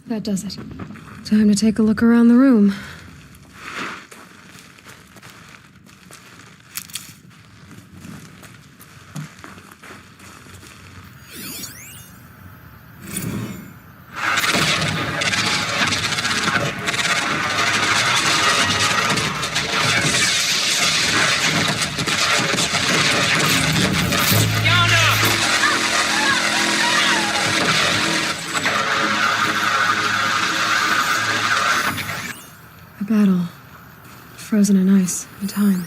That does it. Time to take a look around the room. A battle. Frozen in ice and time.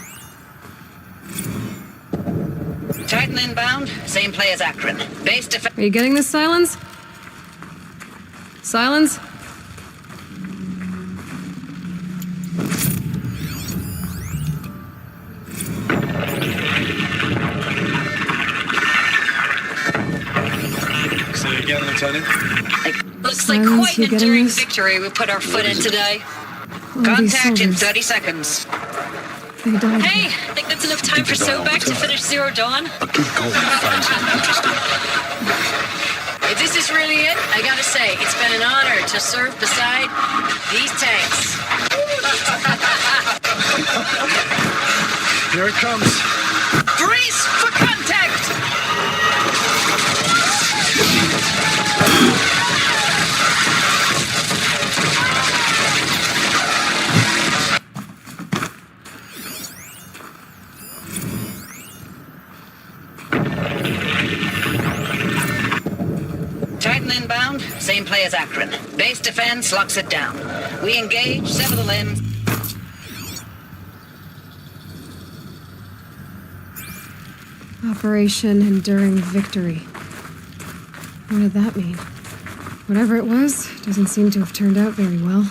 Titan inbound, same play as Akron. Base defense. Are you getting this, Silence? Silence? Say it again, Lieutenant. Looks like Silence, quite you an getting enduring this? victory we put our foot in today. All these Contact in soldiers, 30 seconds. they died. Hey, think that's enough time for Sobek to finish Zero Dawn? A good goal finds it interesting. If this is really it, I gotta say, it's been an honor to serve beside these tanks. Here it comes. Brace for contact! Titan inbound, same play as Akron. Base defense locks it down. We engage, sever the limbs. Operation Enduring Victory. What did that mean? Whatever it was, doesn't seem to have turned out very well.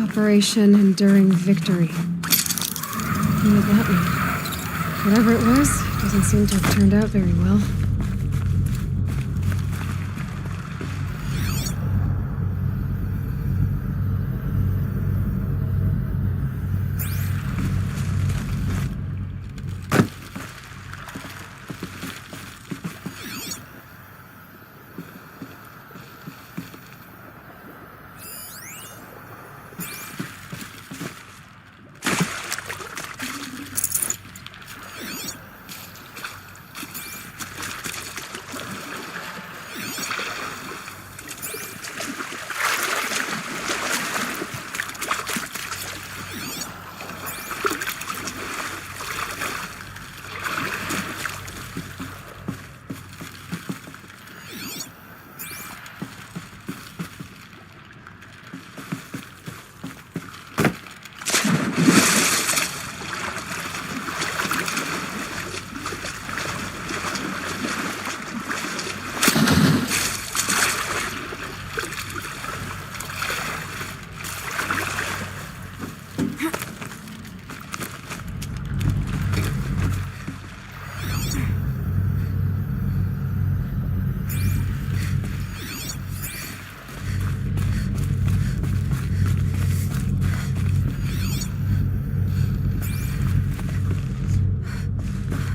Operation Enduring Victory. What did that mean? Whatever it was, doesn't seem to have turned out very well.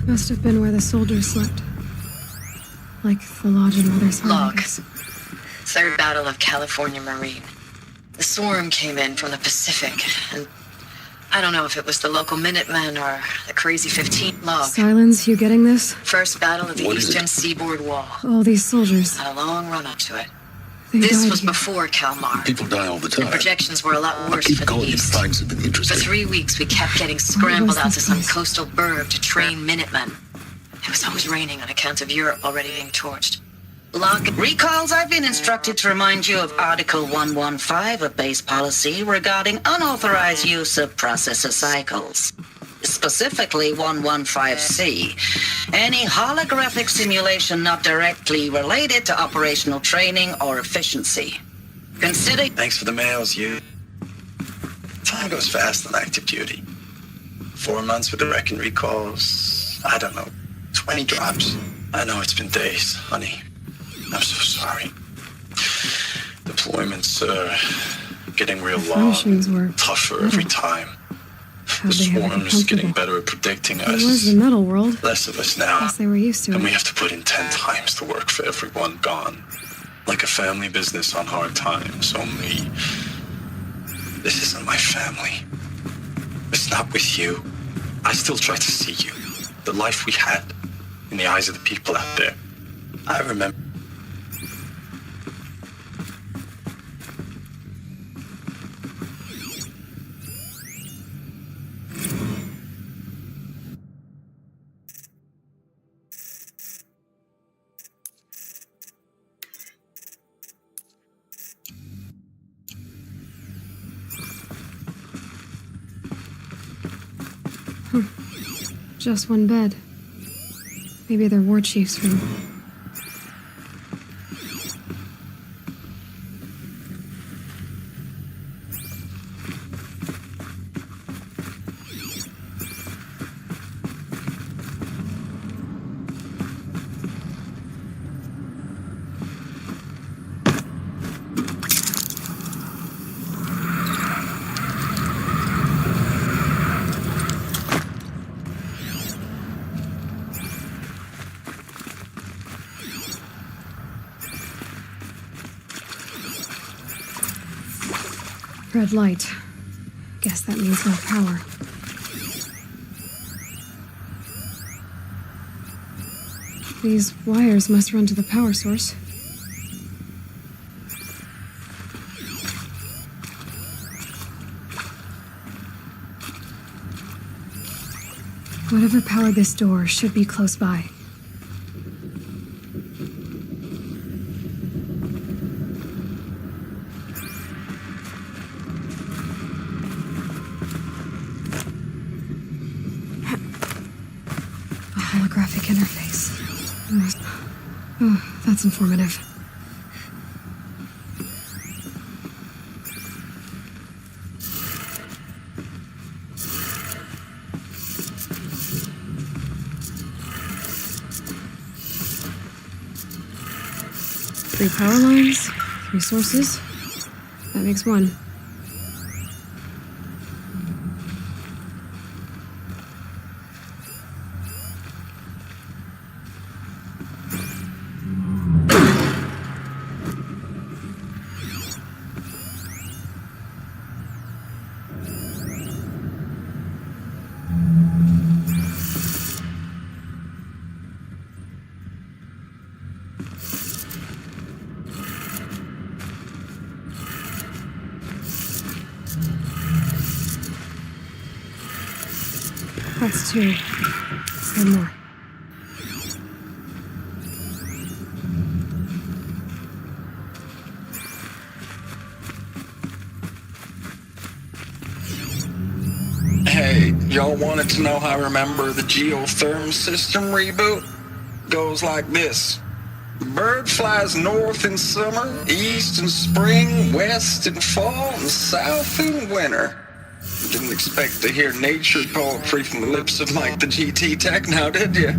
Must have been where the soldiers slept. Like the lodge in Mother's Home, I Log. guess. Third Battle of California Marine. The swarm came in from the Pacific, and I don't know if it was the local Minutemen or the Crazy 15 log. Silence, you getting this? First battle of the What is Eastern it? Seaboard Wall. All these soldiers. Had a long run up to it. They This died was here. before Kalmar. People die all the time. Projections were a lot worse Keep for the going if East. find something For interesting. 3 weeks, we kept getting scrambled out to this some place? coastal burg to train Minutemen. It was always raining on account of Europe already being torched. Log recalls, I've been instructed to remind you of Article 115 of base policy regarding unauthorized use of processor cycles. Specifically 115C. Any holographic simulation not directly related to operational training or efficiency. Consider... Thanks for the mails, you. Time goes fast on active duty. 4 months with the wreck and recalls. I don't know. 20 drops. I know it's been days, honey. I'm so sorry. Deployments getting real long. Furnishings were Tougher every time. How'd The they have it swarm's getting comfortable? better at predicting It was the us. metal world. Less of us now. Guess they were used to And we it. have to put in 10 times the work for everyone gone. Like a family business on hard times, only this isn't my family. It's not with you. I still try to see you. The life we had in the eyes of the people out there. I remember. Just one bed. Maybe they're war chief's room. Red light. Guess that means no power. These wires must run to the power source. Whatever powered this door should be close by. A holographic interface. Oh, that's informative. Three power lines, 3 sources. That makes 1. That's 2. One more. Hey, y'all wanted to know how I remember the geotherm system reboot? Goes like this. Bird flies north in summer, east in spring, west in fall, and south in winter. Didn't expect to hear nature poetry from the lips of Mike the GT Tech now, did you?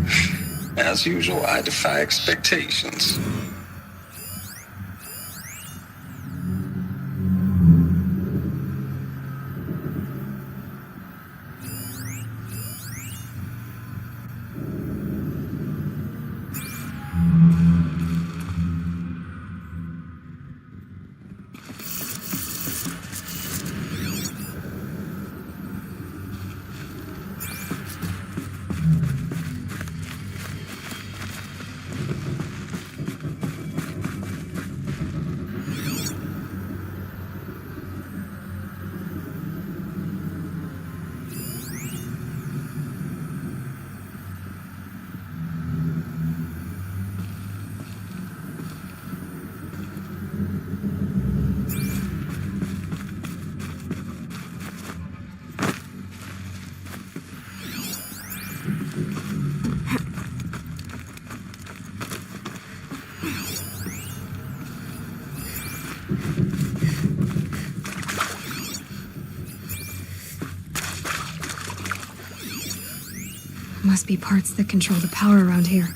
As usual, I defy expectations. Must be parts that control the power around here.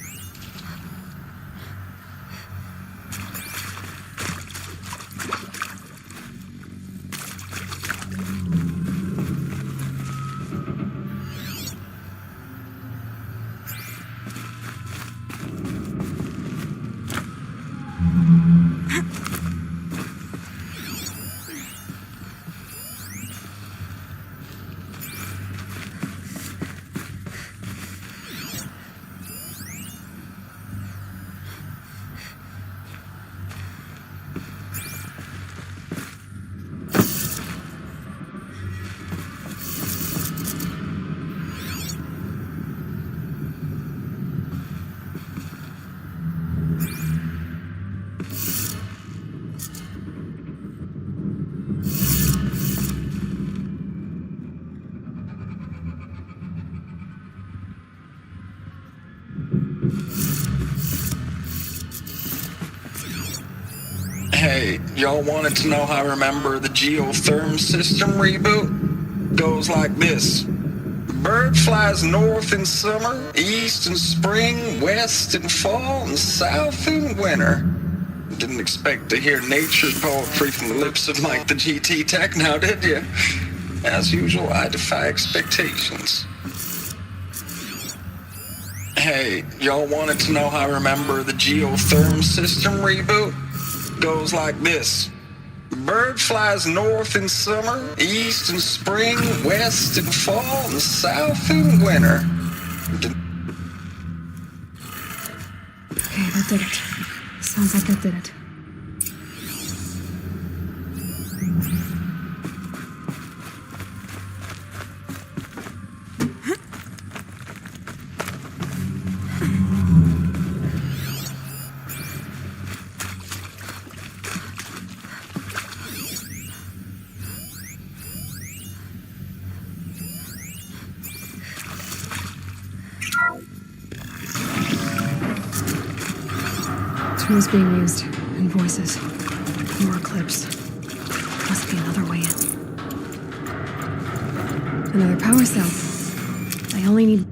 Hey, y'all wanted to know how I remember the geotherm system reboot? Goes like this. Bird flies north in summer, east in spring, west in fall, and south in winter. Didn't expect to hear nature poetry from the lips of Mike the GT Tech now, did you? As usual, I defy expectations. Hey, y'all wanted to know how I remember the geotherm system reboot? Goes like this. Bird flies north in summer, east in spring, west in fall, and south in winter. Okay, that did it. Sounds like that did it. Tools being used, and voices. More clips. Must be another way in. Another power cell. I only need...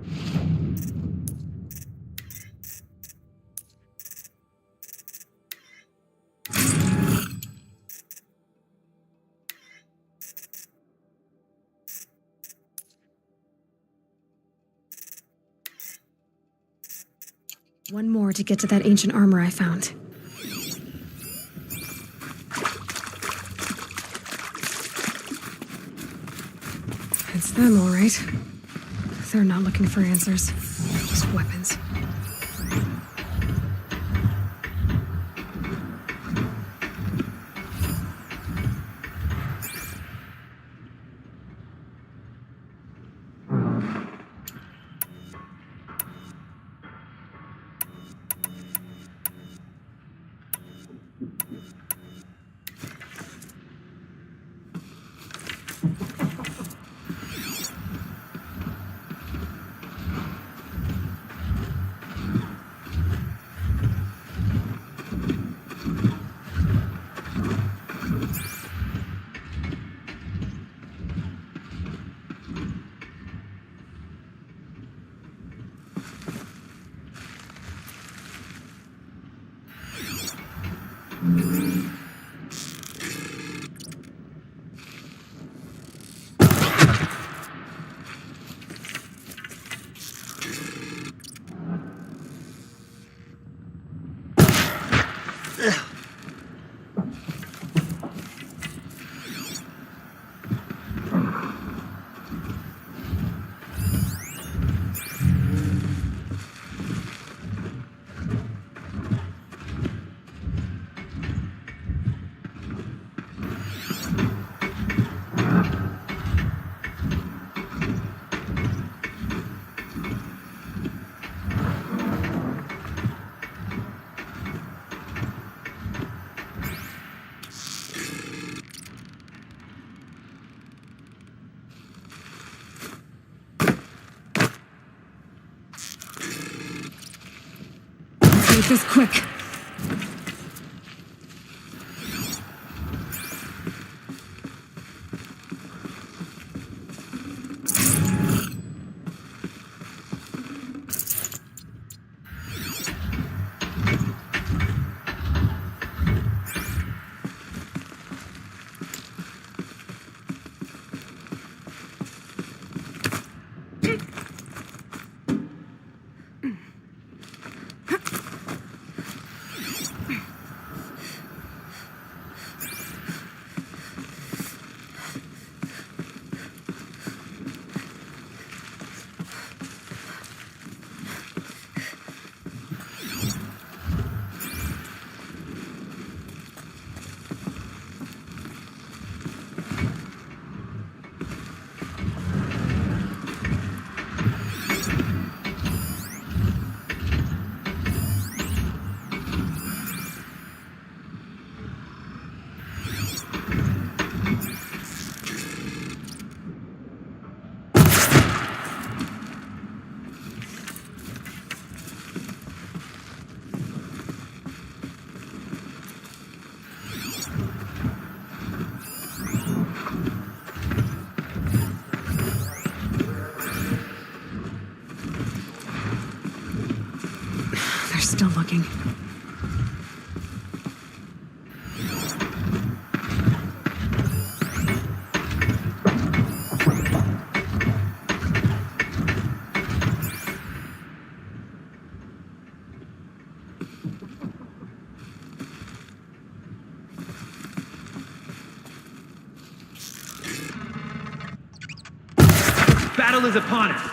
one more to get to that ancient armor I found. It's them, all right. They're not looking for answers, just weapons. Make this quick. still looking. Battle is upon us.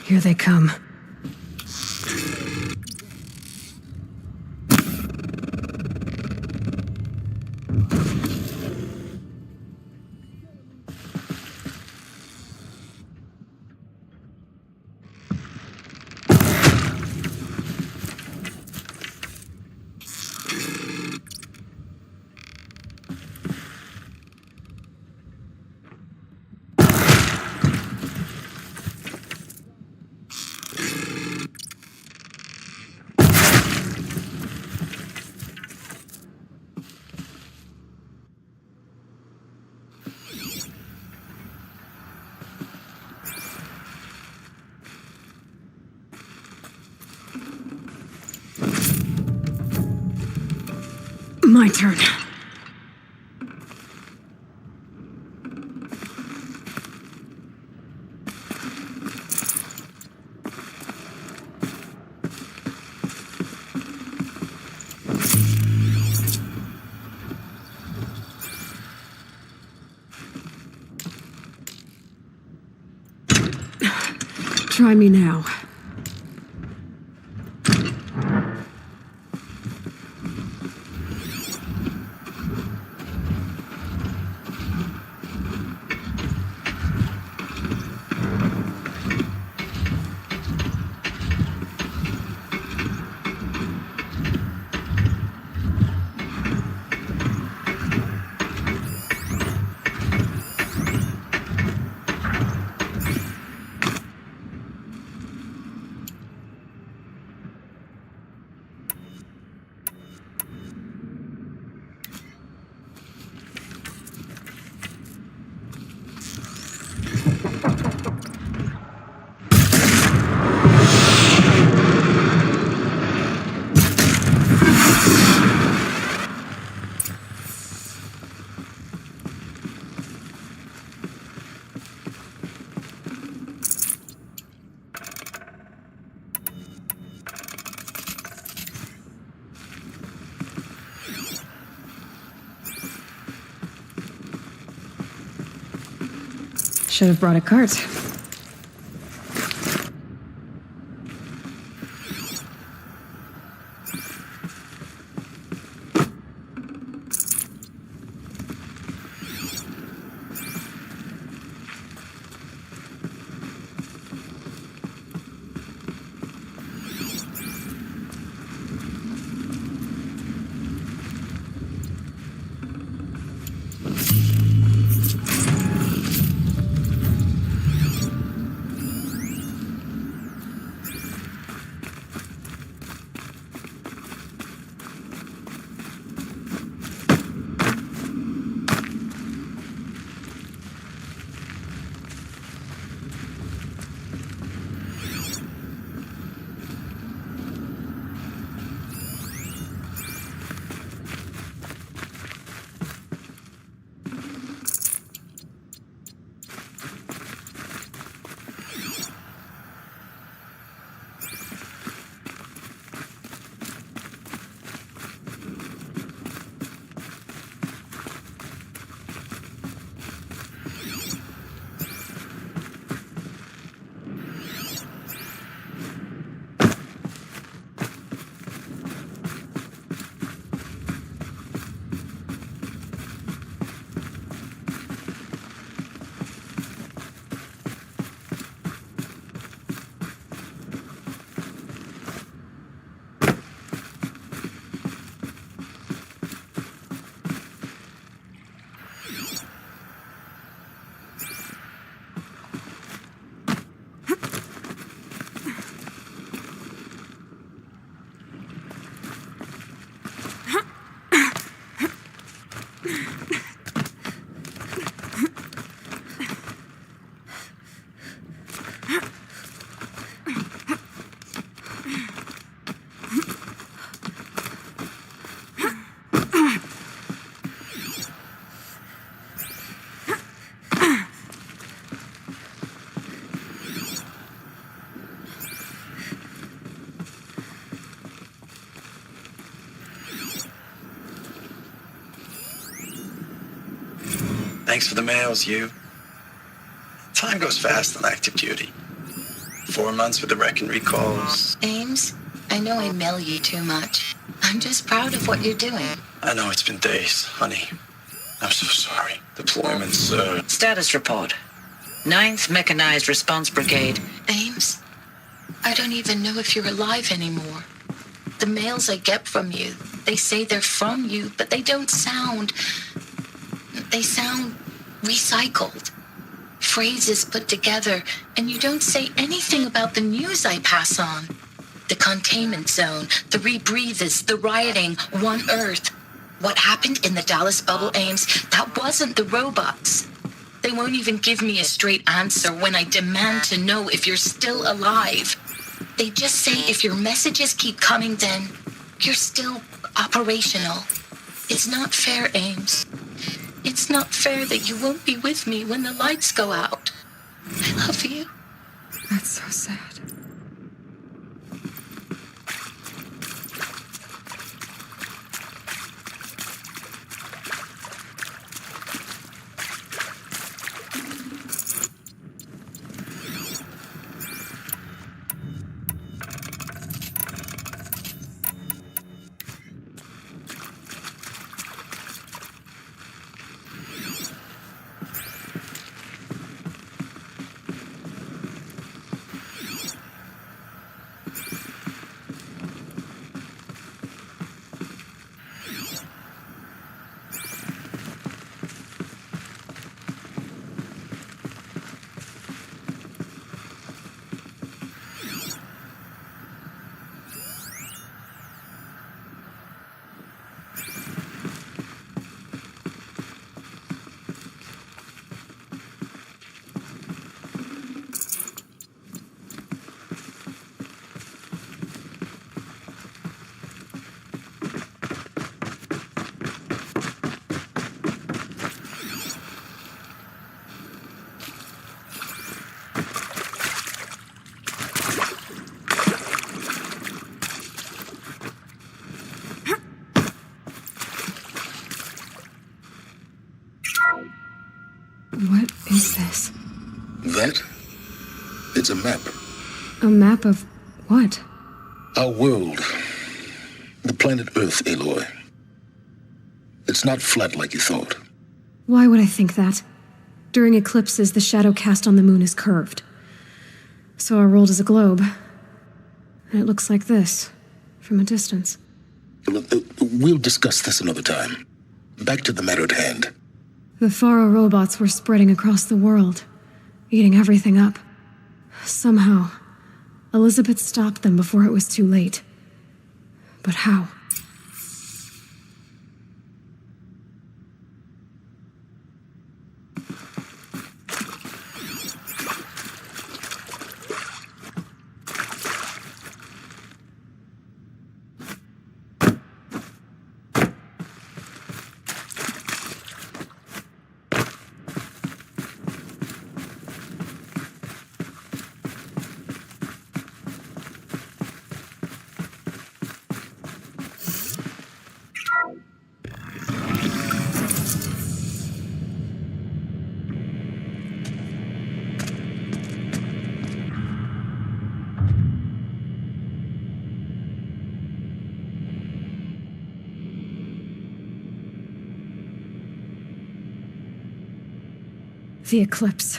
Here they come. My turn. Try me now. Should have brought a cart. Thanks for the mails, you. Time goes fast on active duty. 4 months with the wreck and recalls. Ames, I know I mail you too much. I'm just proud of what you're doing. I know it's been days, honey. I'm so sorry. Deployments, Status report. 9th Mechanized Response Brigade. Ames, I don't even know if you're alive anymore. The mails I get from you, they say they're from you, but they don't sound... They sound recycled. Phrases put together, and you don't say anything about the news I pass on. The containment zone, the rebreathers, the rioting, One Earth. What happened in the Dallas bubble, Ames, that wasn't the robots. They won't even give me a straight answer when I demand to know if you're still alive. They just say if your messages keep coming, then you're still operational. It's not fair, Ames. It's not fair that you won't be with me when the lights go out. I love you. That's so sad. What is this? That? It's a map. A map of what? Our world. The planet Earth, Aloy. It's not flat like you thought. Why would I think that? During eclipses, the shadow cast on the moon is curved. So our world is a globe. And it looks like this, from a distance. We'll discuss this another time. Back to the matter at hand. The Faro robots were spreading across the world, eating everything up. Somehow, Elizabeth stopped them before it was too late. But how? The eclipse.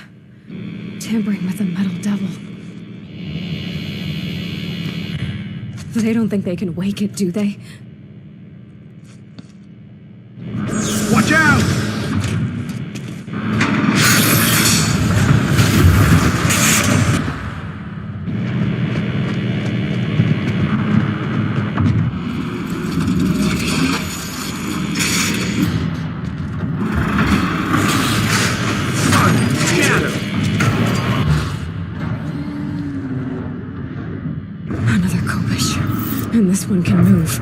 Tampering with the metal devil. They don't think they can wake it, do they? Watch out! Another Kopish. And this one can move.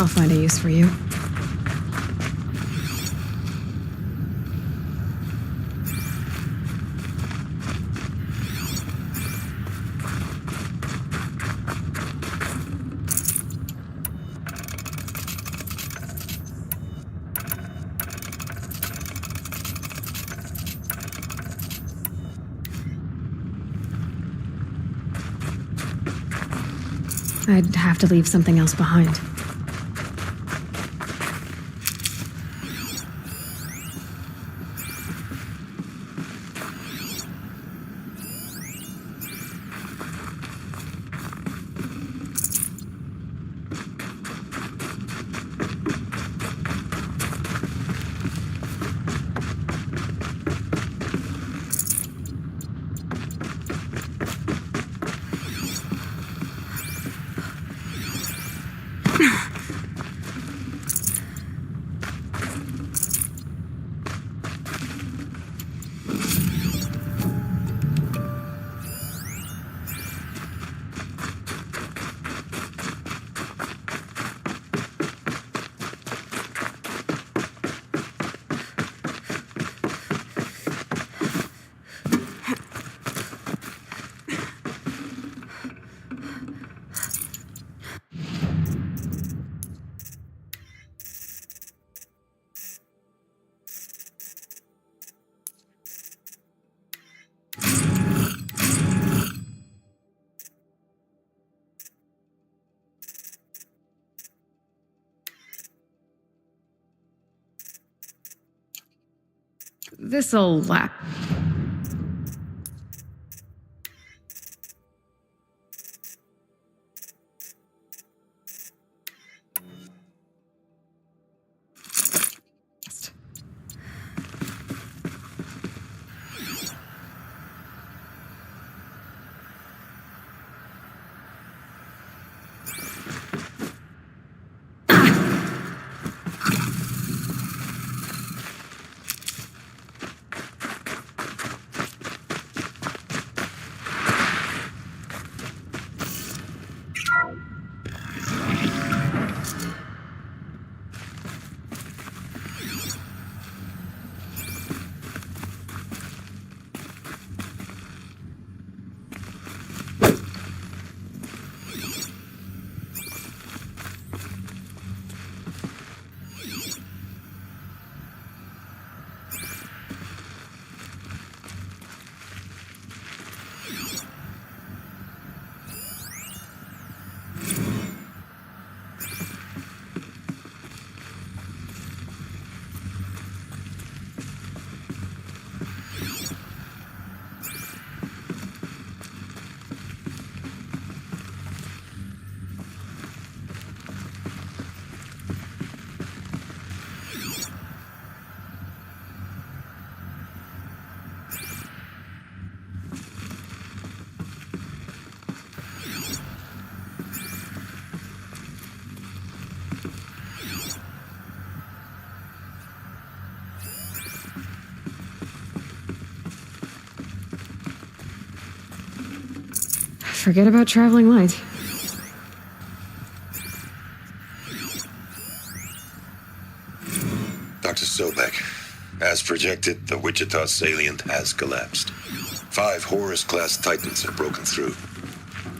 I'll find a use for you. I'd have to leave something else behind. This'll last. Forget about traveling light. Dr. Sobek, as projected, the Wichita salient has collapsed. 5 Horus-class Titans have broken through.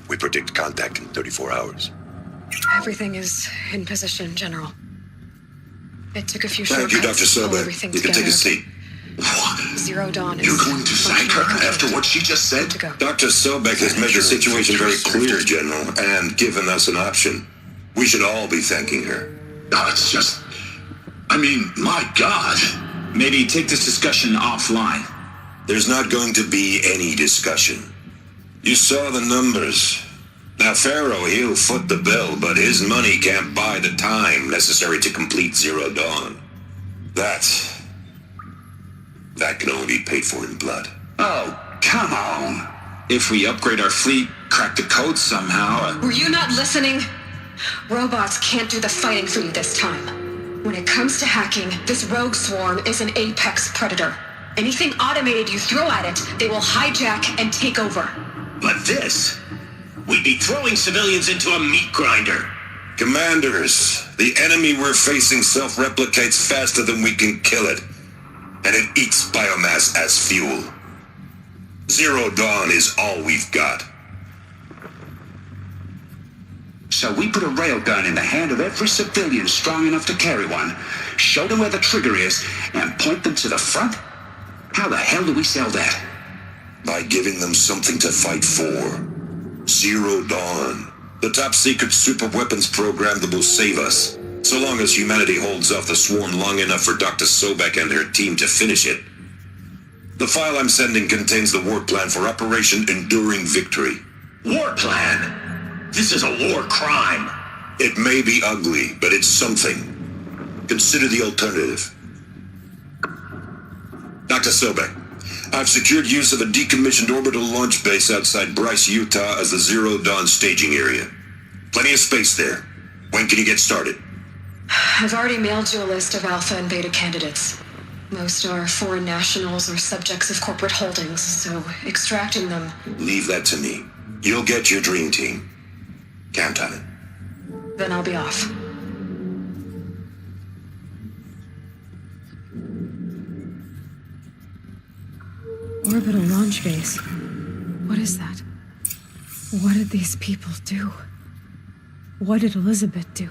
We predict contact in 34 hours. Everything is in position, General. It took a few short Thank you, Dr. Sobek. You can take a seat. Zero Dawn is... You're going to sack her after what she just said? Dr. Sobek has made the situation very clear, General, and given us an option. We should all be thanking her. No, it's just... I mean, my God. Maybe take this discussion offline. There's not going to be any discussion. You saw the numbers. Now, Pharaoh, he'll foot the bill, but his money can't buy the time necessary to complete Zero Dawn. That can only be paid for in blood. Oh, come on. If we upgrade our fleet, crack the code somehow... Were you not listening? Robots can't do the fighting for you this time. When it comes to hacking, this rogue swarm is an apex predator. Anything automated you throw at it, they will hijack and take over. But this... We'd be throwing civilians into a meat grinder. Commanders, the enemy we're facing self-replicates faster than we can kill it. And it eats biomass as fuel. Zero Dawn is all we've got. So we put a railgun in the hand of every civilian strong enough to carry one, show them where the trigger is, and point them to the front? How the hell do we sell that? By giving them something to fight for. Zero Dawn. The top-secret super-weapons program that will save us. So long as humanity holds off the swarm long enough for Dr. Sobek and her team to finish it. The file I'm sending contains the war plan for Operation Enduring Victory. War plan? This is a war crime. It may be ugly, but it's something. Consider the alternative. Dr. Sobek, I've secured use of a decommissioned orbital launch base outside Bryce, Utah as the Zero Dawn staging area. Plenty of space there. When can you get started? I've already mailed you a list of Alpha and Beta candidates. Most are foreign nationals or subjects of corporate holdings, so extracting them... Leave that to me. You'll get your dream team. Count on it. Then I'll be off. Orbital launch base. What is that? What did these people do? What did Elizabeth do?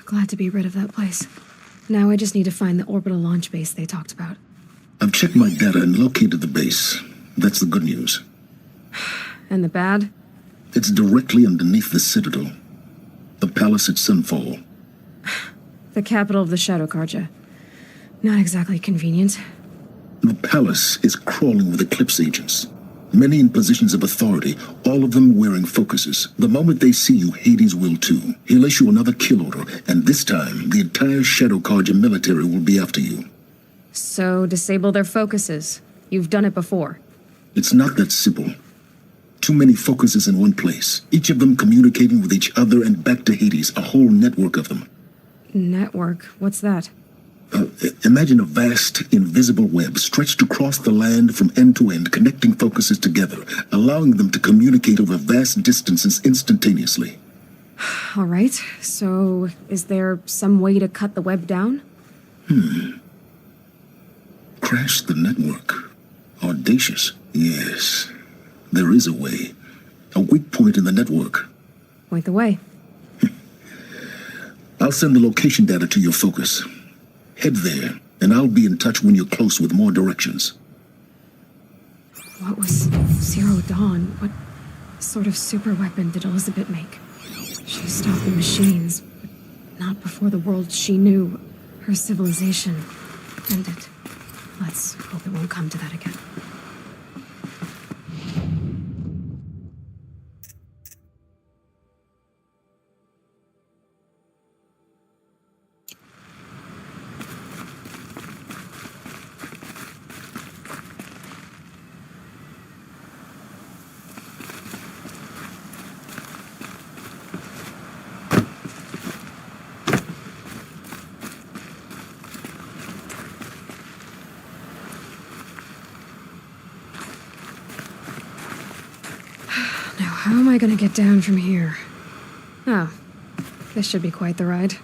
Glad to be rid of that place. Now I just need to find the orbital launch base they talked about. I've checked my data and located the base. That's the good news. And the bad? It's directly underneath the Citadel. The palace at Sunfall. The capital of the Shadow Carja. Not exactly convenient. The palace is crawling with Eclipse agents. Many in positions of authority, all of them wearing focuses. The moment they see you, Hades will too. He'll issue another kill order, and this time, the entire Shadow Carja military will be after you. So, disable their focuses. You've done it before. It's not that simple. Too many focuses in one place, each of them communicating with each other and back to Hades, a whole network of them. Network? What's that? Imagine a vast, invisible web stretched across the land from end to end, connecting focuses together, allowing them to communicate over vast distances instantaneously. All right, so is there some way to cut the web down? Crash the network. Audacious. Yes, there is a way. A weak point in the network. Point the way. I'll send the location data to your focus. Head there, and I'll be in touch when you're close with more directions. What was Zero Dawn? What sort of super weapon did Elizabeth make? She stopped the machines, but not before the world she knew, her civilization, ended. Let's hope it won't come to that again. How am I gonna get down from here? Oh, this should be quite the ride.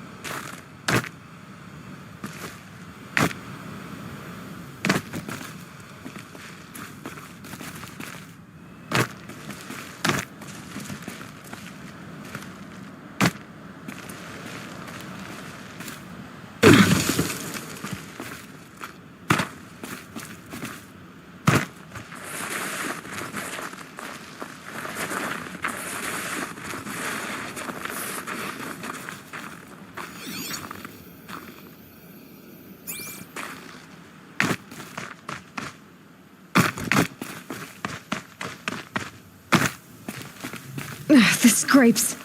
The scrapes.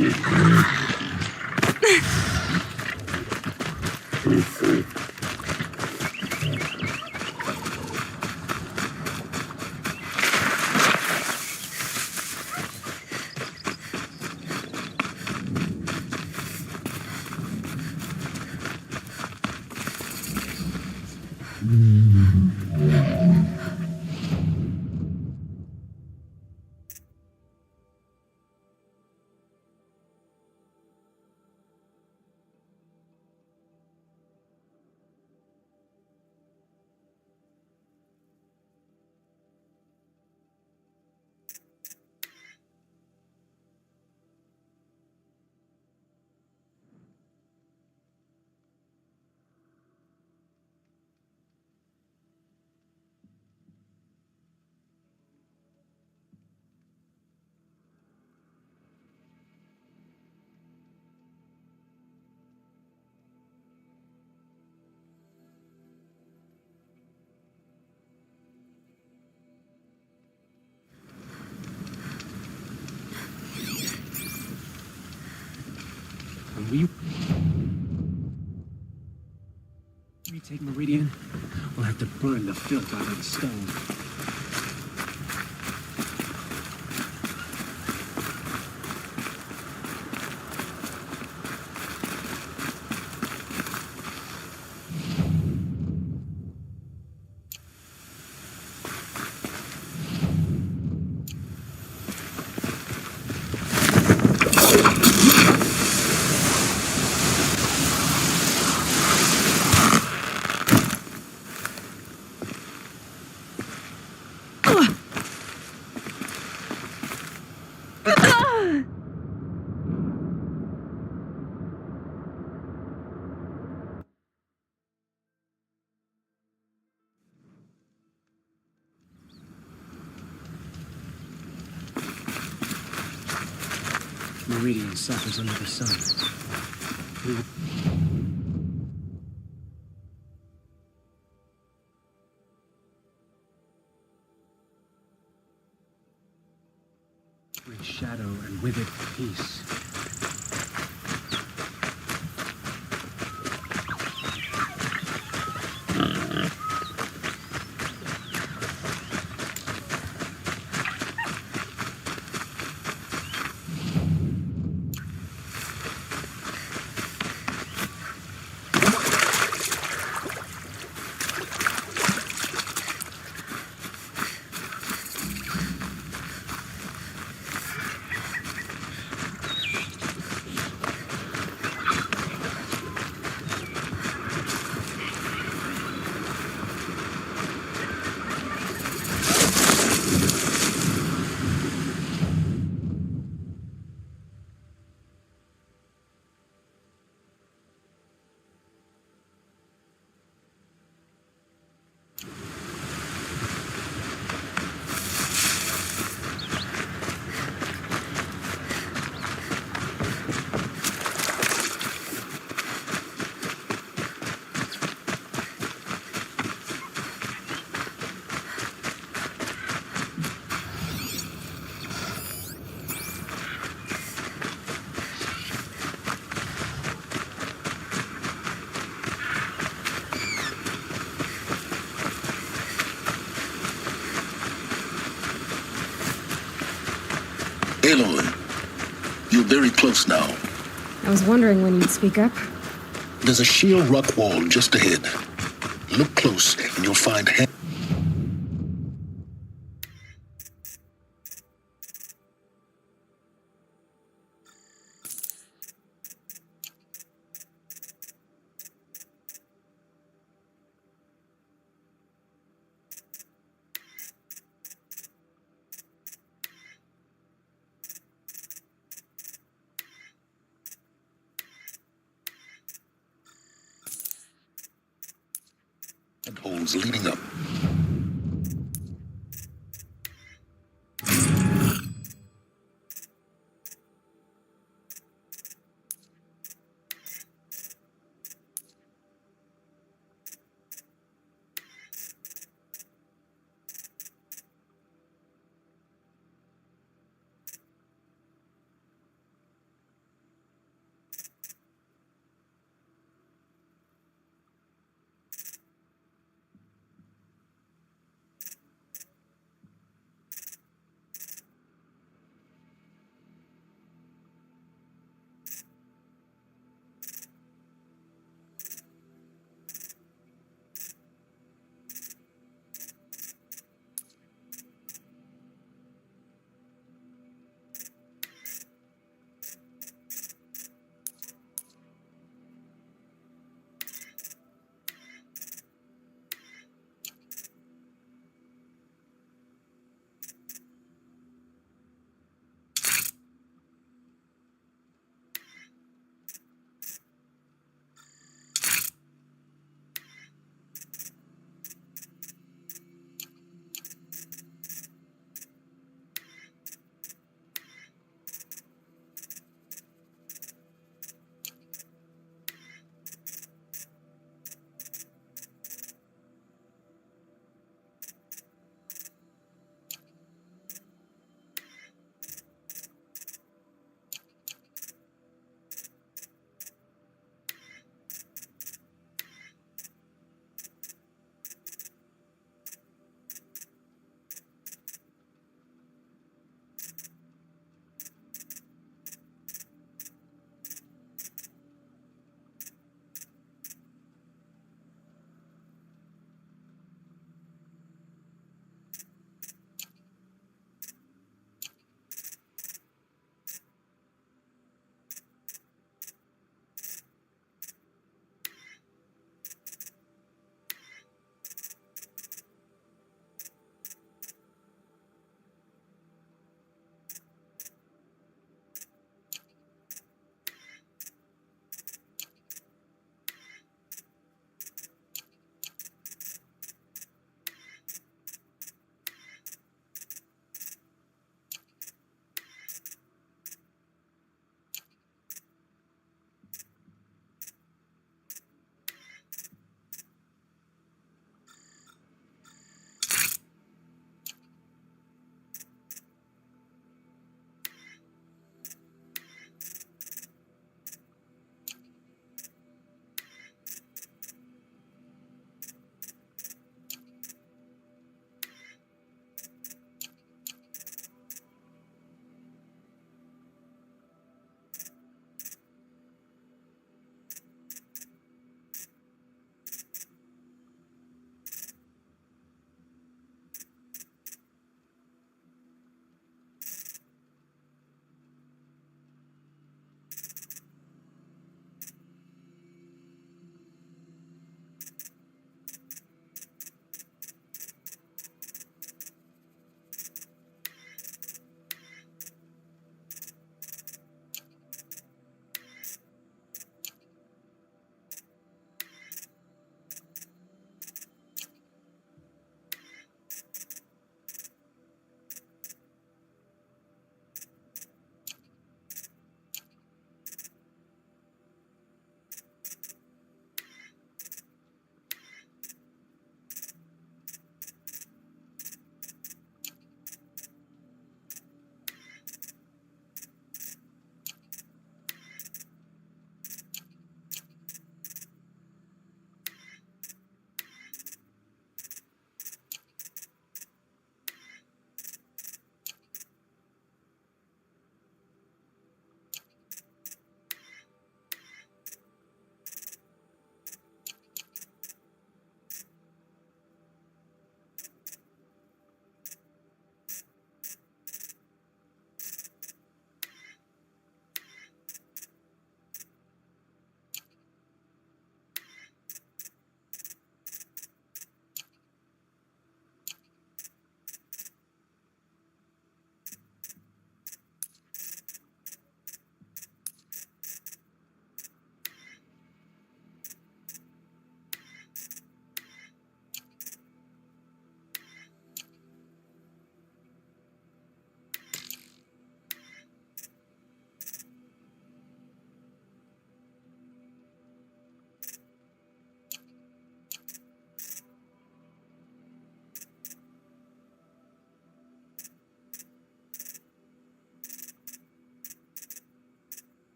Will you retake Meridian? We'll have to burn the filth out of the stone. Meridian suffers under the sun. With shadow and with it peace. Aloy, you're very close now. I was wondering when you'd speak up. There's a shield rock wall just ahead. Look close and you'll find holes leading up.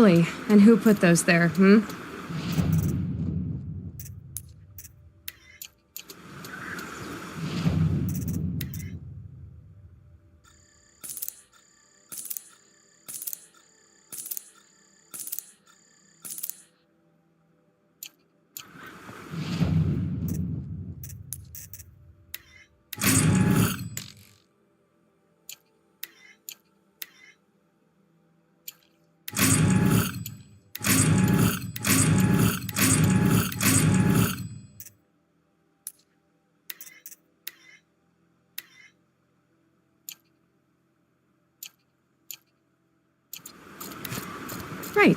Really? And who put those there, hmm? Right.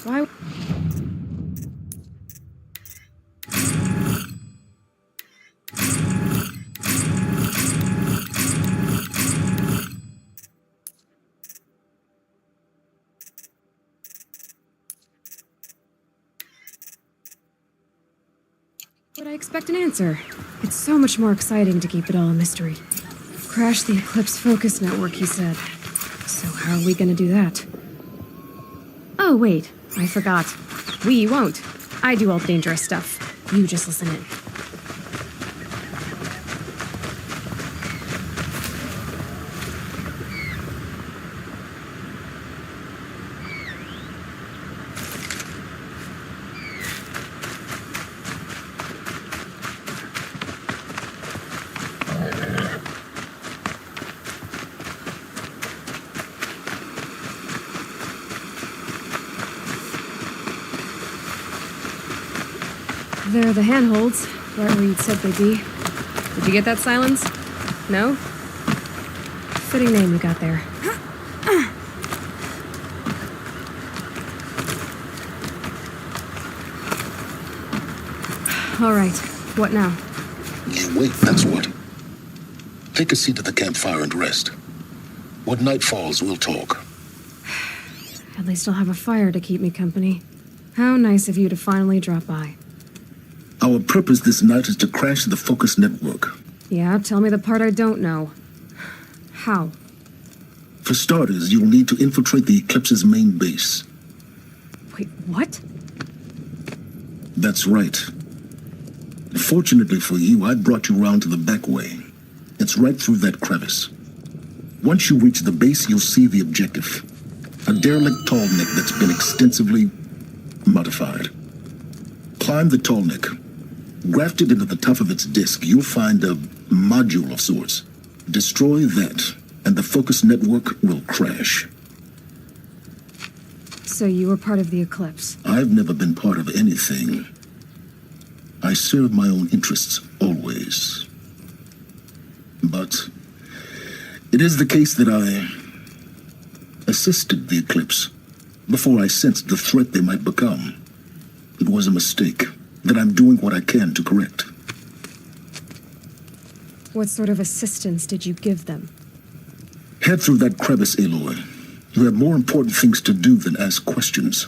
Why? Would I expect an answer? It's so much more exciting to keep it all a mystery. Crash the Eclipse Focus Network, he said. So how are we gonna do that? Oh, wait. I forgot. We won't. I do all the dangerous stuff. You just listen in. They're the handholds, right where you'd said they'd be. Did you get that, Silence? No? Fitting name you got there. All right, what now? You wait, that's what. Take a seat at the campfire and rest. When night falls, we'll talk. At least I'll have a fire to keep me company. How nice of you to finally drop by. Our purpose this night is to crash the Focus Network. Yeah, tell me the part I don't know. How? For starters, you'll need to infiltrate the Eclipse's main base. Wait, what? That's right. Fortunately for you, I brought you round to the back way. It's right through that crevice. Once you reach the base, you'll see the objective. A derelict tall neck that's been extensively modified. Climb the tall neck. Grafted into the top of its disk, you'll find a module of sorts. Destroy that, and the focus network will crash. So you were part of the Eclipse? I've never been part of anything. I serve my own interests, always. But it is the case that I assisted the Eclipse before I sensed the threat they might become. It was a mistake that I'm doing what I can to correct. What sort of assistance did you give them? Head through that crevice, Aloy. You have more important things to do than ask questions.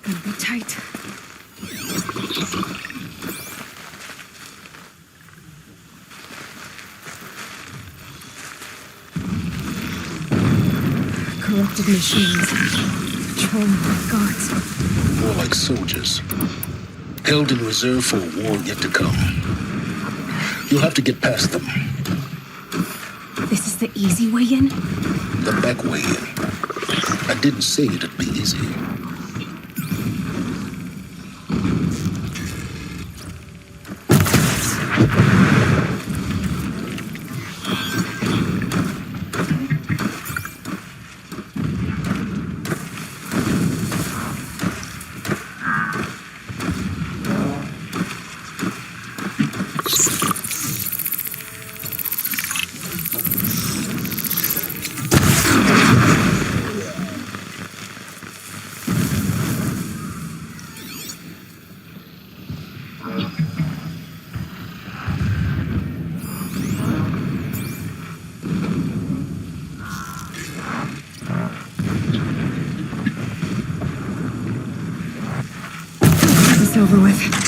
Gotta be tight. Corrupted machines. Patrolling like guards. More like soldiers. Held in reserve for a war yet to come. You'll have to get past them. This is the easy way in? The back way in. I didn't say it'd be easy. Over with.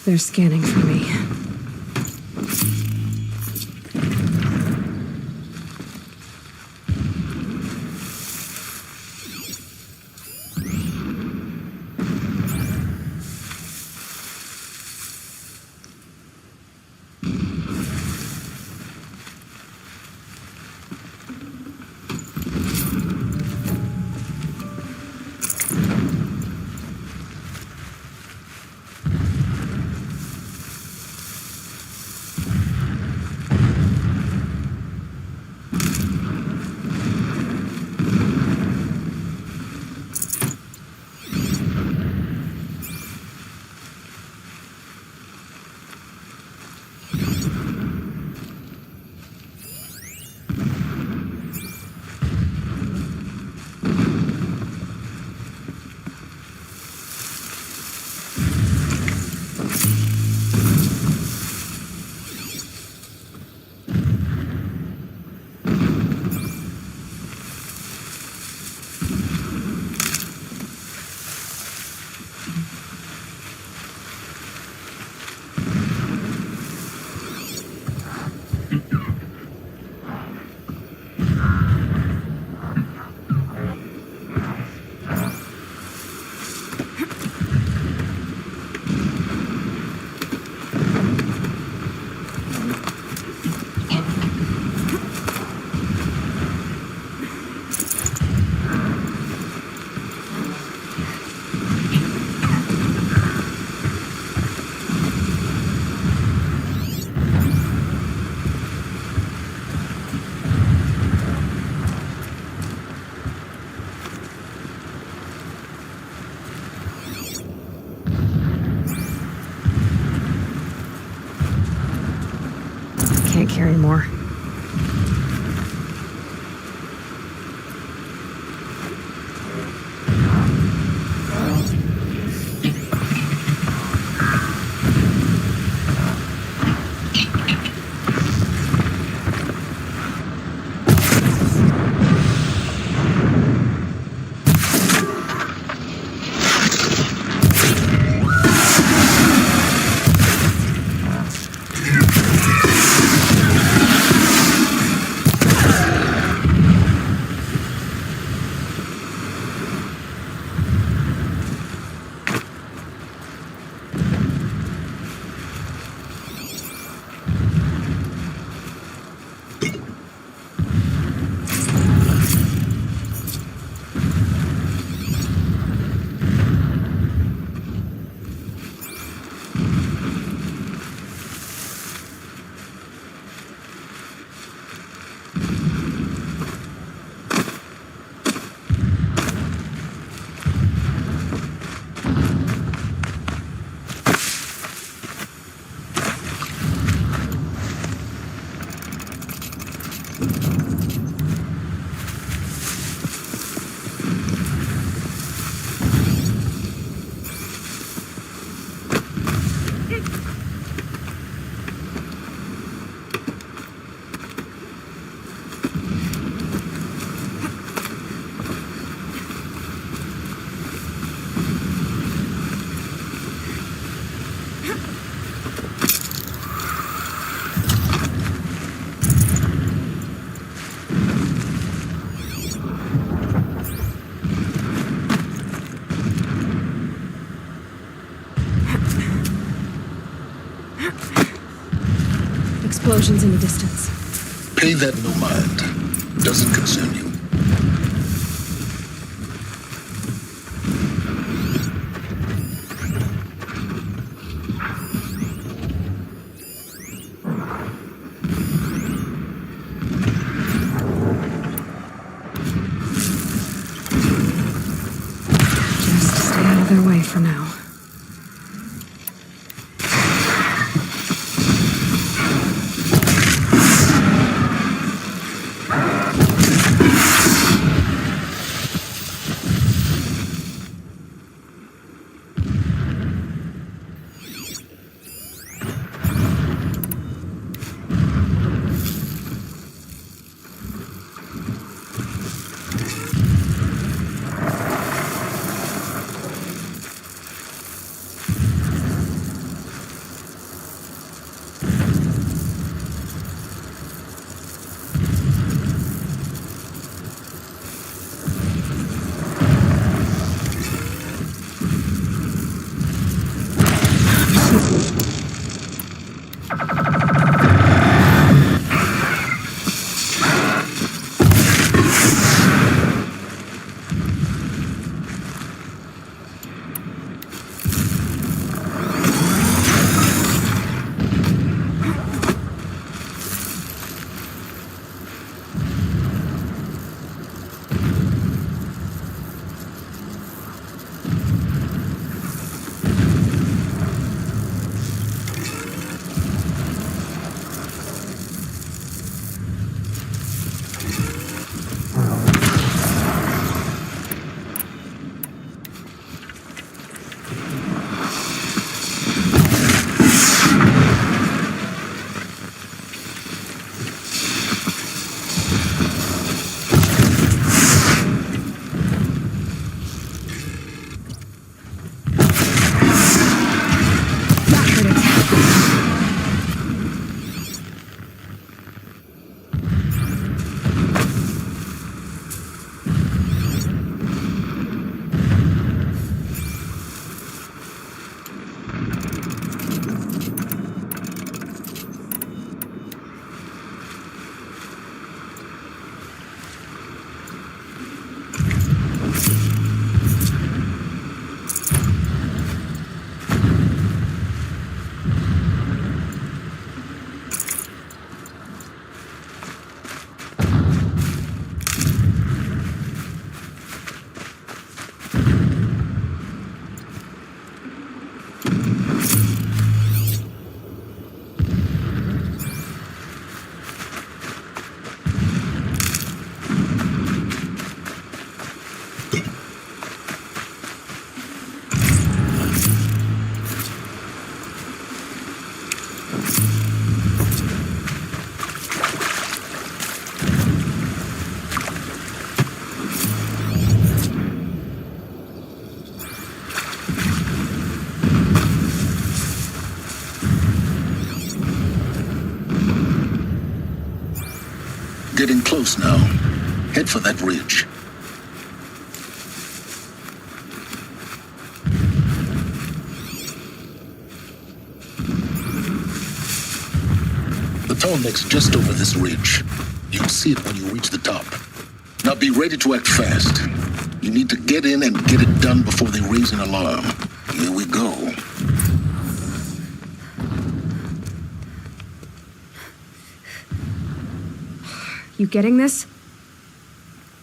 They're scanning for me. carry more. Explosions in the distance. Pay that no mind. Doesn't concern you. Just stay out of their way for now. getting close now. Head for that ridge. The tall neck's just over this ridge. You'll see it when you reach the top. Now be ready to act fast. You need to get in and get it done before they raise an alarm. Here we go. You getting this?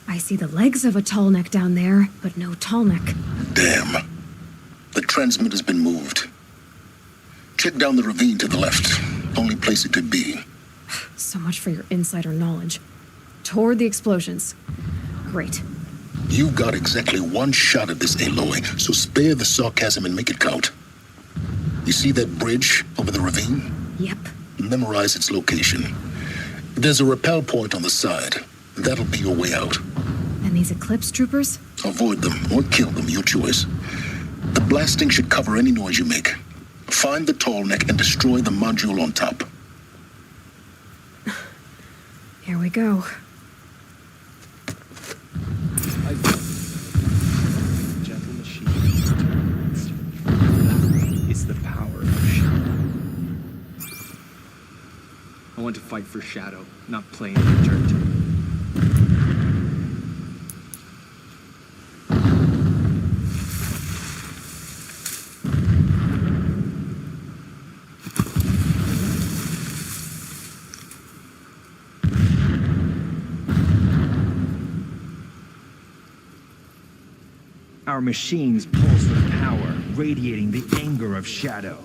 I see the legs of a tall neck down there, but no tall neck. Damn. The transmitter's been moved. Check down the ravine to the left. Only place it could be. So much for your insider knowledge. Toward the explosions. Great. You got exactly one shot at this, Aloy, so spare the sarcasm and make it count. You see that bridge over the ravine? Yep. Memorize its location. There's a rappel point on the side. That'll be your way out. And these Eclipse troopers? Avoid them or kill them, your choice. The blasting should cover any noise you make. Find the tall neck and destroy the module on top. Here we go. Gentle machine. It's the power of Shadow. I want to fight for Shadow, not play in the dirt. Our machines pulse with power, radiating the anger of Shadow.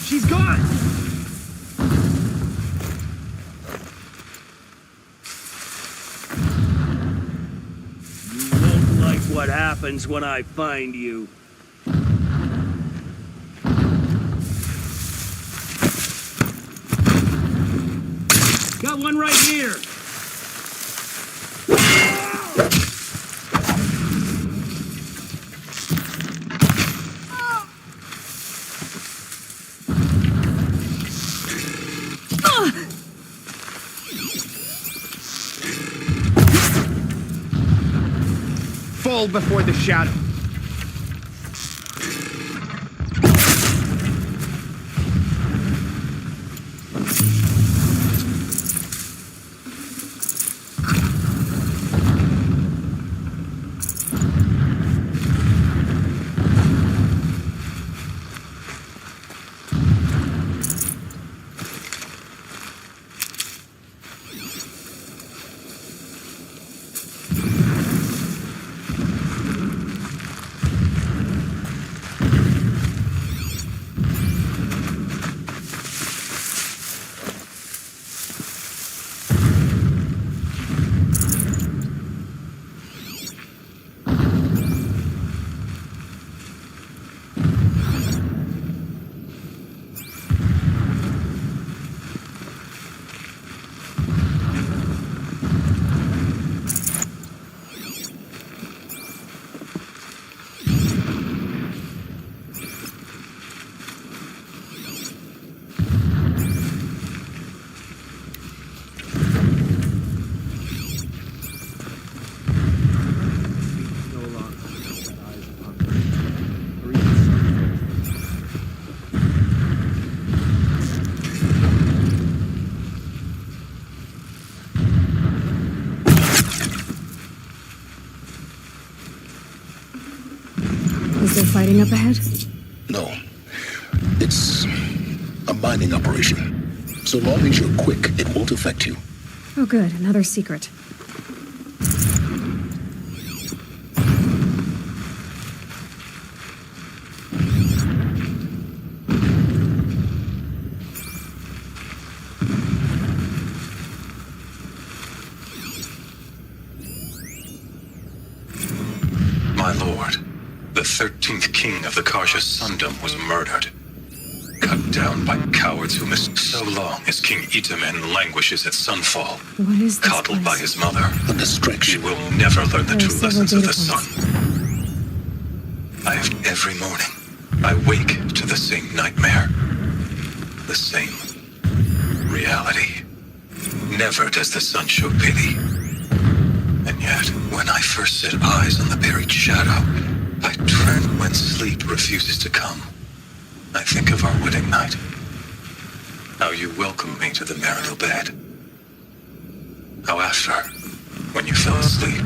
She's gone! You won't like what happens when I find you. Got one right here! Fall before the Shadow. Is there fighting up ahead? No. It's a mining operation. So long as you're quick, it won't affect you. Oh good, another secret. My lord, the 13th king of the Karja Sundom was murdered. Cut down by cowards who missed so long as King Itamen languishes at Sunfall. What is this Coddled by his mother. A distraction. He will never learn the There are true several lessons of the data sun. Every morning, I wake to the same nightmare. The same reality. Never does the sun show pity. And yet, when I first set eyes on the buried shadow, I tremble when sleep refuses to come. I think of our wedding night. How you welcomed me to the marital bed. How after, when you fell asleep,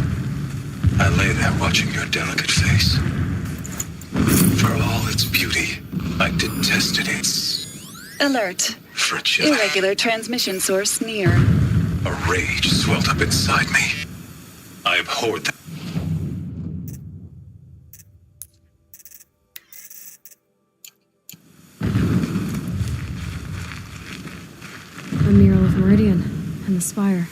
I lay there watching your delicate face. For all its beauty, I detested its Alert. fragility. Irregular transmission source near. A rage swelled up inside me. I abhorred that. A mural of Meridian and the spire.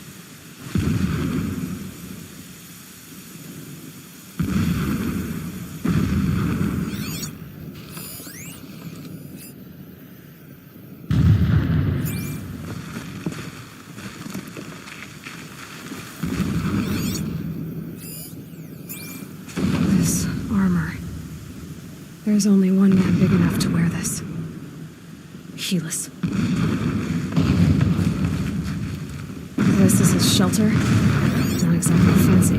This armor. There's only one man big enough to wear this. Helis. This is his shelter. Not exactly fancy.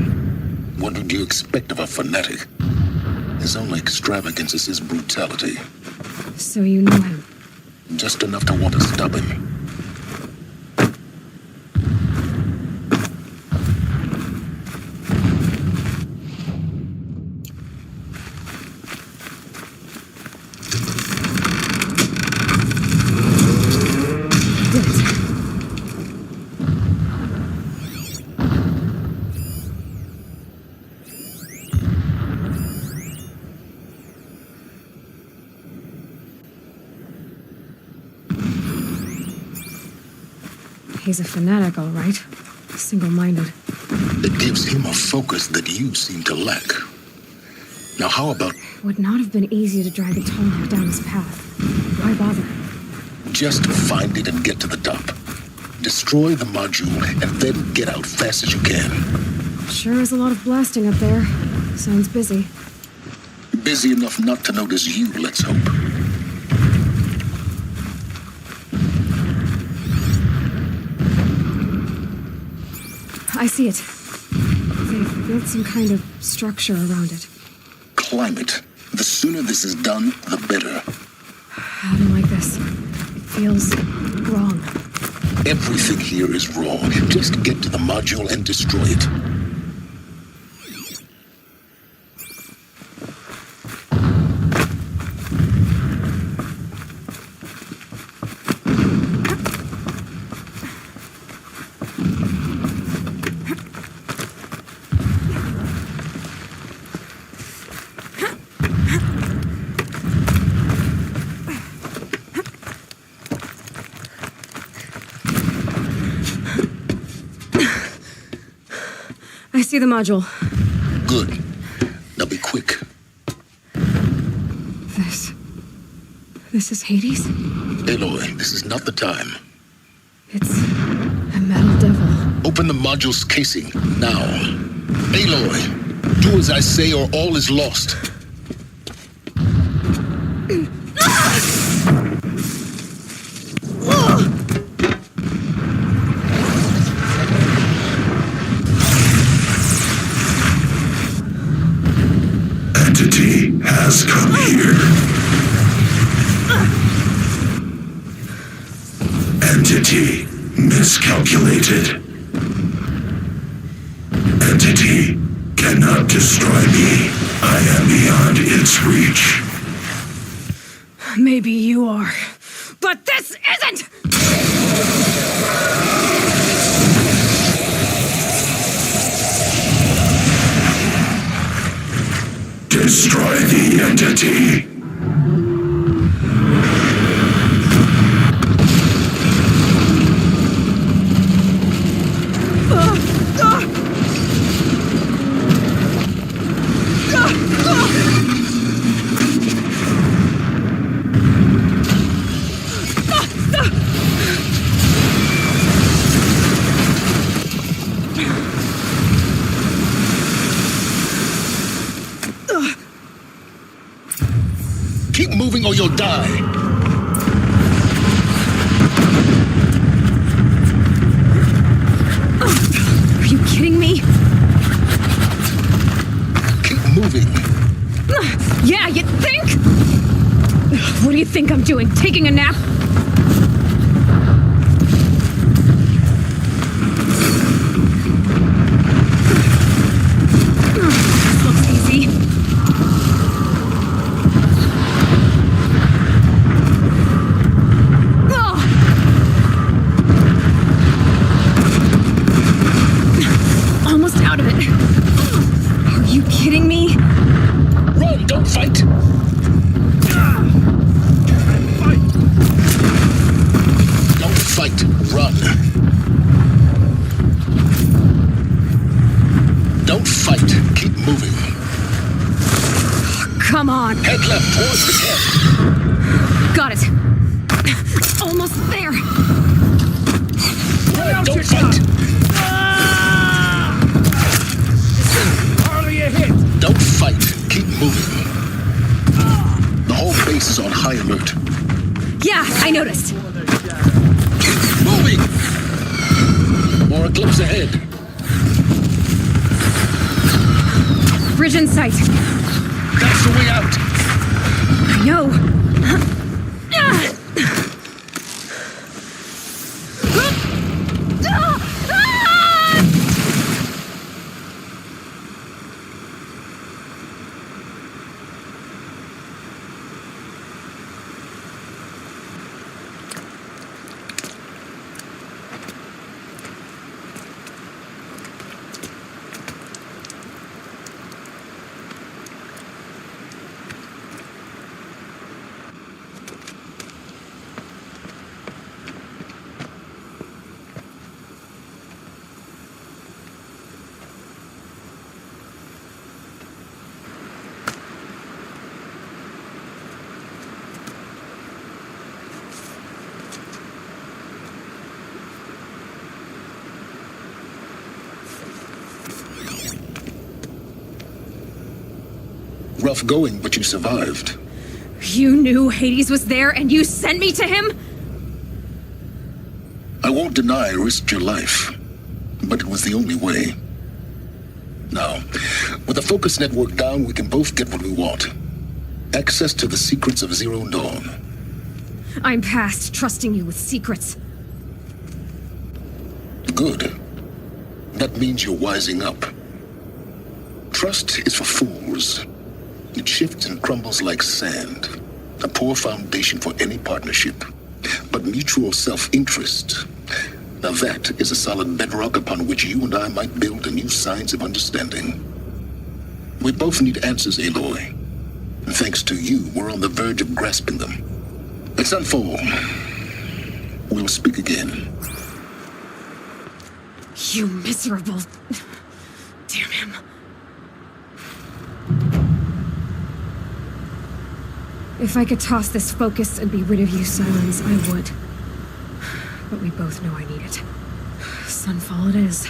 What would you expect of a fanatic? His only extravagance is his brutality. So you know him? Just enough to want to stop him. He's a fanatic, all right. Single-minded. It gives him a focus that you seem to lack. Now how about... Would not have been easy to drag a Tallneck down his path. Why bother? just find it and get to the top. Destroy the module and then get out fast as you can. Sure is a lot of blasting up there. Sounds busy. Busy enough not to notice you, let's hope. I see it. They've built some kind of structure around it. Climate. The sooner this is done, the better. I don't like this. It feels wrong. Everything here is wrong. Just get to the module and destroy it. I see the module. Good. Now be quick. This is Hades? Aloy, this is not the time. It's a metal devil. Open the module's casing, now. Aloy, do as I say or all is lost. Entity has come here. Entity miscalculated. Entity cannot destroy me. I am beyond its reach. Maybe you are, but this isn't! Destroy the entity. moving or you'll die. Are you kidding me? Keep moving. Yeah, you think? What do you think I'm doing? Taking a nap? This looks easy. Almost out of it. Are you kidding me? Run, don't fight. Don't fight, run. Don't fight, keep moving. Come on. Head left towards the camp. Got it. Almost there. Run, don't fight. Hardly a hit. Don't fight, keep moving. The whole base is on high alert. Yeah, I noticed. Keep moving! More Eclipse ahead. Bridge in sight. That's the way out. I know. Rough going, but you survived. You knew Hades was there and you sent me to him? I won't deny I risked your life, but it was the only way. Now, with the focus network down, we can both get what we want. Access to the secrets of Zero Dawn. I'm past trusting you with secrets. Good. That means you're wising up. Trust is for fools. It shifts and crumbles like sand. A poor foundation for any partnership. But mutual self-interest, now that is a solid bedrock upon which you and I might build a new science of understanding. We both need answers, Aloy. And thanks to you, we're on the verge of grasping them. Let's unfold. We'll speak again. You miserable... Damn him. If I could toss this focus and be rid of you, Silence, I would. But we both know I need it. Sunfall it is.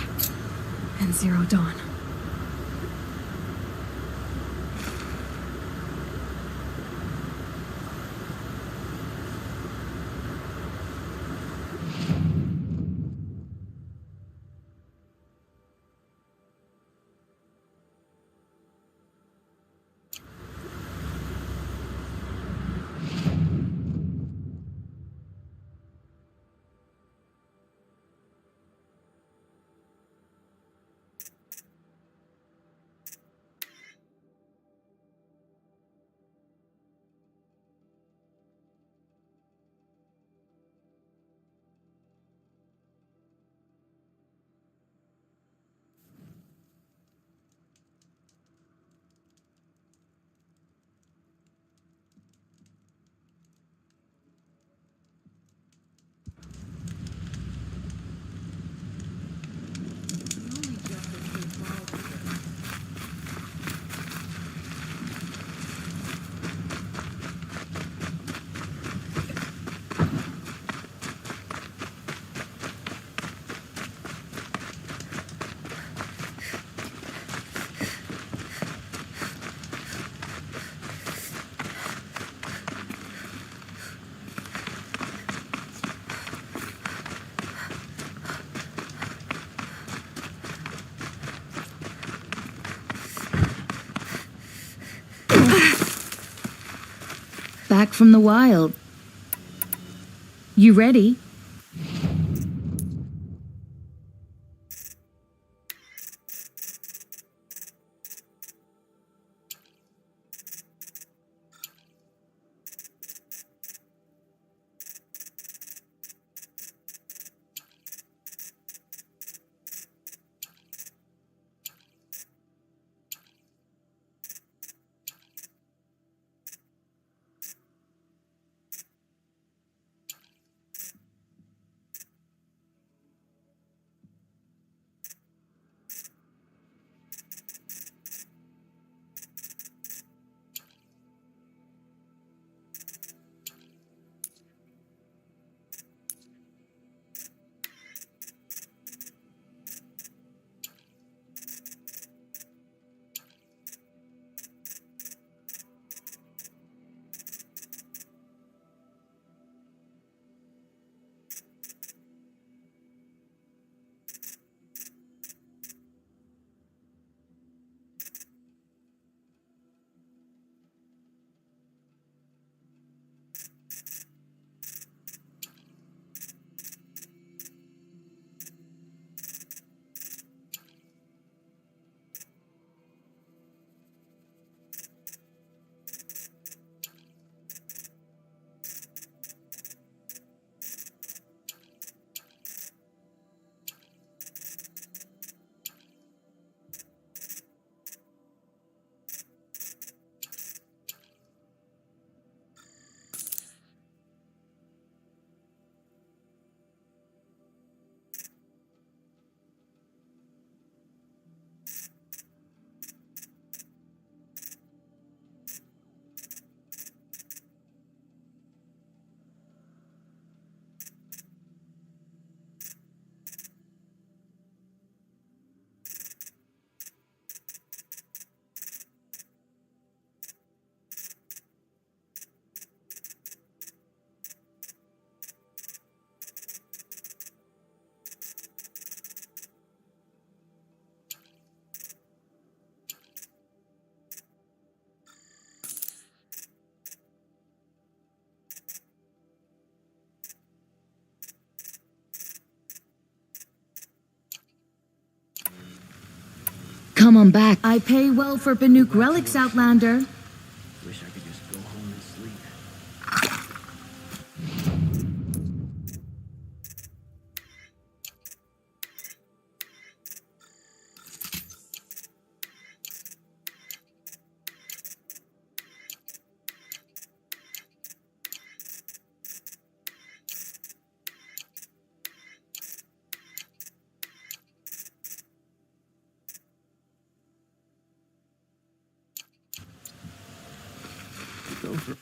And Zero Dawn. back from the wild. You ready? Come on back. I pay well for Banuk relics, Outlander. Wish I could just go home and sleep. It's over.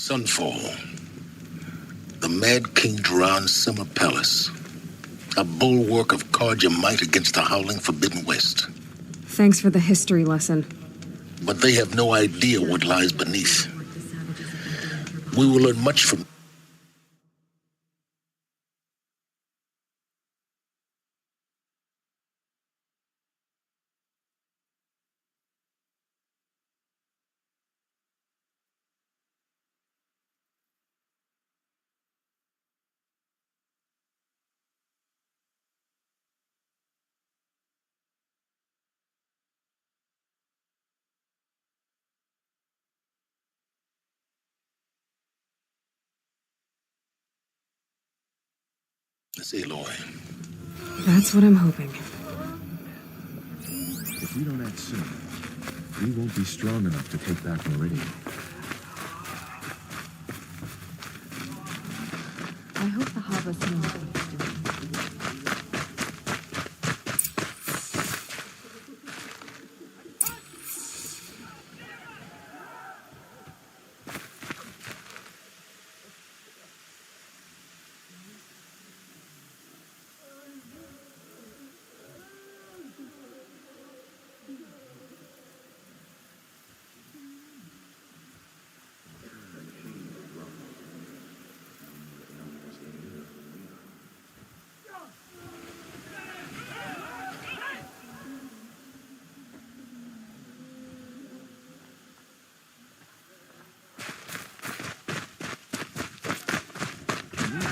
Sunfall. The Mad King Duran's summer palace. A bulwark of Carja might against the howling Forbidden West. Thanks for the history lesson. But they have no idea what lies beneath. We will learn much from Miss Aloy. That's what I'm hoping. If we don't act soon, we won't be strong enough to take back Meridian. I hope the Havas know what he's doing.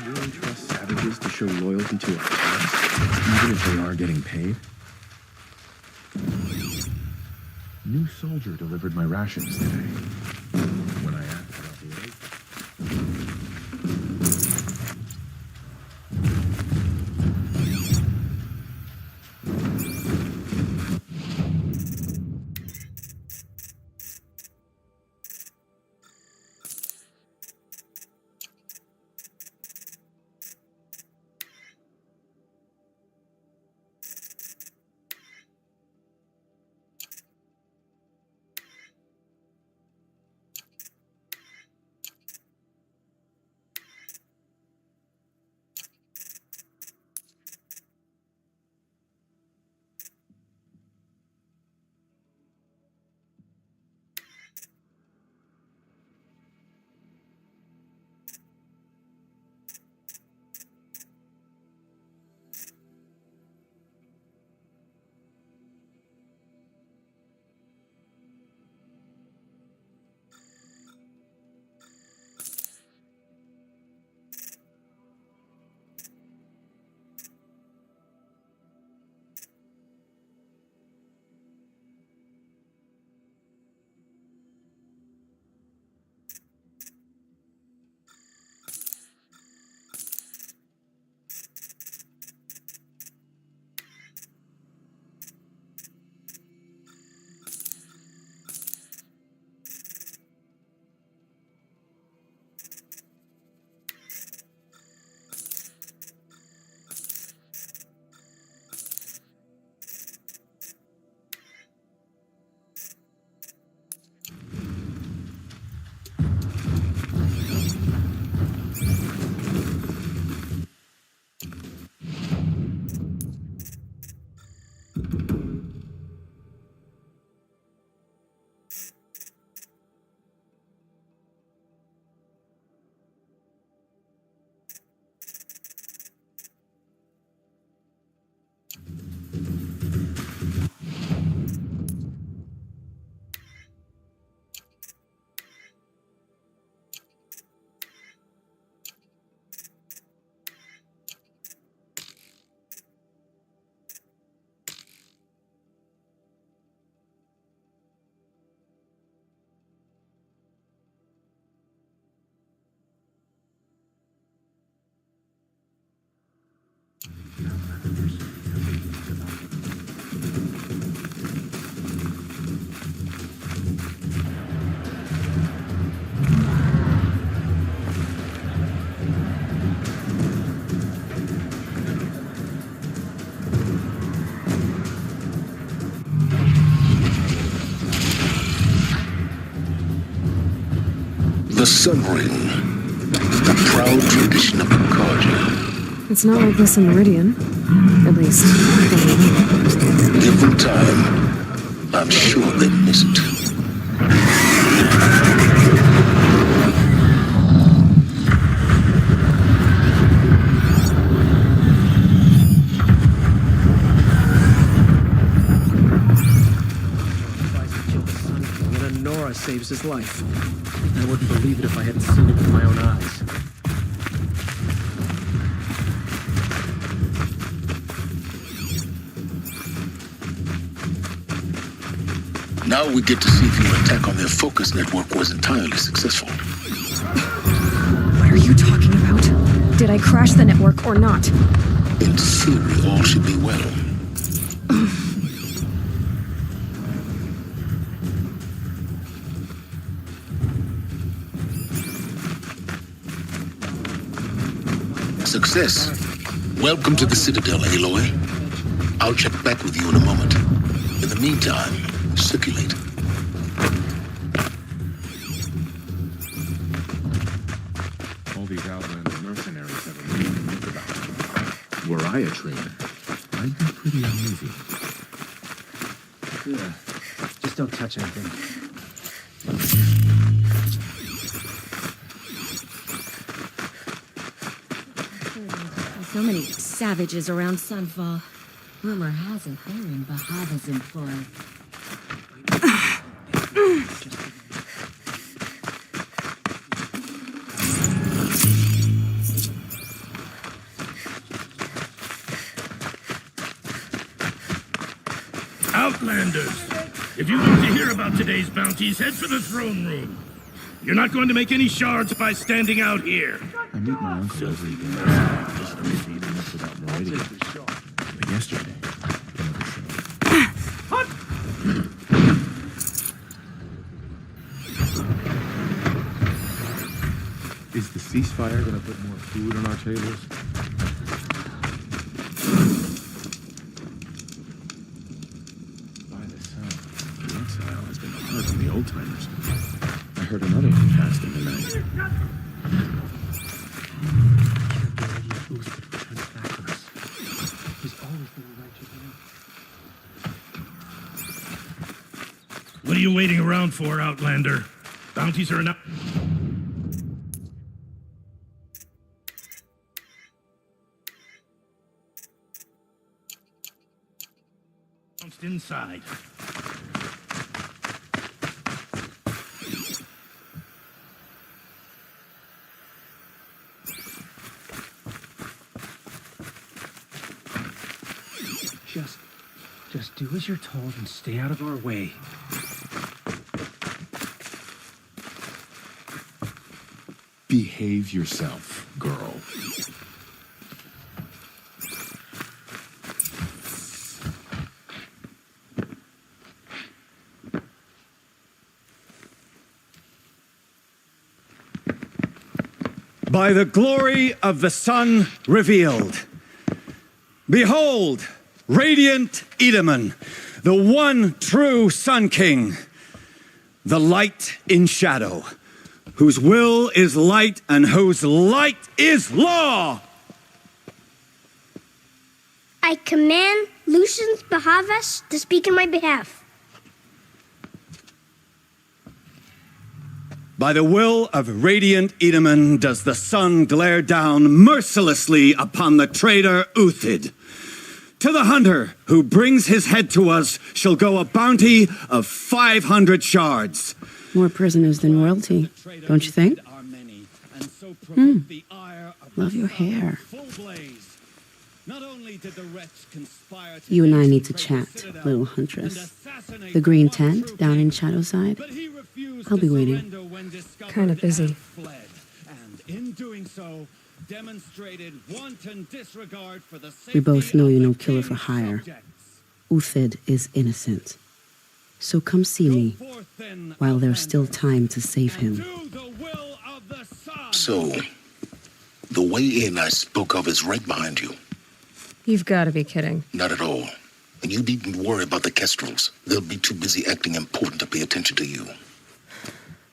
Really trust savages to show loyalty to our cause, even if they are getting paid? New soldier delivered my rations today. When I asked about the egg, The Sun Ring, a proud tradition of Concordia. It's not like this in Meridian. At least, Given time, I'm sure they miss it. Saves his life. I wouldn't believe it if I hadn't seen it with my own eyes. Now we get to see if your attack on their focus network was entirely successful. What are you talking about? Did I crash the network or not? In theory, all should be well. Success. Welcome to the Citadel, Aloy. I'll check back with you in a moment. In the meantime, circulate. All these Outlander mercenaries have a reason to think about. Were I a trainer, I'd be pretty uneasy. Yeah. Just don't touch anything. So many savages around Sunfall. Rumor has it they're in Bahava's employ. Outlanders! If you want to hear about today's bounties, head for the throne room. You're not going to make any shards by standing out here. I meet my uncle every day. Just eating this without Meridian. But yesterday, is the ceasefire gonna put more food on our tables? By the sound, the exile has been hard on the old timers. I heard another one passed in the night. What are you waiting around for, Outlander? Bounties are enough. Inside. Just do as you're told and stay out of our way. Behave yourself, girl. By the glory of the sun revealed. Behold, radiant Edaman, the one true Sun King, the light in shadow, whose will is light and whose light is law. I command Lucius Bahavas to speak in my behalf. By the will of radiant Edaman does the sun glare down mercilessly upon the traitor Uthid. To the hunter who brings his head to us shall go a bounty of 500 shards. More prisoners than royalty, don't you think? Love your hair. You and I need to chat, little huntress. The green tent down in Shadowside? I'll be waiting. Kind of busy. We both know you're no killer for hire. Uthid is innocent. So come see me while there's still time to save him. So, the way in I spoke of is right behind you. You've got to be kidding. Not at all. And you needn't worry about the Kestrels. They'll be too busy acting important to pay attention to you.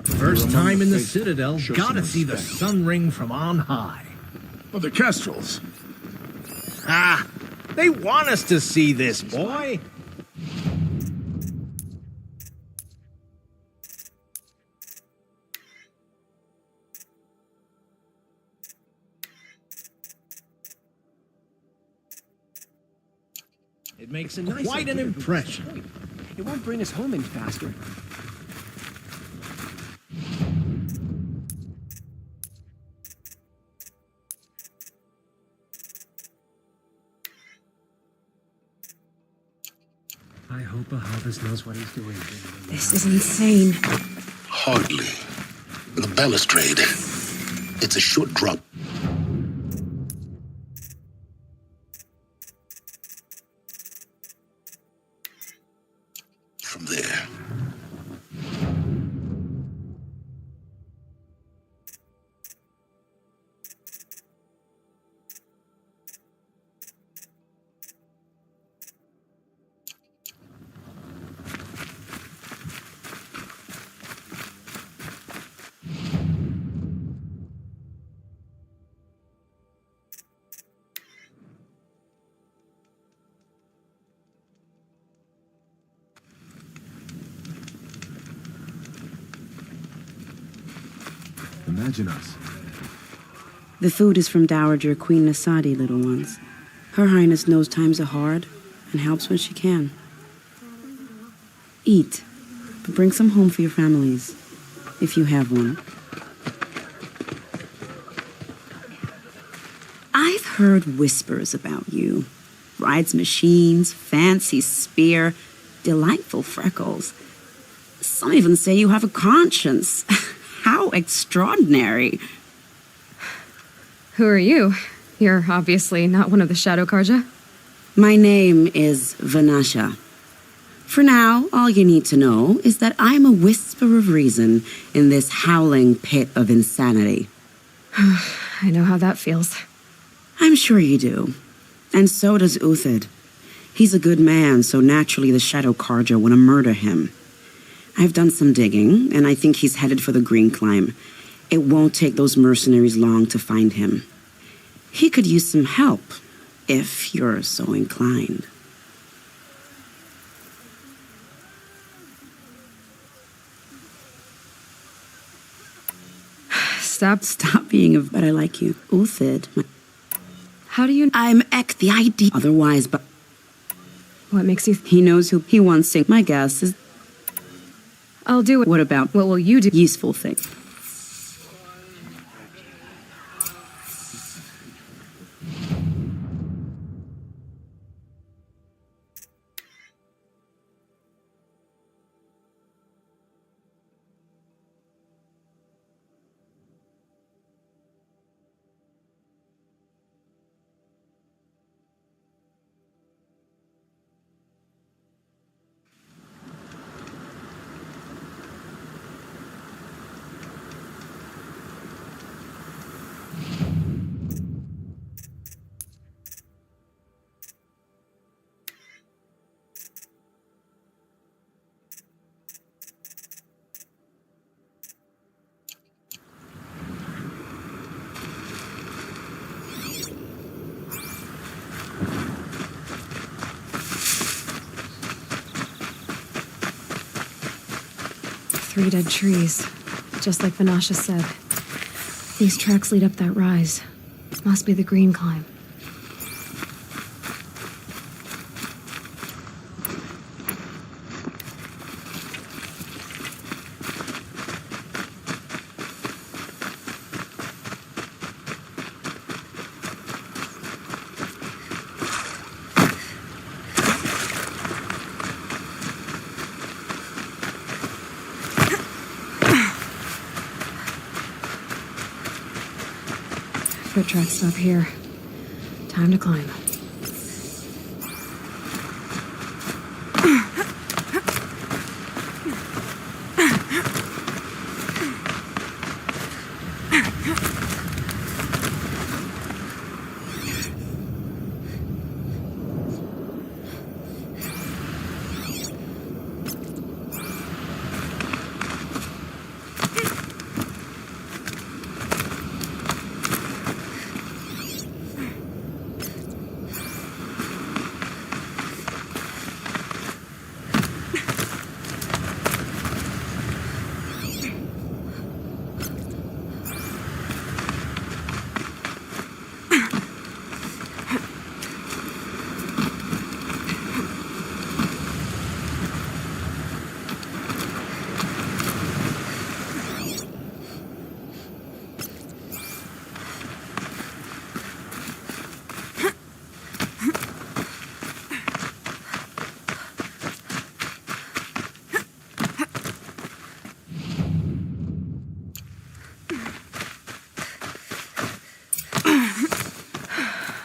First time in the Citadel, gotta see the sun ring from on high. Well, the Kestrels. Ah, they want us to see this, boy. It makes a nice Quite an impression. It won't bring us home any faster. I hope Bahavas knows what he's doing. This is insane. Hardly. The balustrade. It's a short drop. Imagine us. The food is from Dowager Queen Nasadi, little ones. Her Highness knows times are hard and helps when she can. Eat, but bring some home for your families, if you have one. I've heard whispers about you. Rides machines, fancy spear, delightful freckles. Some even say you have a conscience. How extraordinary. Who are you? You're obviously not one of the Shadow Karja. My name is Vanasha. For now, all you need to know is that I'm a whisper of reason in this howling pit of insanity. I know how that feels. I'm sure you do. And so does Uthid. He's a good man, so naturally the Shadow Karja want to murder him. I've done some digging, and I think he's headed for the Green Climb. It won't take those mercenaries long to find him. He could use some help, if you're so inclined. Stop being but I like you. Uthid. How do you... I'm Ek, the ID. Otherwise, but... What makes you... He knows who he wants to. My guess is... I'll do it. What about... What will you do? Useful thing. Three dead trees, just like Vanasha said. These tracks lead up that rise. Must be the Green Climb. Foot tracks stop here. Time to climb.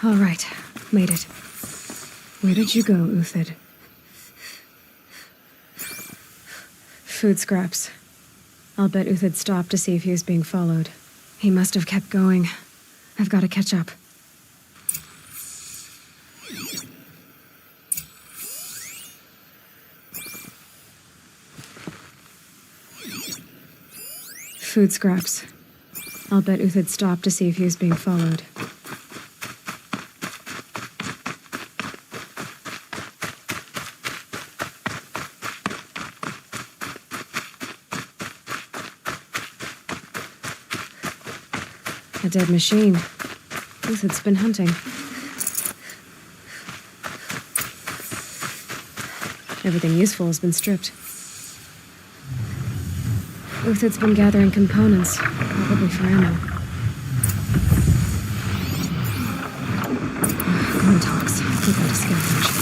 All right, made it. Where did you go, Uthid? Food scraps. I'll bet Uthid stopped to see if he was being followed. He must have kept going. I've got to catch up. Food scraps. I'll bet Uthid stopped to see if he was being followed. A dead machine. Uthid's been hunting. Everything useful has been stripped. Uthid's been gathering components, probably for ammo. Gun talks. Keep out of scavenge.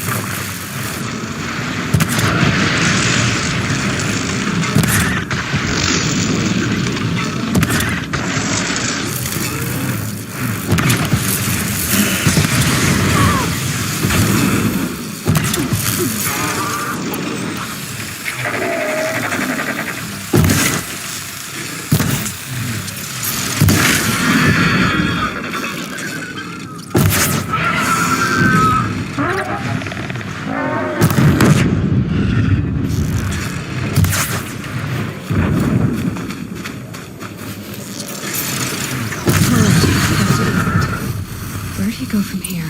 Where'd he go from here?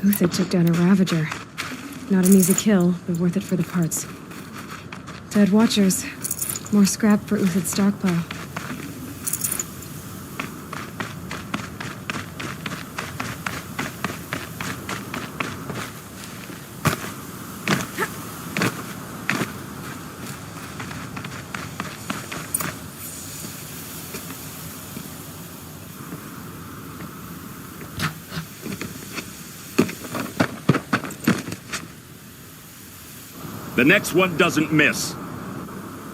Uthid took down a Ravager. Not an easy kill, but worth it for the parts. Dead Watchers. More scrap for Uthid's stockpile. The next one doesn't miss.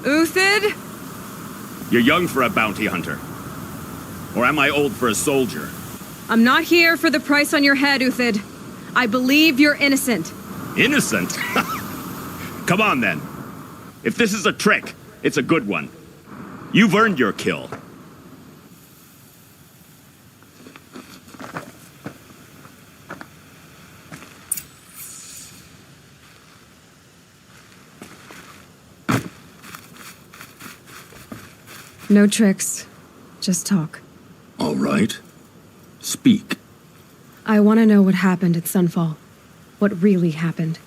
Uthid? You're young for a bounty hunter. Or am I old for a soldier? I'm not here for the price on your head, Uthid. I believe you're innocent. Innocent? Come on, then. If this is a trick, it's a good one. You've earned your kill. No tricks. Just talk. All right. Speak. I want to know what happened at Sunfall. What really happened.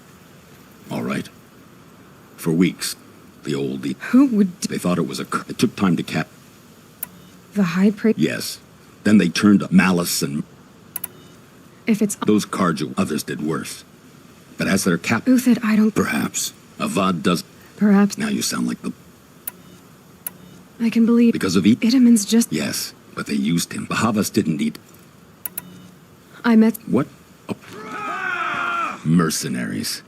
All right. For weeks, Who would... They thought it was It took time to cap... The High Priest... Yes. Then they turned to malice and... If it's... Those Karja, others did worse. But as their cap... Uthid, I don't... Perhaps. Avad does... Perhaps... Now you sound like the... I can believe... Because of Idaman's just... Yes, but they used him. Bahavas didn't eat... I met... What? Oh. Mercenaries.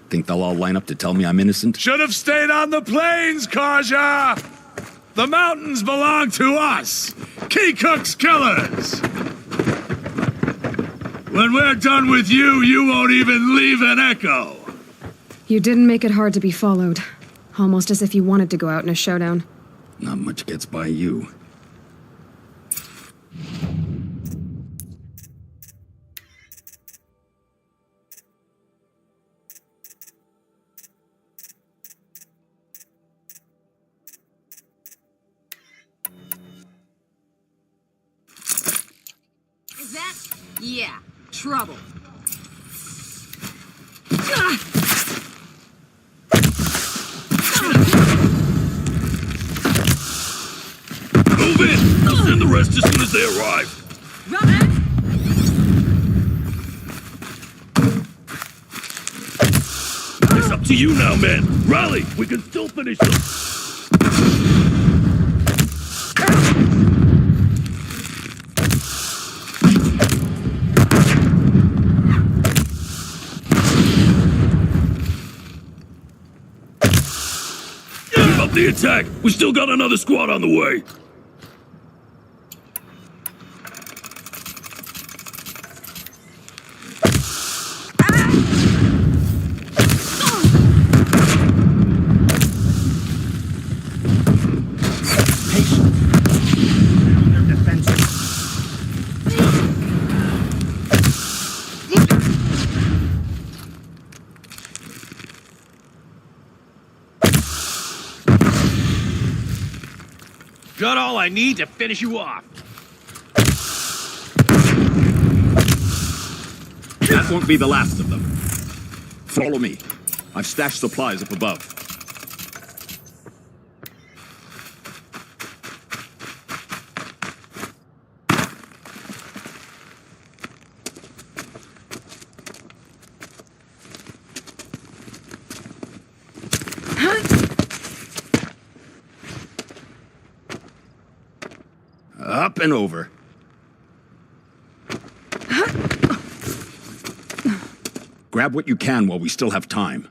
Think they'll all line up to tell me I'm innocent? Should have stayed on the plains, Karja! The mountains belong to us! Keecook's killers! When we're done with you, you won't even leave an echo! You didn't make it hard to be followed. Almost as if you wanted to go out in a showdown. Not much gets by you. Is that? Yeah. Trouble. Move in! I'll send the rest as soon as they arrive. It's up to you now, men. Rally! We can still finish them. Keep up the attack! We still got another squad on the way! Got all I need to finish you off. That won't be the last of them. Follow me. I've stashed supplies up above. Up and over. Grab what you can while we still have time.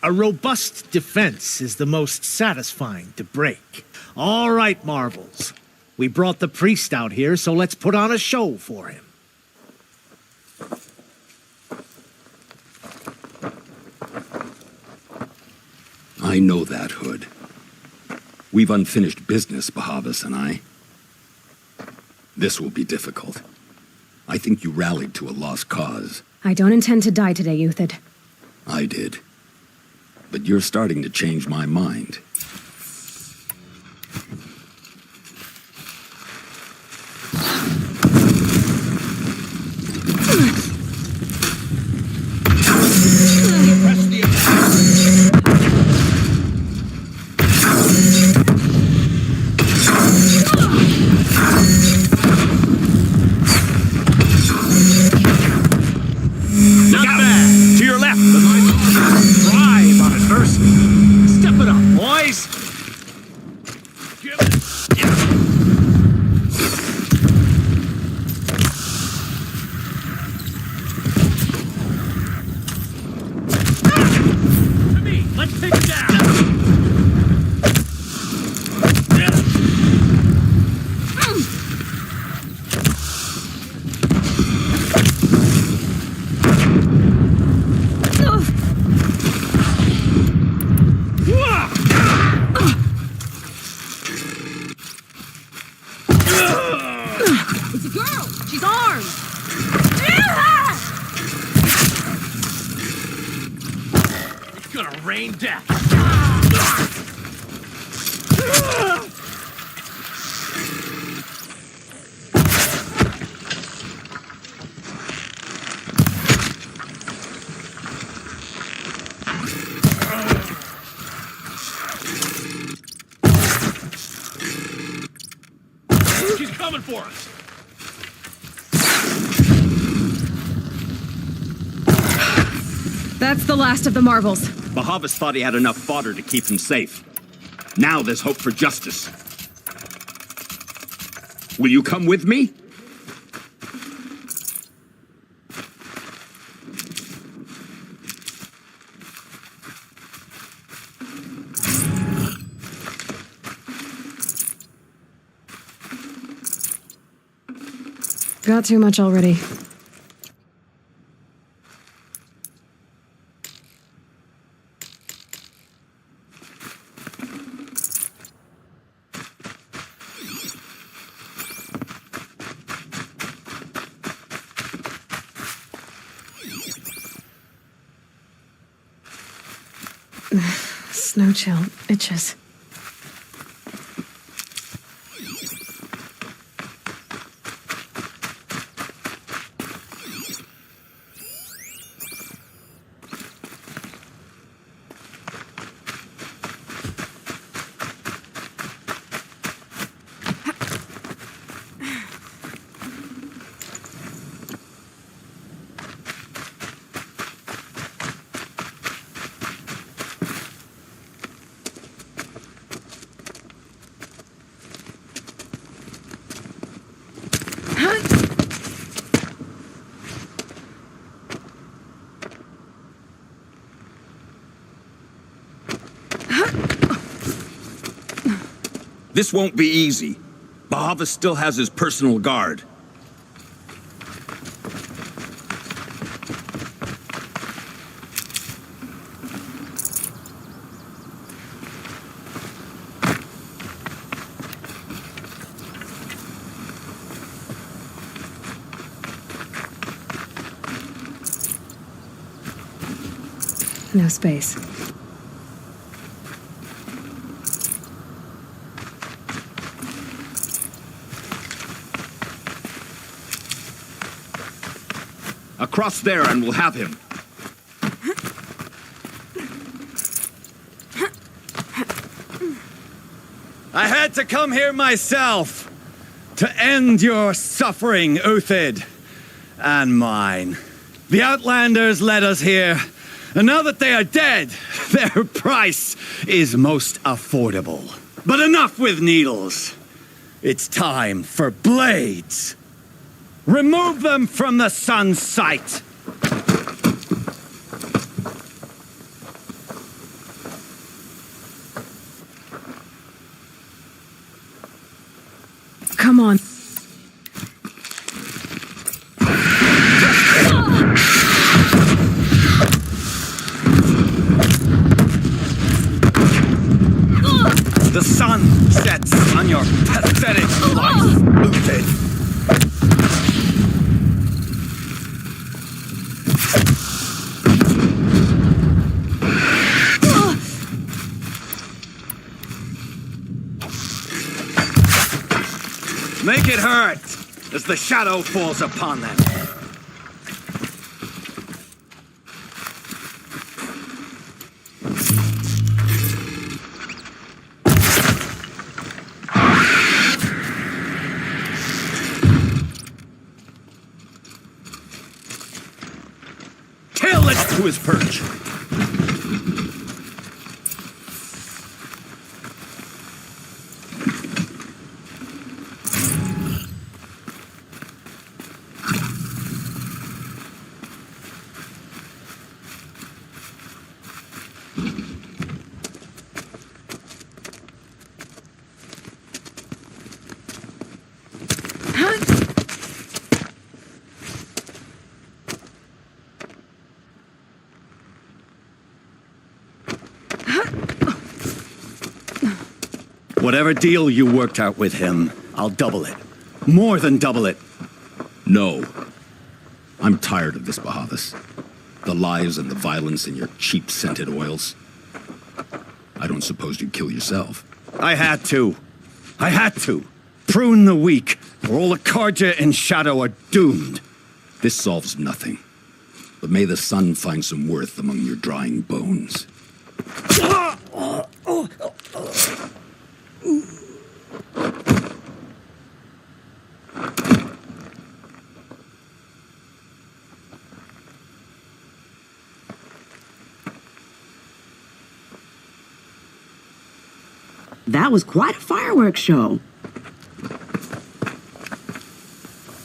A robust defense is the most satisfying to break. All right, Marvels. We brought the priest out here, so let's put on a show for him. I know that, Hood. We've unfinished business, Bahavas and I. This will be difficult. I think you rallied to a lost cause. I don't intend to die today, Uthid. I did. But you're starting to change my mind. Not bad. To your left. Thrive on adversity. Step it up, boys. Come in. Let's take it down. It's a girl! She's armed! It's gonna rain death. She's coming for us. That's the last of the Marvels. Bahavas thought he had enough fodder to keep him safe. Now there's hope for justice. Will you come with me? Got too much already. Snow chill itches. This won't be easy. Bahavas still has his personal guard. No space. Across there and we'll have him. I had to come here myself to end your suffering, Uthid, and mine. The Outlanders led us here, and now that they are dead, their price is most affordable. But enough with needles. It's time for blades. Remove them from the sun's sight. Come on. The sun sets on your pathetic life, Uthid. Make it hurt as the shadow falls upon them. Kill it to his perch. Whatever deal you worked out with him, I'll double it. More than double it. No. I'm tired of this, Bahavas. The lies and the violence and your cheap scented oils. I don't suppose you'd kill yourself. I had to. Prune the weak, or all the Karja in Shadow are doomed. This solves nothing. But may the sun find some worth among your drying bones. That was quite a fireworks show.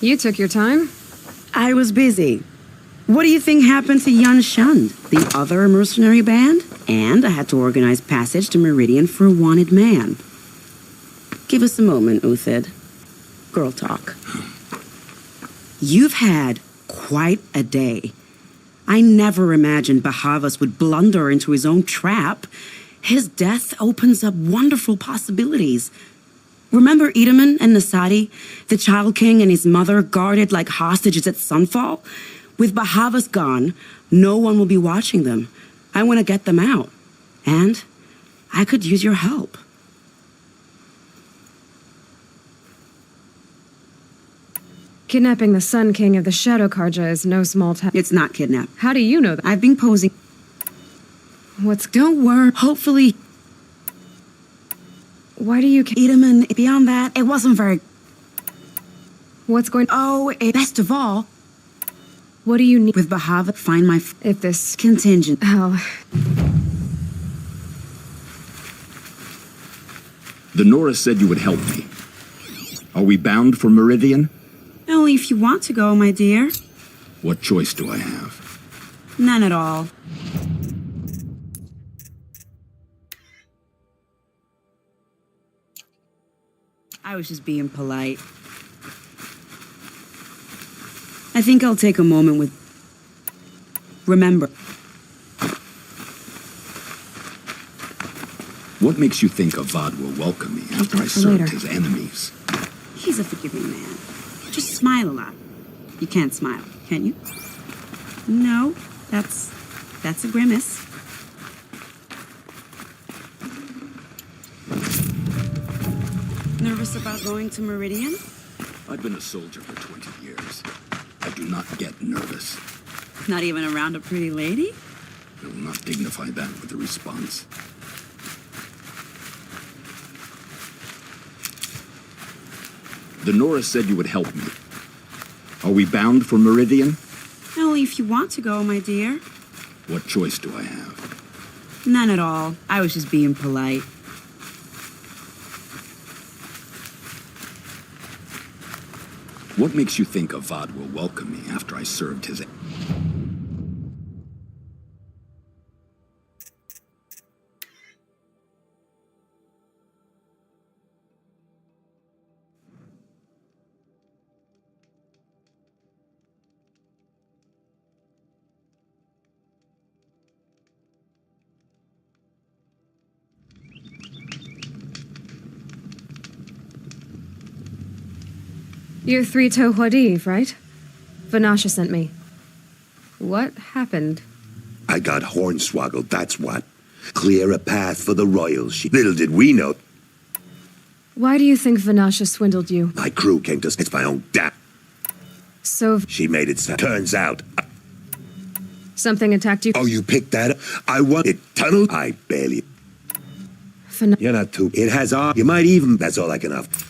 You took your time? I was busy. What do you think happened to Yun Shund, the other mercenary band? And I had to organize passage to Meridian for a wanted man. Give us a moment, Uthid. Girl talk. You've had quite a day. I never imagined Bahavas would blunder into his own trap. His death opens up wonderful possibilities. Remember Edaman and Nasadi, the Child King and his mother guarded like hostages at Sunfall? With Bahavas gone, no one will be watching them. I want to get them out. And I could use your help. Kidnapping the Sun King of the Shadow Karja is no small task. It's not kidnap. How do you know that? I've been posing. Don't worry. Hopefully. Why do you... Edaman, beyond that, it wasn't very... What's going... Oh, best of all... What do you need? With Bahava, find my... If this... Contingent. Oh... The Nora said you would help me. Are we bound for Meridian? Only if you want to go, my dear. What choice do I have? None at all. I was just being polite. I think I'll take a moment with... Remember. What makes you think Avad will welcome me after I served his enemies? He's a forgiving man. Just smile a lot. You can't smile, can you? No, that's a grimace. Nervous about going to Meridian? I've been a soldier for 20 years. I do not get nervous. Not even around a pretty lady? I will not dignify that with a response. The Nora said you would help me. Are we bound for Meridian? Only if you want to go, my dear. What choice do I have? None at all. I was just being polite. What makes you think Avad will welcome me after I served his... You're Three-Toe Huadiv, right? Vanasha sent me. What happened? I got hornswoggled, that's what. Clear a path for the royals. Little did we know. Why do you think Vanasha swindled you? My crew came to... It's my own dad. So... She made it so. Turns out... Something attacked you? Oh, you picked that up? I want it tunneled. I barely... You're not too... It has all... You might even... That's all I can offer.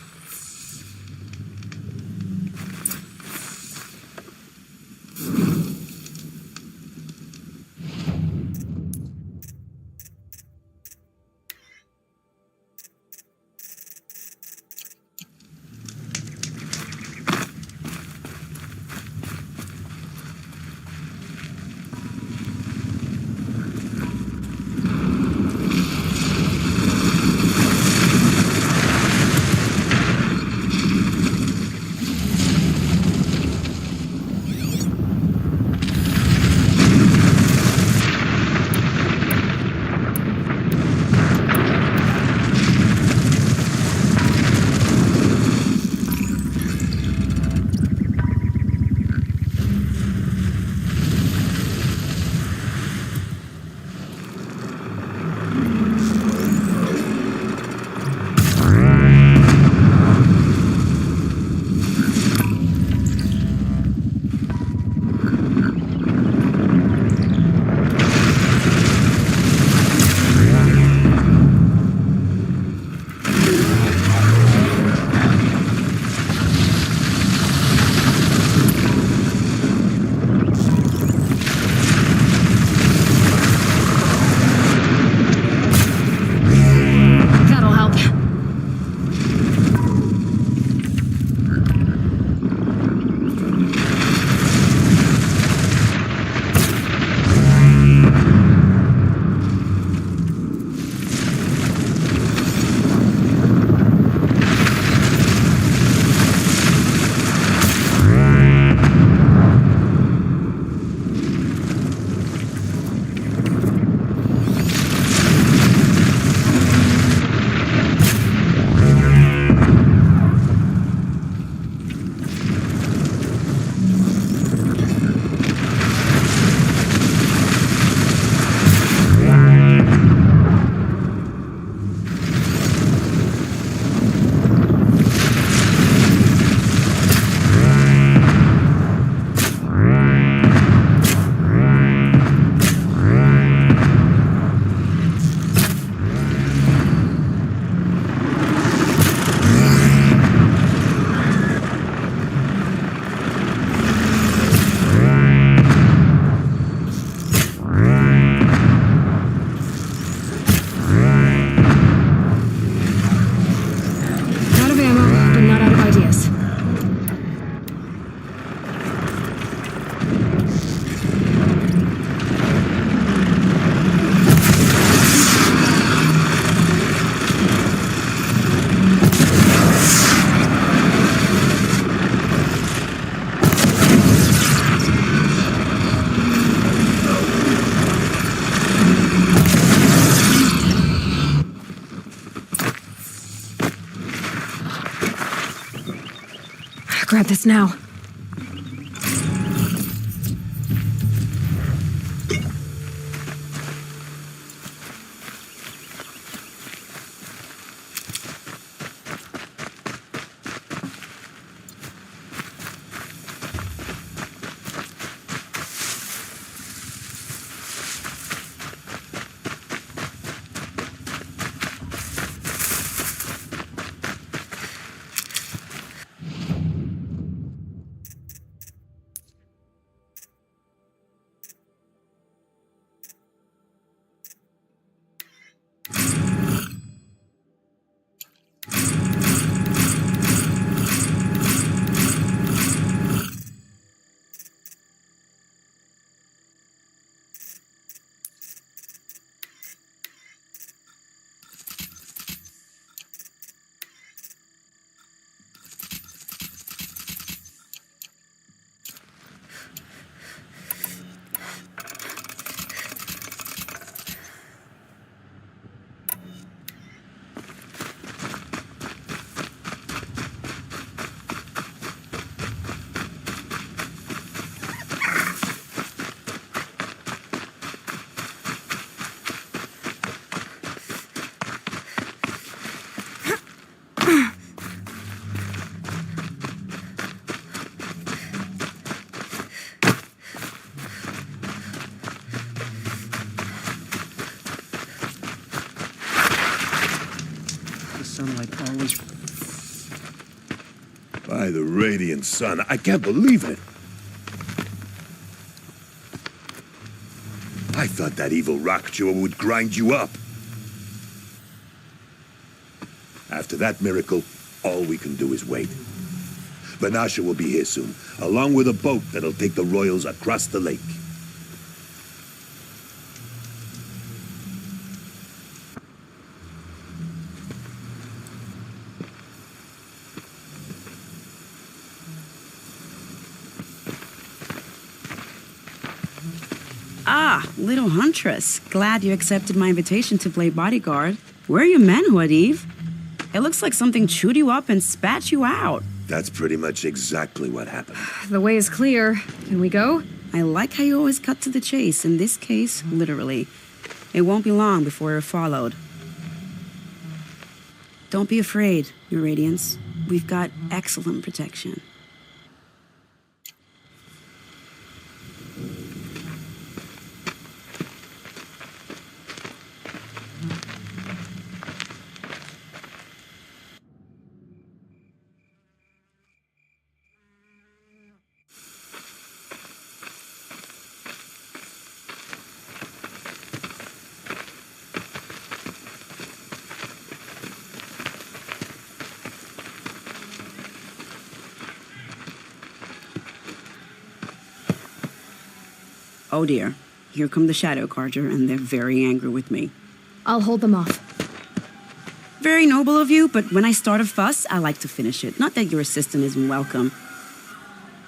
Grab this now. Sunlight always... By the radiant sun, I can't believe it. I thought that evil rock jaw would grind you up. After that miracle, all we can do is wait. Vanasha will be here soon, along with a boat that'll take the royals across the lake. Ah, little huntress. Glad you accepted my invitation to play bodyguard. Where are your men, Huadiv? It looks like something chewed you up and spat you out. That's pretty much exactly what happened. The way is clear. Can we go? I like how you always cut to the chase. In this case, literally. It won't be long before you're followed. Don't be afraid, Your Radiance. We've got excellent protection. Oh dear, here come the Shadow Carja, and they're very angry with me. I'll hold them off. Very noble of you, but when I start a fuss, I like to finish it. Not that your assistant isn't welcome.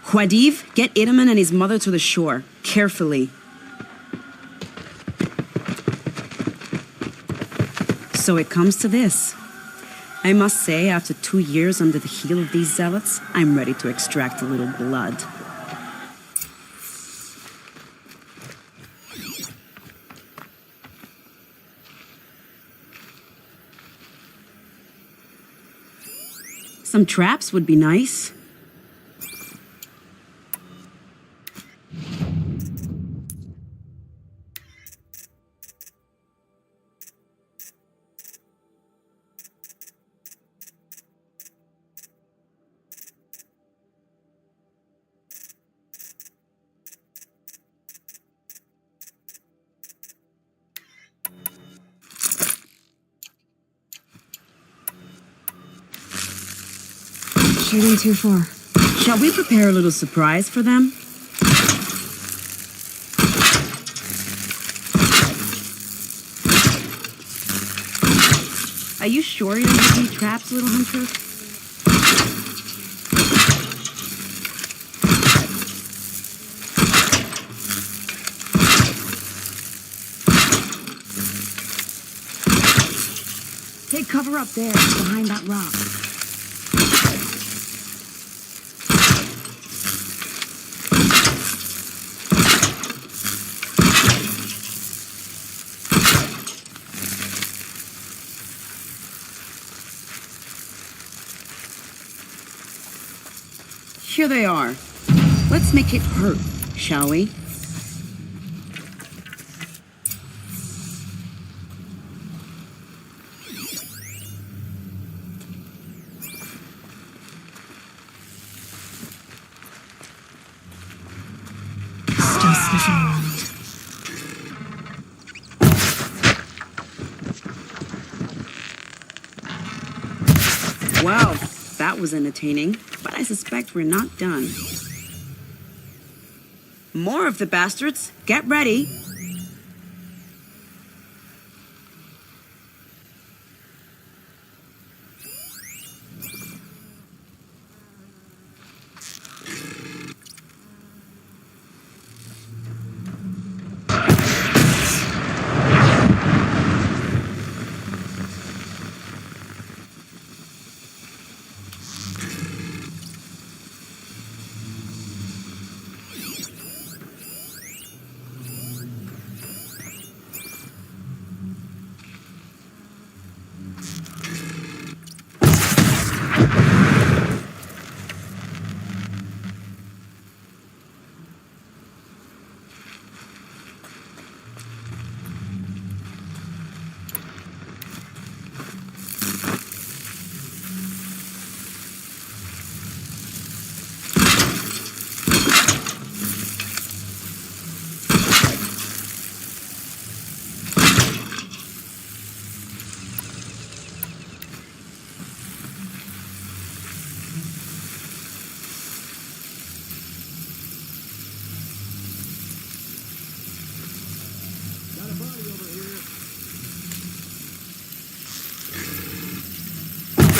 Huadiv, get Itaman and his mother to the shore. Carefully. So it comes to this. I must say, after 2 years under the heel of these zealots, I'm ready to extract a little blood. Some traps would be nice. Shooting too far. Shall we prepare a little surprise for them? Are you sure you don't have any traps, little hunter? Take cover up there, behind that rock. here they are. Let's make it hurt, shall we? Still sniffing around. Wow, that was entertaining, but I suspect we're not done. More of the bastards. Get ready.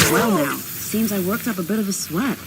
Well now, seems I worked up a bit of a sweat.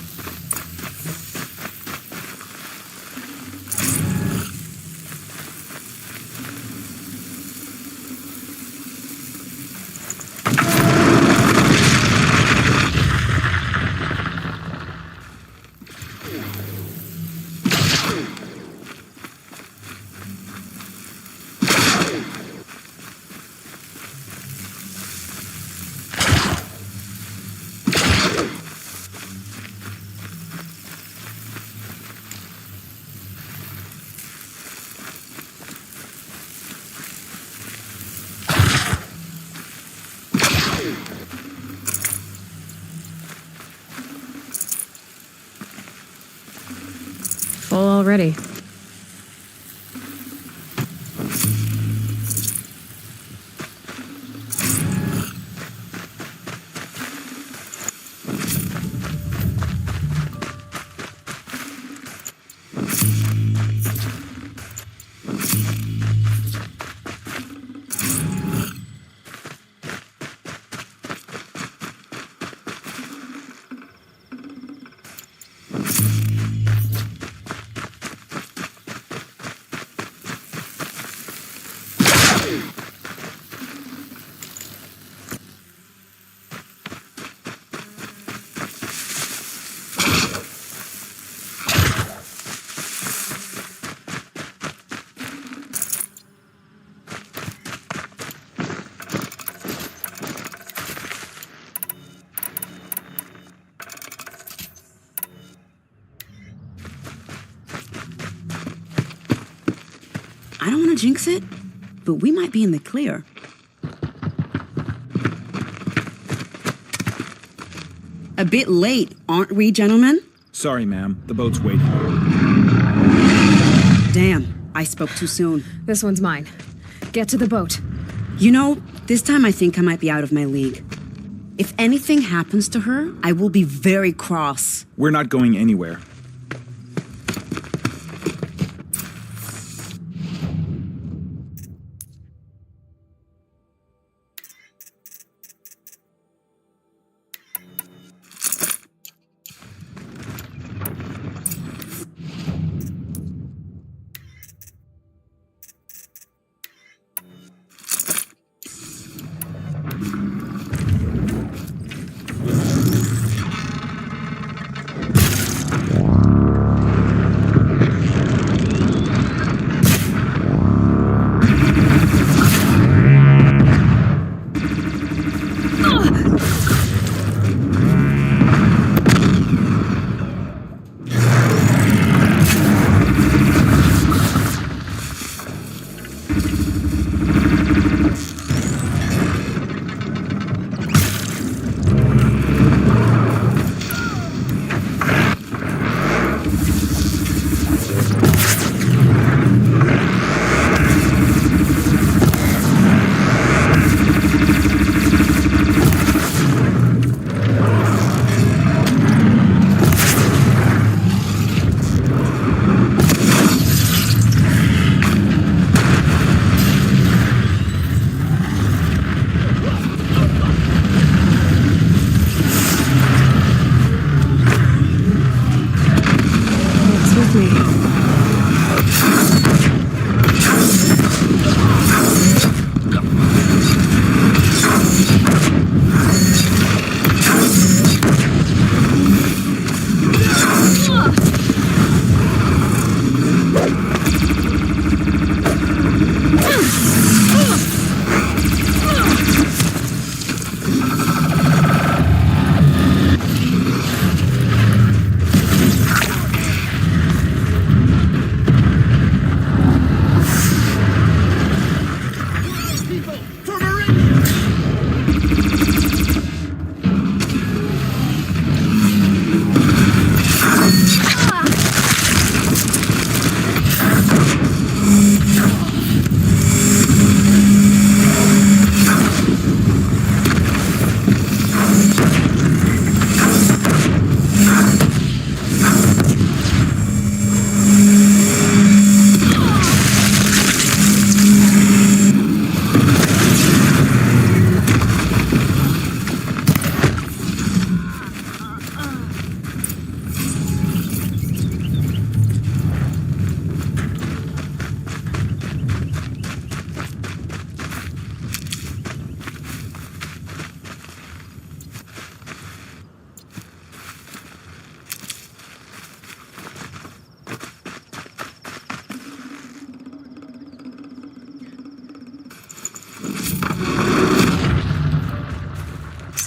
Full already. I don't want to jinx it, but we might be in the clear. A bit late, aren't we, gentlemen? Sorry, ma'am. The boat's waiting. Damn, I spoke too soon. This one's mine. Get to the boat. You know, this time I think I might be out of my league. If anything happens to her, I will be very cross. We're not going anywhere.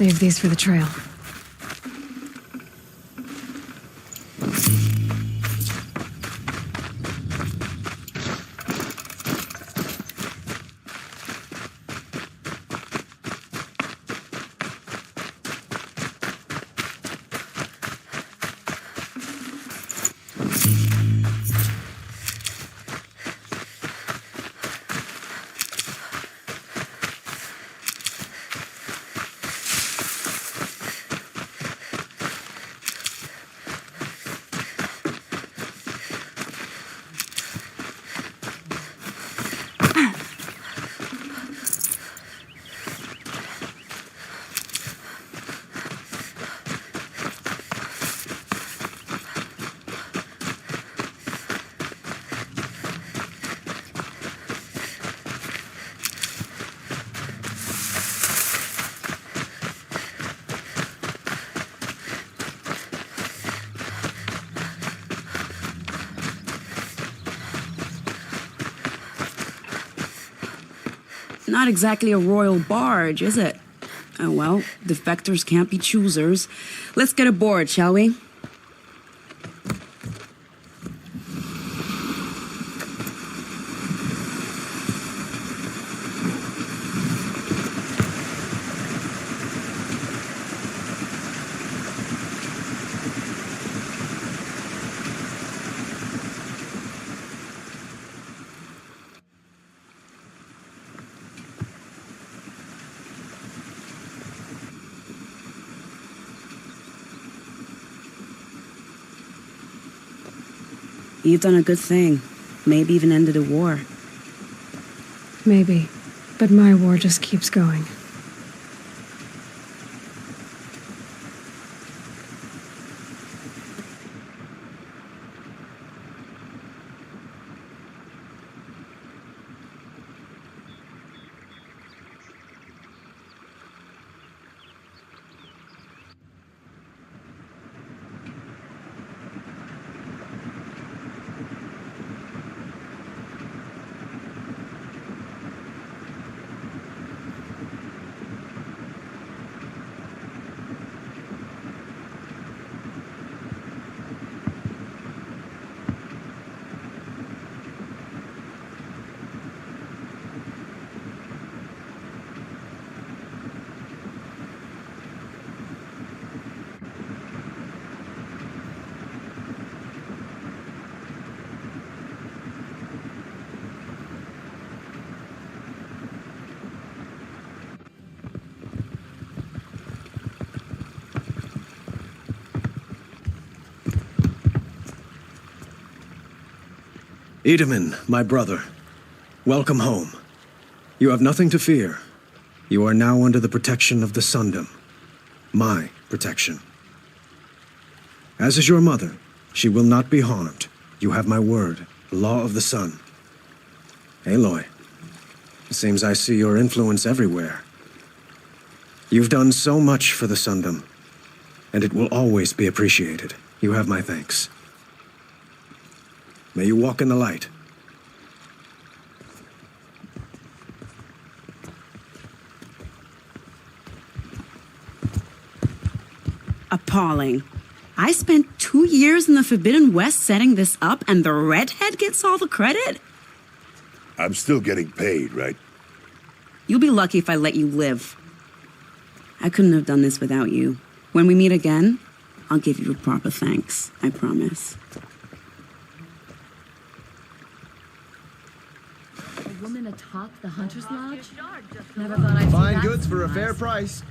save these for the trail. Not exactly a royal barge, is it? Oh well, defectors can't be choosers. Let's get aboard, shall we? You've done a good thing. Maybe even ended a war. Maybe. But my war just keeps going. Itamen, my brother, welcome home. You have nothing to fear. You are now under the protection of the Sundom. My protection. As is your mother, she will not be harmed. You have my word, the law of the sun. Aloy, it seems I see your influence everywhere. You've done so much for the Sundom, and it will always be appreciated. You have my thanks. May you walk in the light. Appalling. I spent 2 years in the Forbidden West setting this up, and the redhead gets all the credit? I'm still getting paid, right? You'll be lucky if I let you live. I couldn't have done this without you. When we meet again, I'll give you a proper thanks. I promise. A woman atop the Hunter's Lodge? Never thought I'd see Fine that goods for a nice. fair price.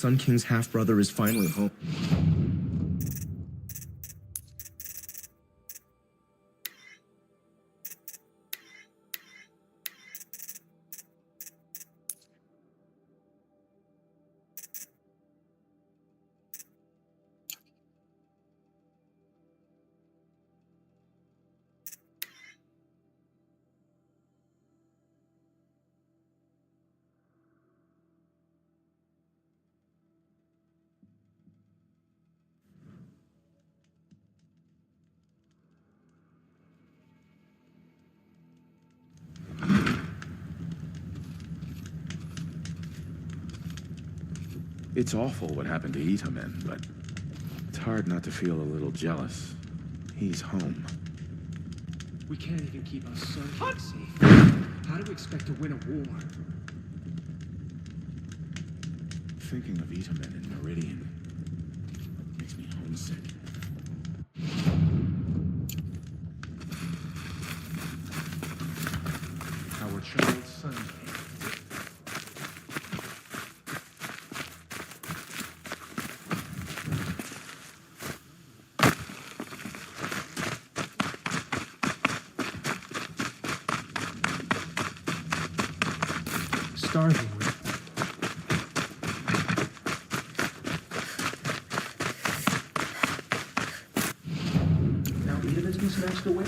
Sun King's half-brother is finally home. It's awful what happened to Itamen, but it's hard not to feel a little jealous. He's home. We can't even keep our Sun King safe. How do we expect to win a war? Thinking of Itamen and Meridian makes me homesick. Our child Sun King. Starving. Now Itamen's been snatched away.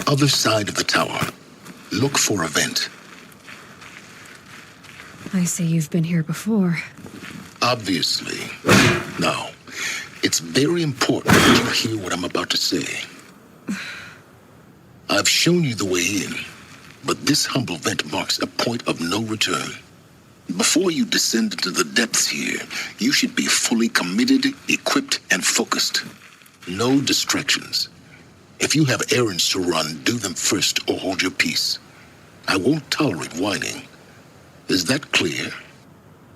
Other side of the tower. Look for a vent. I see you've been here before. Obviously. Now, it's very important that you hear what I'm about to say. I've shown you the way in, but this humble vent marks a point of no return. Before you descend into the depths here, you should be fully committed, equipped, and focused. No distractions. If you have errands to run, do them first or hold your peace. I won't tolerate whining. Is that clear?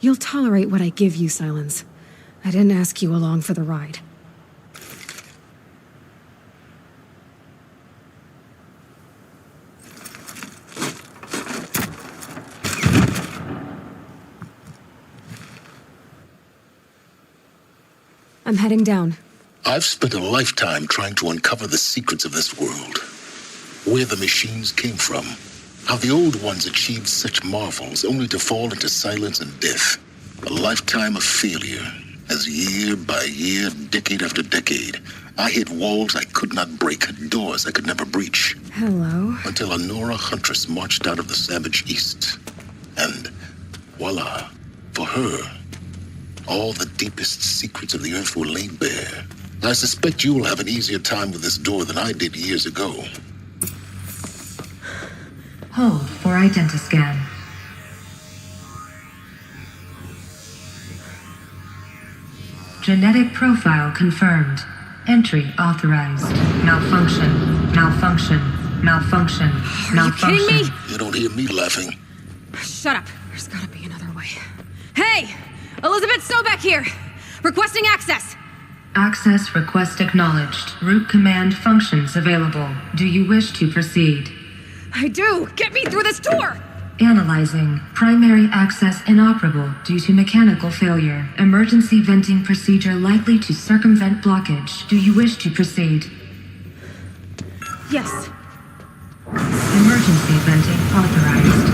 You'll tolerate what I give you, Silence. I didn't ask you along for the ride. I'm heading down. I've spent a lifetime trying to uncover the secrets of this world. Where the machines came from. How the old ones achieved such marvels only to fall into silence and death. A lifetime of failure. As year by year, decade after decade, I hit walls I could not break, doors I could never breach. Hello. Until a Nora huntress marched out of the savage east. And voila, for her, all the deepest secrets of the earth were laid bare. I suspect you will have an easier time with this door than I did years ago. Hold for identiscan. Genetic profile confirmed. Entry authorized. Malfunction. Malfunction. Malfunction. Malfunction. Are you kidding me? You don't hear me laughing. Shut up. There's gotta be another way. Hey! Elizabeth Sobek here! Requesting access! Access request acknowledged. Root command functions available. Do you wish to proceed? I do! Get me through this door! Analyzing. Primary access inoperable due to mechanical failure. Emergency venting procedure likely to circumvent blockage. Do you wish to proceed? Yes. Emergency venting authorized.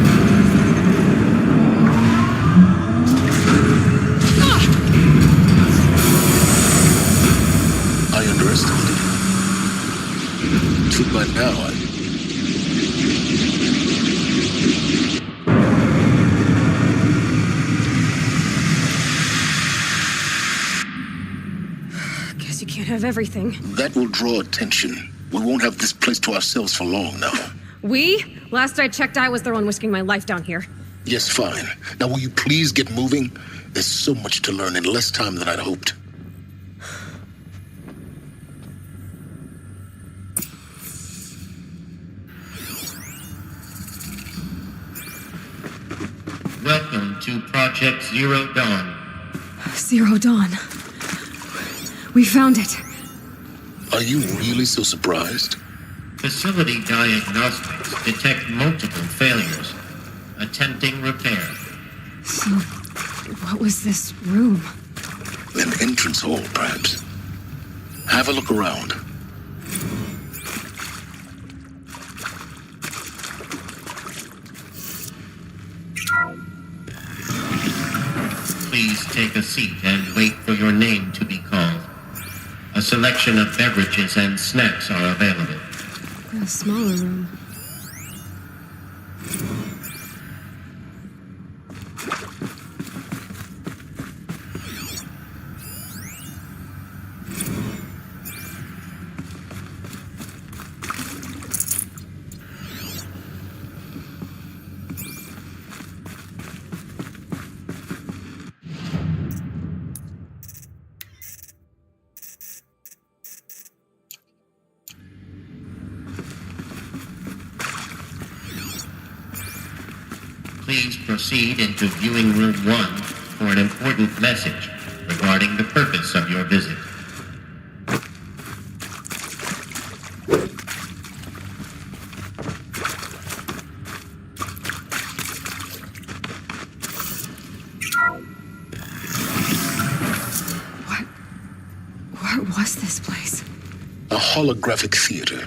I underestimated you. Too bad now, have everything. That will draw attention. We won't have this place to ourselves for long now. We? Last I checked, I was the one risking my life down here. Yes, fine. Now will you please get moving? There's so much to learn in less time than I'd hoped. Welcome to Project Zero Dawn. Zero Dawn. We found it. Are you really so surprised? Facility diagnostics detect multiple failures. Attempting repair. So, what was this room? An entrance hall, perhaps. Have a look around. Please take a seat and wait for your name to be called. A selection of beverages and snacks are available. A smaller room. Please proceed into viewing room 1 for an important message regarding the purpose of your visit. What was this place? A holographic theater.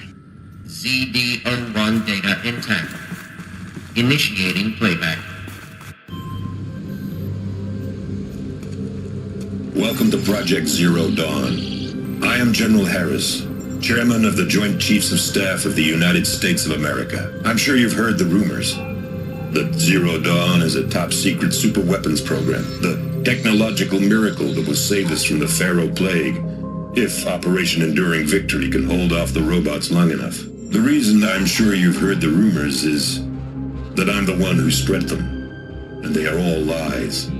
ZD-01 data intact. Initiating playback. Welcome to Project Zero Dawn. I am General Harris, Chairman of the Joint Chiefs of Staff of the United States of America. I'm sure you've heard the rumors that Zero Dawn is a top-secret superweapons program, the technological miracle that will save us from the Pharaoh Plague, if Operation Enduring Victory can hold off the robots long enough. The reason I'm sure you've heard the rumors is that I'm the one who spread them, and they are all lies.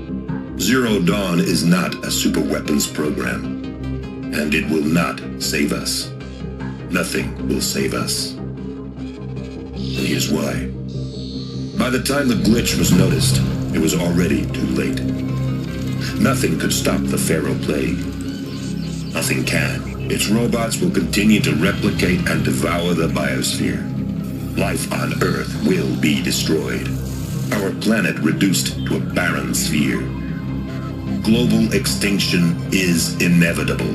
Zero Dawn is not a superweapons program, and it will not save us. Nothing will save us. And here's why. By the time the glitch was noticed, it was already too late. Nothing could stop the Pharaoh Plague. Nothing can. Its robots will continue to replicate and devour the biosphere. Life on Earth will be destroyed. Our planet reduced to a barren sphere. Global extinction is inevitable.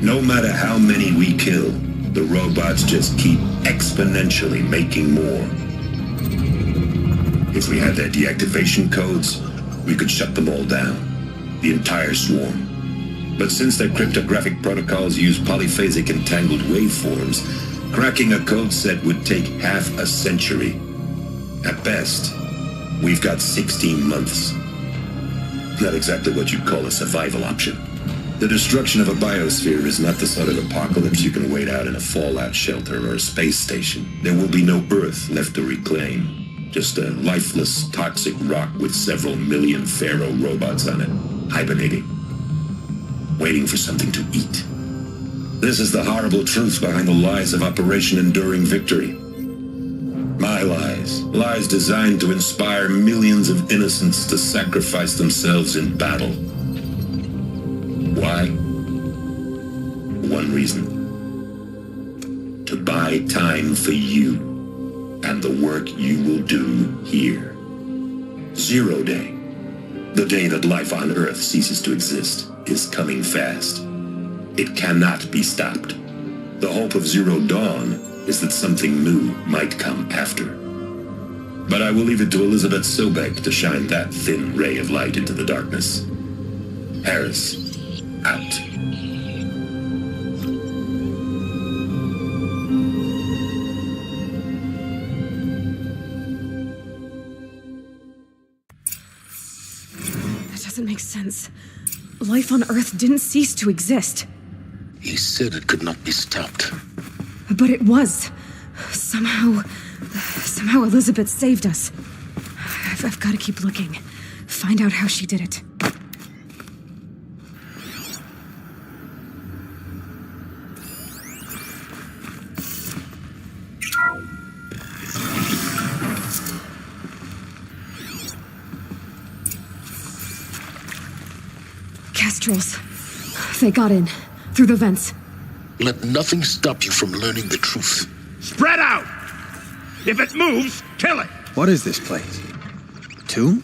No matter how many we kill, the robots just keep exponentially making more. If we had their deactivation codes, we could shut them all down. The entire swarm. But since their cryptographic protocols use polyphasic entangled waveforms, cracking a code set would take half a century. At best, we've got 16 months. Not exactly what you'd call a survival option. The destruction of a biosphere is not the sort of apocalypse you can wait out in a fallout shelter or a space station. There will be no Earth left to reclaim. Just a lifeless, toxic rock with several million Pharaoh robots on it, hibernating, waiting for something to eat. This is the horrible truth behind the lies of Operation Enduring Victory. My lies. Lies designed to inspire millions of innocents to sacrifice themselves in battle. Why? One reason. To buy time for you and the work you will do here. Zero Day. The day that life on Earth ceases to exist is coming fast. It cannot be stopped. The hope of Zero Dawn is that something new might come after. But I will leave it to Elizabeth Sobek to shine that thin ray of light into the darkness. Harris, out. That doesn't make sense. Life on Earth didn't cease to exist. He said it could not be stopped. But it was. Somehow Elizabeth saved us. I've got to keep looking. Find out how she did it. Kestrels. They got in. Through the vents. Let nothing stop you from learning the truth. Spread out! If it moves, kill it! What is this place? Tomb?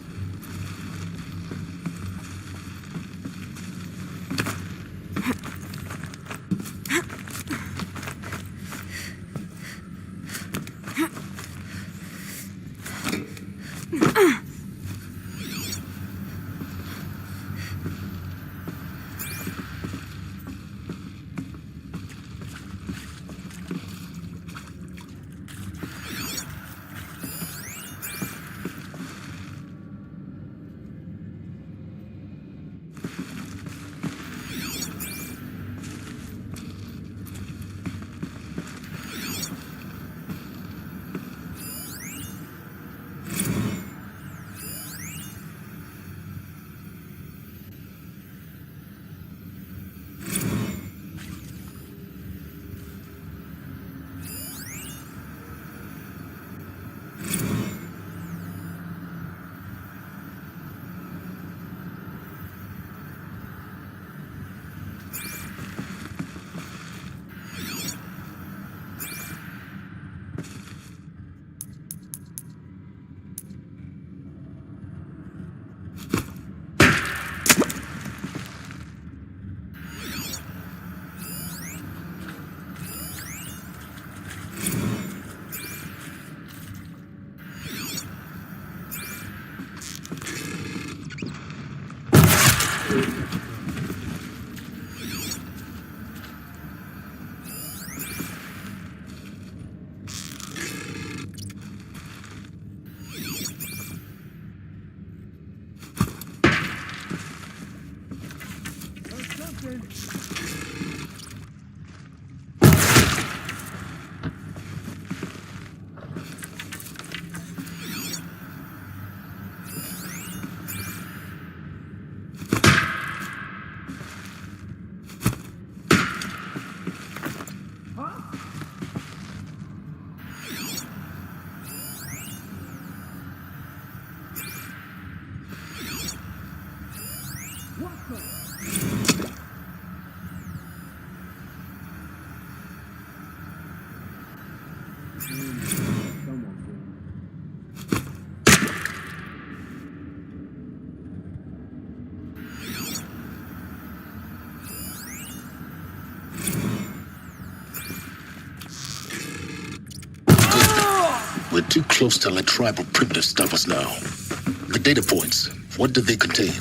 We're too close to let tribal primitives stop us now. The data points, what do they contain?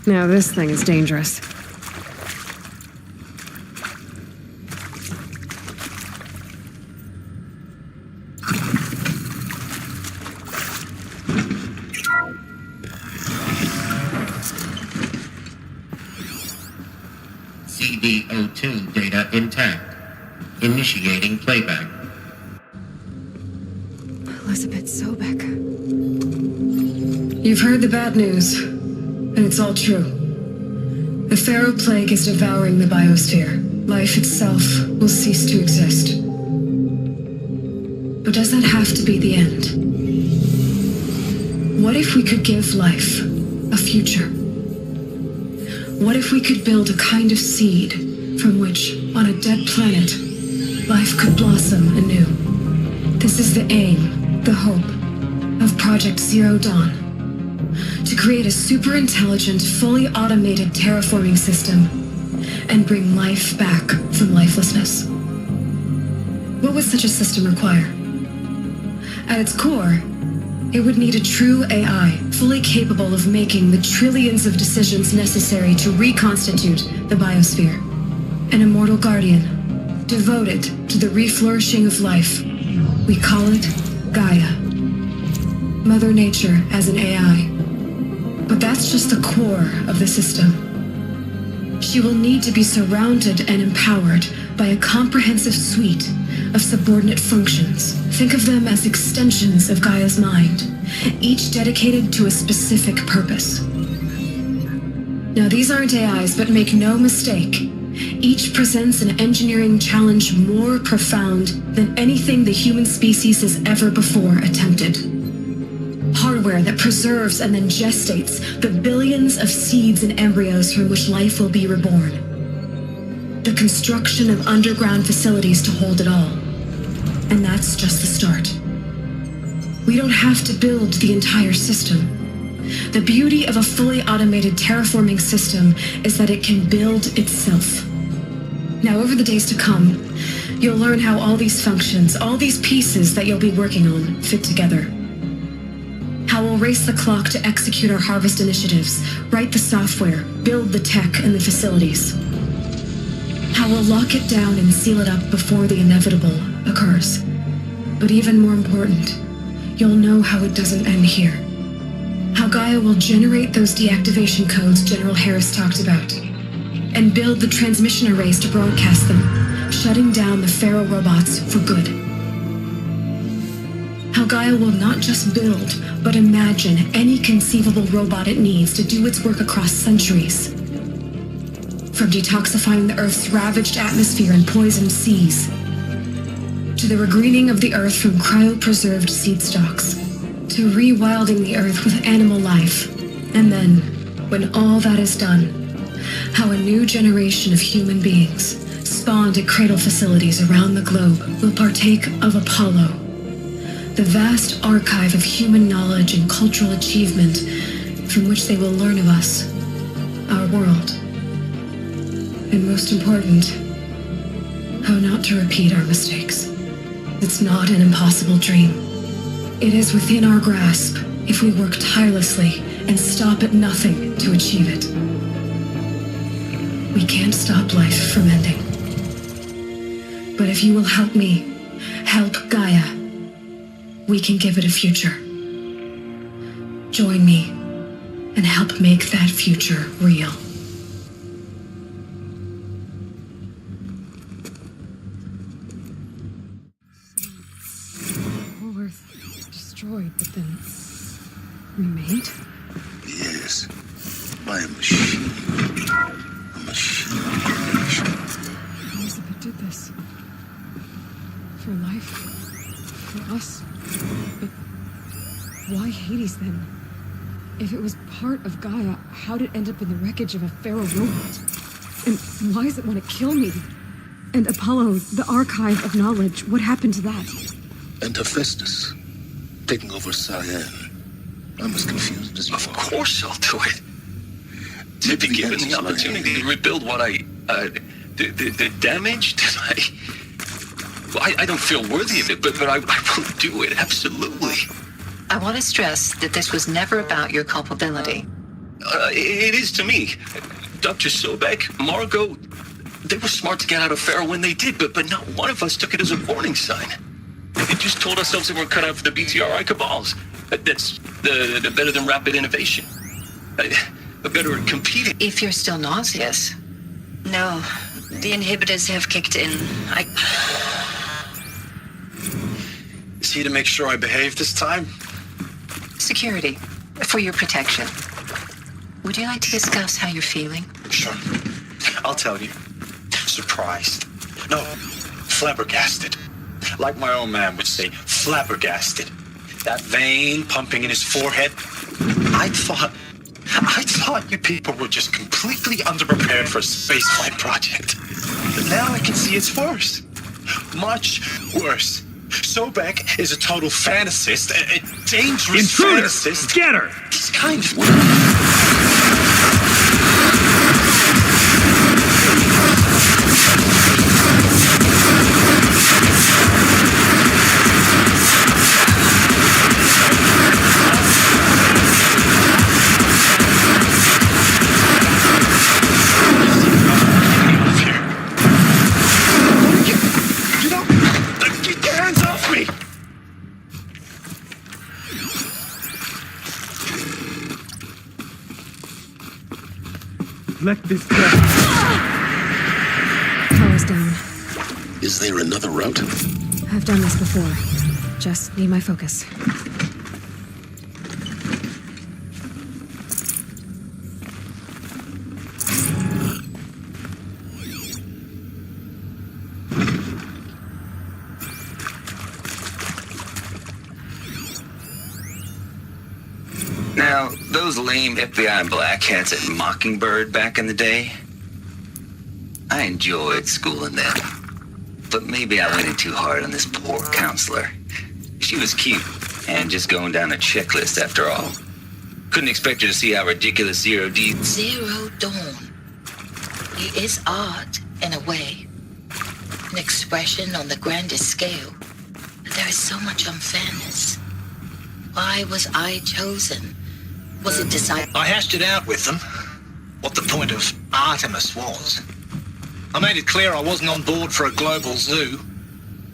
Now this thing is dangerous. CD02 data intact. Initiating playback. Elizabeth Sobek. You've heard the bad news, and it's all true. The Pharaoh Plague is devouring the biosphere. Life itself will cease to exist. But does that have to be the end? What if we could give life a future? What if we could build a kind of seed from which, on a dead planet, life could blossom anew? This is the aim, the hope, of Project Zero Dawn. To create a super-intelligent, fully automated terraforming system and bring life back from lifelessness. What would such a system require? At its core, it would need a true AI, fully capable of making the trillions of decisions necessary to reconstitute the biosphere. An immortal guardian, devoted to the reflourishing of life. We call it Gaia. Mother Nature as an AI. But that's just the core of the system. She will need to be surrounded and empowered by a comprehensive suite of subordinate functions. Think of them as extensions of Gaia's mind, each dedicated to a specific purpose. Now, these aren't AIs, but make no mistake, each presents an engineering challenge more profound than anything the human species has ever before attempted. Hardware that preserves and then gestates the billions of seeds and embryos from which life will be reborn. The construction of underground facilities to hold it all. And that's just the start. We don't have to build the entire system. The beauty of a fully automated terraforming system is that it can build itself. Now, over the days to come, you'll learn how all these functions, all these pieces that you'll be working on, fit together. How we'll race the clock to execute our harvest initiatives, write the software, build the tech and the facilities. How we'll lock it down and seal it up before the inevitable occurs. But even more important, you'll know how it doesn't end here. How Gaia will generate those deactivation codes General Harris talked about, and build the transmission arrays to broadcast them, shutting down the Pharaoh robots for good. How Gaia will not just build, but imagine any conceivable robot it needs to do its work across centuries. From detoxifying the Earth's ravaged atmosphere and poisoned seas, to the regreening of the Earth from cryopreserved seed stalks, to rewilding the Earth with animal life. And then, when all that is done, how a new generation of human beings, spawned at cradle facilities around the globe, will partake of Apollo, the vast archive of human knowledge and cultural achievement from which they will learn of us, our world. And most important, how not to repeat our mistakes. It's not an impossible dream. It is within our grasp if we work tirelessly and stop at nothing to achieve it. We can't stop life from ending. But if you will help me, help Gaia, we can give it a future. Join me and help make that future real. Destroyed, but then remade? Yes, by a machine. A machine creation. Elizabeth did this. For life. For us. But why Hades then? If it was part of Gaia, how'd it end up in the wreckage of a Pharaoh robot? And why does it want to kill me? And Apollo, the archive of knowledge, what happened to that? And Hephaestus, taking over Cyan. I'm as confused as you are. Of course I'll do it. To be given the opportunity to rebuild what the damage that I don't feel worthy of it, but I will do it, absolutely. I want to stress that this was never about your culpability. It is to me. Dr. Sobek, Margot, they were smart to get out of Pharaoh when they did, but not one of us took it as a warning sign. They just told ourselves that we're cut out for the BTRI cabals. That's the better than rapid innovation. Better at competing. If you're still nauseous. No, the inhibitors have kicked in. Is he to make sure I behave this time? Security, for your protection. Would you like to discuss how you're feeling? Sure. I'll tell you. Surprised. No, flabbergasted. Like my own man would say, flabbergasted. That vein pumping in his forehead. I thought you people were just completely underprepared for a spaceflight project. But now I can see it's worse. Much worse. Sobek is a total fantasist, a dangerous Intruder! fantasist. Get her! This kind of... Get your hands off me! Let this go. Power's down. Is there another route? I've done this before. Just need my focus. Now, those lame FBI blackheads at Mockingbird back in the day, I enjoyed schooling them. But maybe I went in too hard on this poor counselor. She was cute, and just going down a checklist after all. Couldn't expect her to see how ridiculous Zero D... Zero Dawn. He is art, in a way. An expression on the grandest scale. But there is so much unfairness. Why was I chosen? Was it decided? I hashed it out with them, what the point of Artemis was. I made it clear I wasn't on board for a global zoo.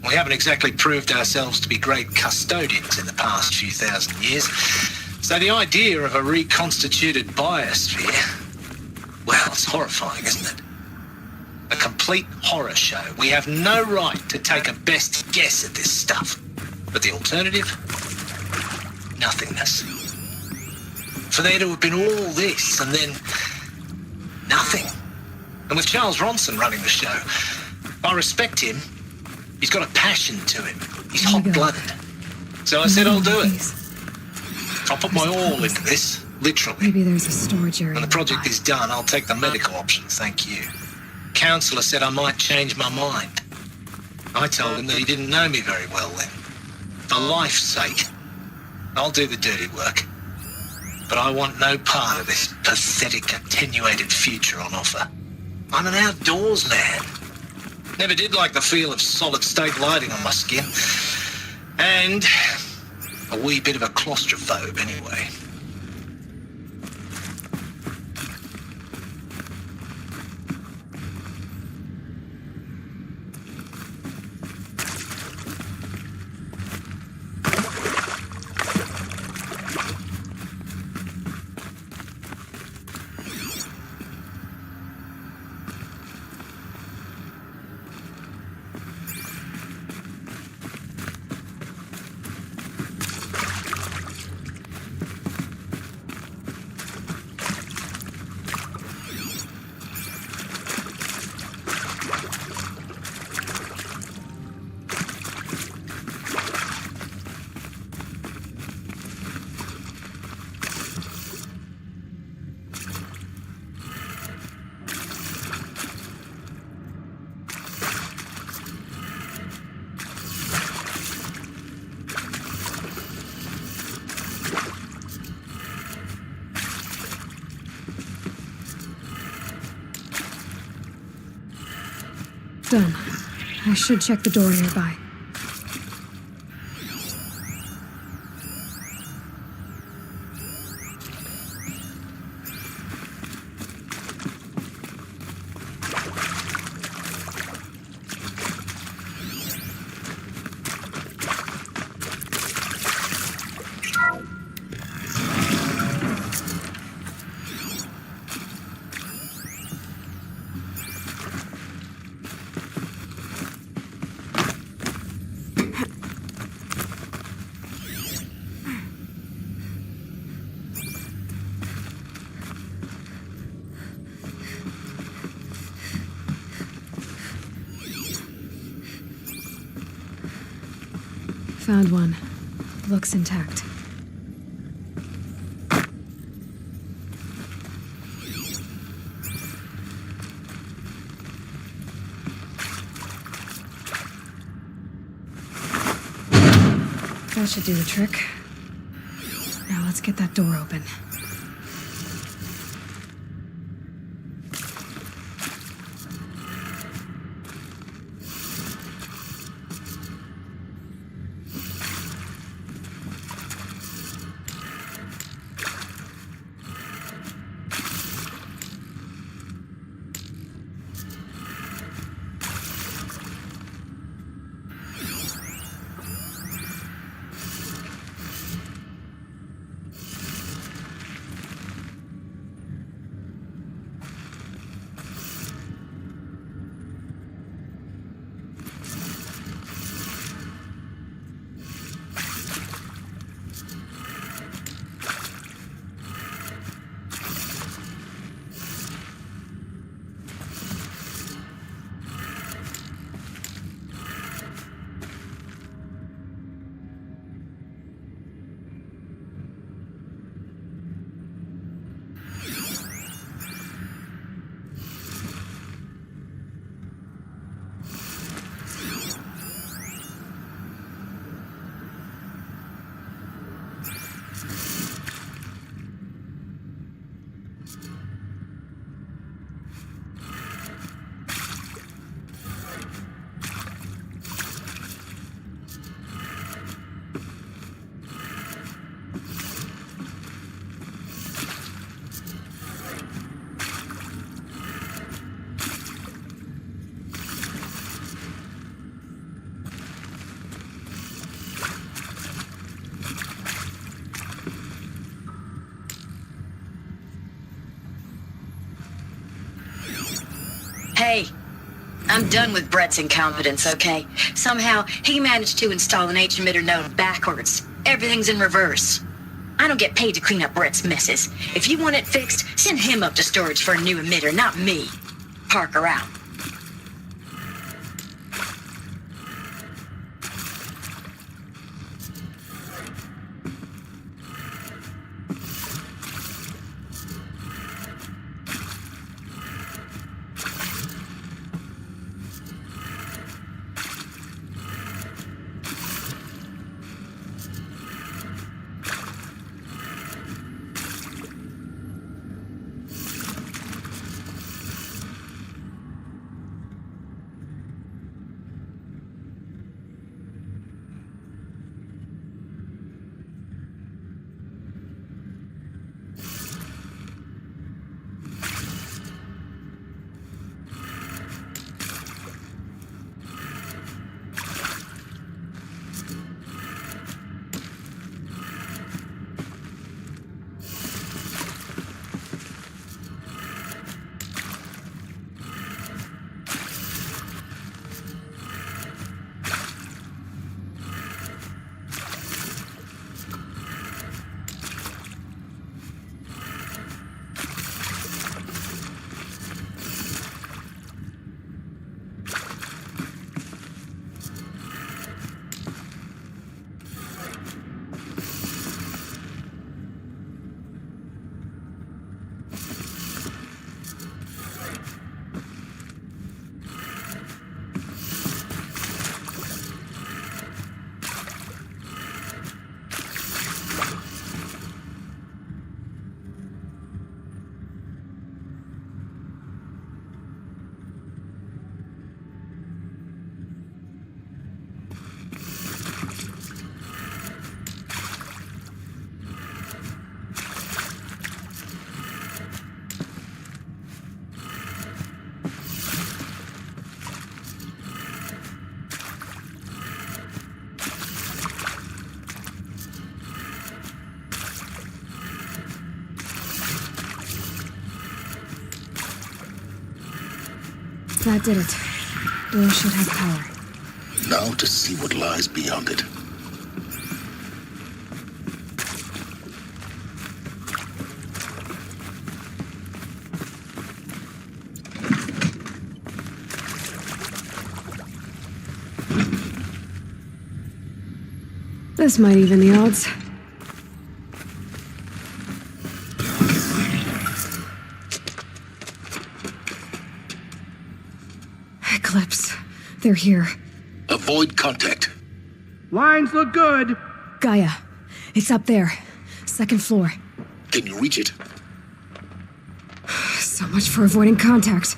We haven't exactly proved ourselves to be great custodians in the past few thousand years. So the idea of a reconstituted biosphere, well, it's horrifying, isn't it? A complete horror show. We have no right to take a best guess at this stuff. But the alternative? Nothingness. For there to have been all this and then nothing. And with Charles Ronson running the show, I respect him. He's got a passion to him. He's hot-blooded. So I said I'll do it. I'll put my all into this, literally. Maybe there's a storage area. When the project is done, I'll take the medical option, thank you. Counselor said I might change my mind. I told him that he didn't know me very well then. For life's sake, I'll do the dirty work. But I want no part of this pathetic, attenuated future on offer. I'm an outdoors man. Never did like the feel of solid-state lighting on my skin. And a wee bit of a claustrophobe, anyway. Done. I should check the door nearby. Found one. Looks intact. That should do the trick. Now let's get that door open. Hey, I'm done with Brett's incompetence, okay? Somehow, he managed to install an H-emitter node backwards. Everything's in reverse. I don't get paid to clean up Brett's messes. If you want it fixed, send him up to storage for a new emitter, not me. Parker out. That did it. Door should have power. Now to see what lies beyond it. This might even the odds. Eclipse. They're here. Avoid contact. Lines look good. Gaia. It's up there. Second floor. Can you reach it? So much for avoiding contact.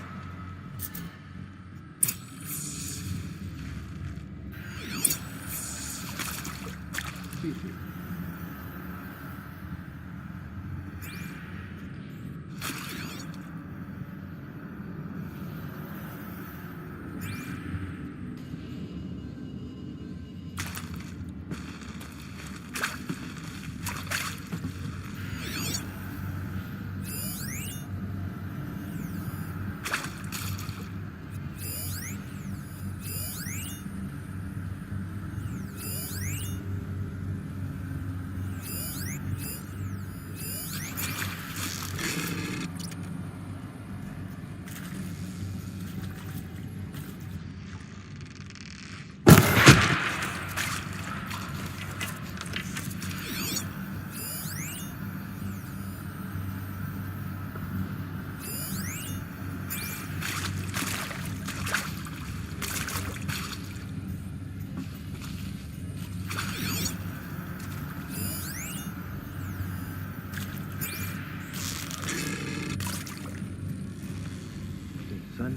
Sun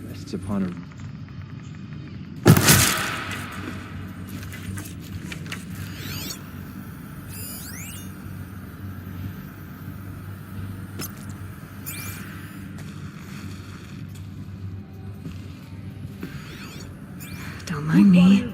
rests upon a... Don't mind me.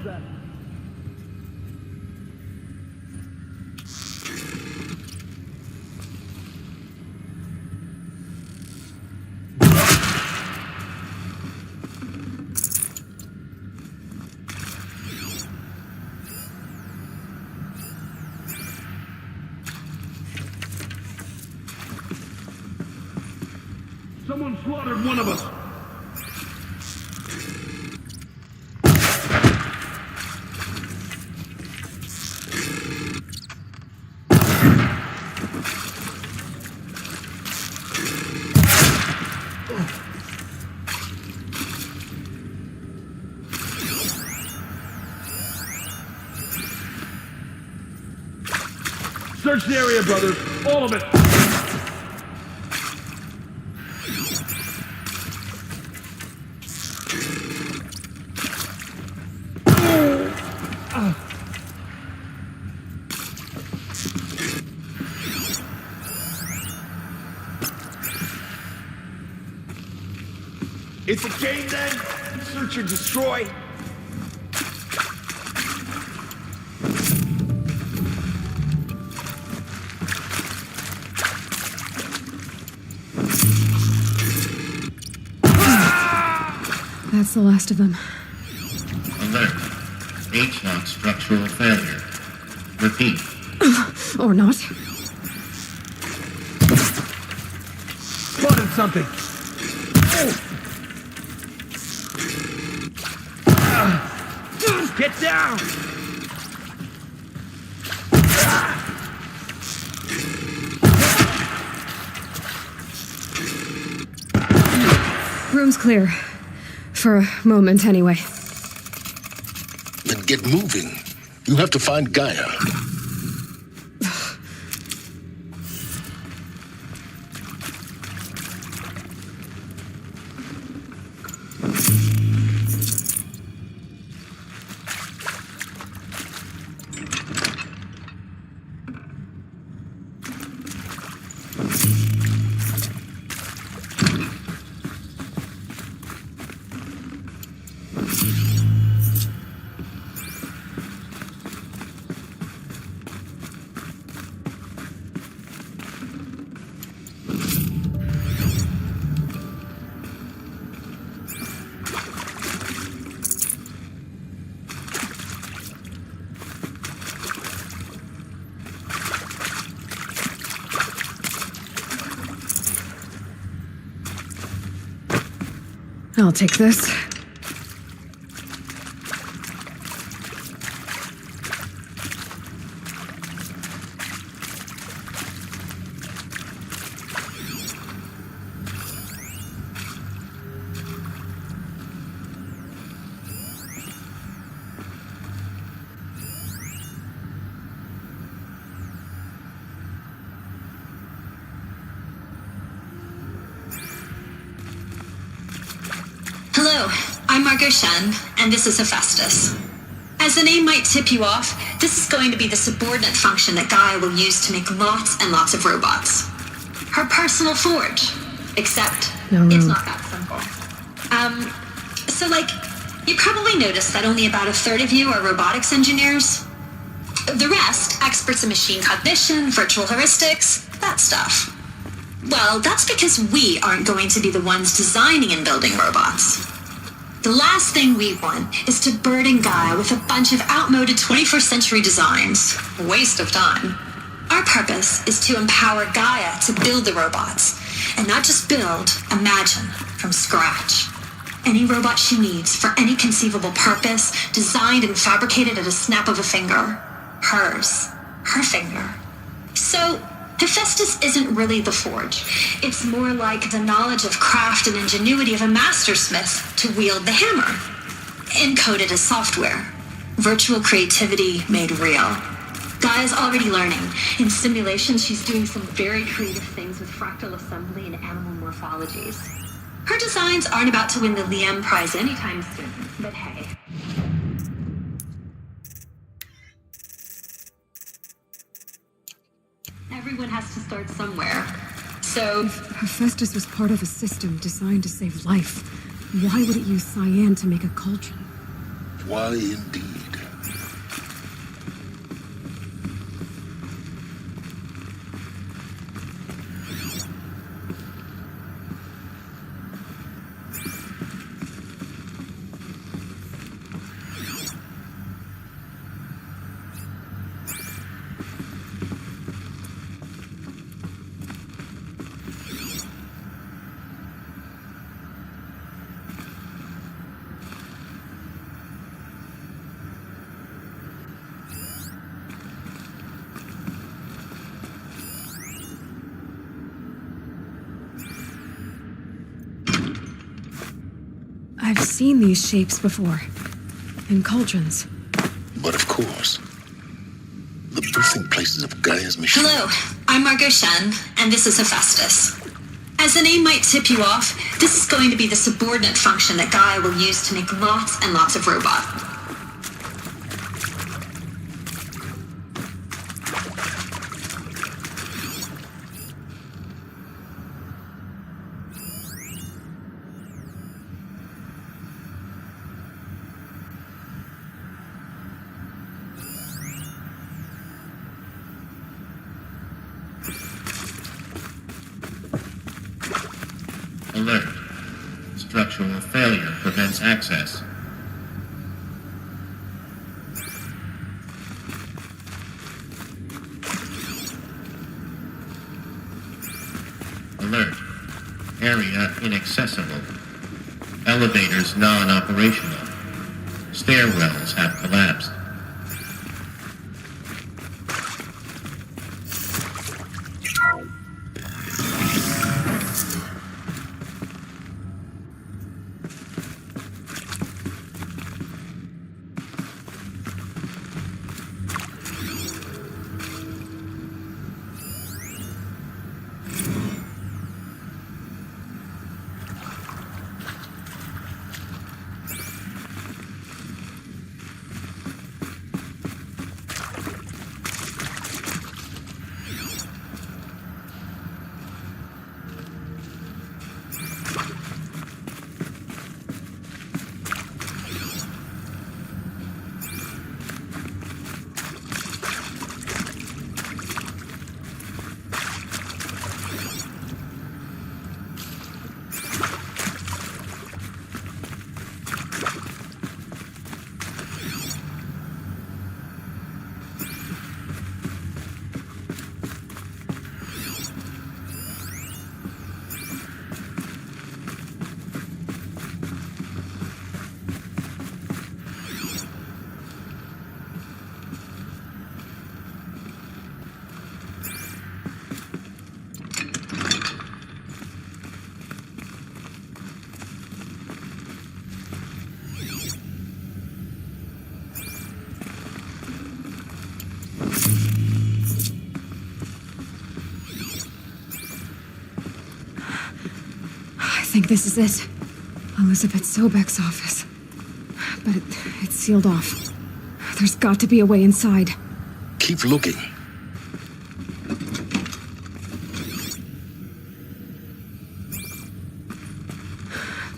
Someone slaughtered one of us. Search the area, brothers. All of it. It's a game then? Search and destroy? That's the last of them. Alert. H-lock structural failure. Repeat. Or not. Spotted something. Get down! Room's clear. For a moment, anyway. Then get moving. You have to find Gaia. I'll take this. I'm Margot Shen, and this is Hephaestus. As the name might tip you off, this is going to be the subordinate function that Gaia will use to make lots and lots of robots. Her personal forge. Except, it's not that simple. You probably noticed that only about a third of you are robotics engineers. The rest, experts in machine cognition, virtual heuristics, that stuff. Well, that's because we aren't going to be the ones designing and building robots. The last thing we want is to burden Gaia with a bunch of outmoded 21st century designs. Waste of time. Our purpose is to empower Gaia to build the robots. And not just build, imagine, from scratch. Any robot she needs for any conceivable purpose, designed and fabricated at a snap of a finger. Hers. Her finger. So, Hephaestus isn't really the forge. It's more like the knowledge of craft and ingenuity of a mastersmith to wield the hammer. Encoded as software. Virtual creativity made real. Gaia's already learning. In simulations, she's doing some very creative things with fractal assembly and animal morphologies. Her designs aren't about to win the Liam Prize anytime soon, but hey. Everyone has to start somewhere. So, if Hephaestus was part of a system designed to save life, why would it use cyan to make a cauldron? Why indeed? I've seen these shapes before. In cauldrons. But of course. The birthing places of Gaia's machine. Hello, I'm Margot Shen, and this is Hephaestus. As the name might tip you off, this is going to be the subordinate function that Gaia will use to make lots and lots of robots. Alert. Structural failure prevents access. Alert. Area inaccessible. Elevators non-operational. Stairwells have collapsed. I think this is it. Elizabeth Sobek's office. but it's sealed off. There's got to be a way inside. Keep looking.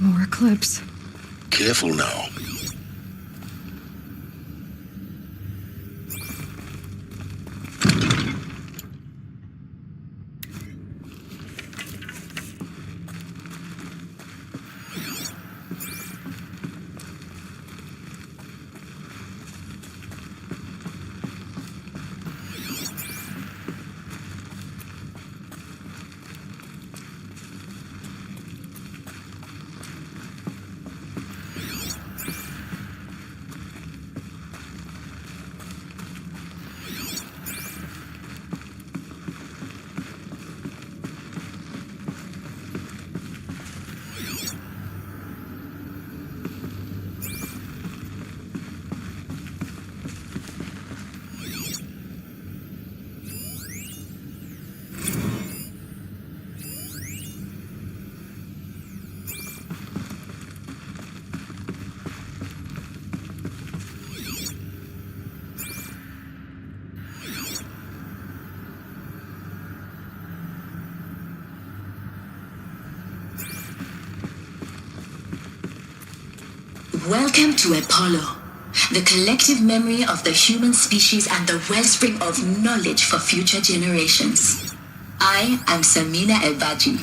More Eclipse. Careful now. Welcome to Apollo, the collective memory of the human species and the wellspring of knowledge for future generations. I am Samina Ebaji.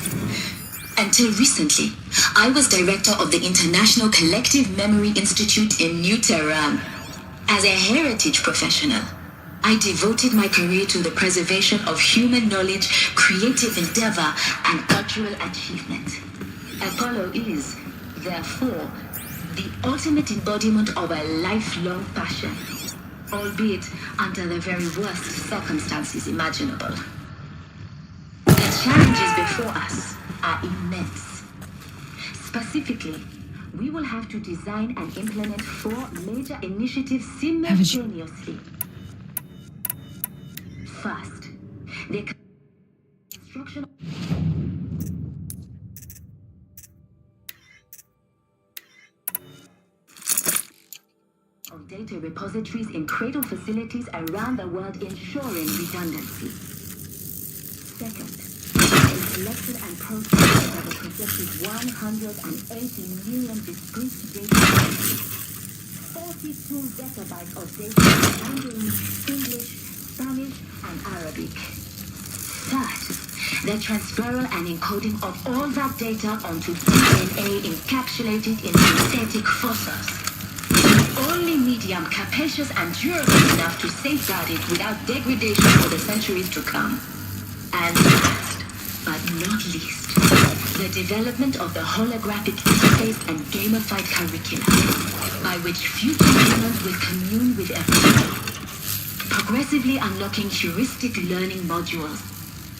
Until recently, I was director of the International Collective Memory Institute in New Tehran. As a heritage professional, I devoted my career to the preservation of human knowledge, creative endeavor, and cultural achievement. Apollo is, therefore, the ultimate embodiment of a lifelong passion, albeit under the very worst circumstances imaginable. The challenges before us are immense. Specifically, we will have to design and implement 4 major initiatives simultaneously. First, the construction of data repositories in cradle facilities around the world, ensuring redundancy. Second, a collected and processed of a projected 180 million discrete data sources, 42 zettabytes of data in Mandarin, English, Spanish, and Arabic. Third, the transferal and encoding of all that data onto DNA encapsulated in synthetic fossils. The only medium capacious and durable enough to safeguard it without degradation for the centuries to come. And last, but not least, the development of the holographic interface and gamified curriculum, by which future humans will commune with everyone, progressively unlocking heuristic learning modules,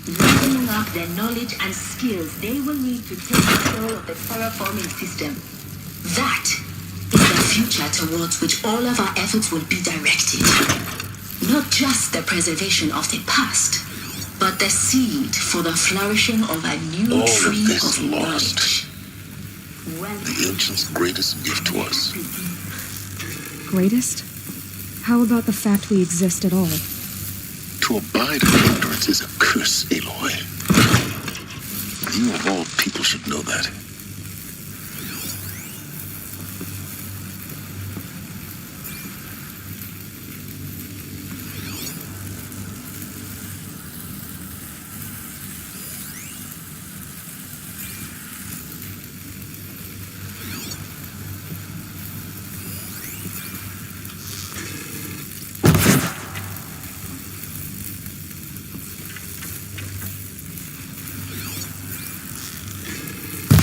leveling up their knowledge and skills they will need to take control of the terraforming system. That is the future towards which all of our efforts will be directed. Not just the preservation of the past, but the seed for the flourishing of a new All tree of this of lost. knowledge. The ancients' greatest gift to us. Greatest? How about the fact we exist at all? To abide in ignorance is a curse, Aloy. You of all people should know that.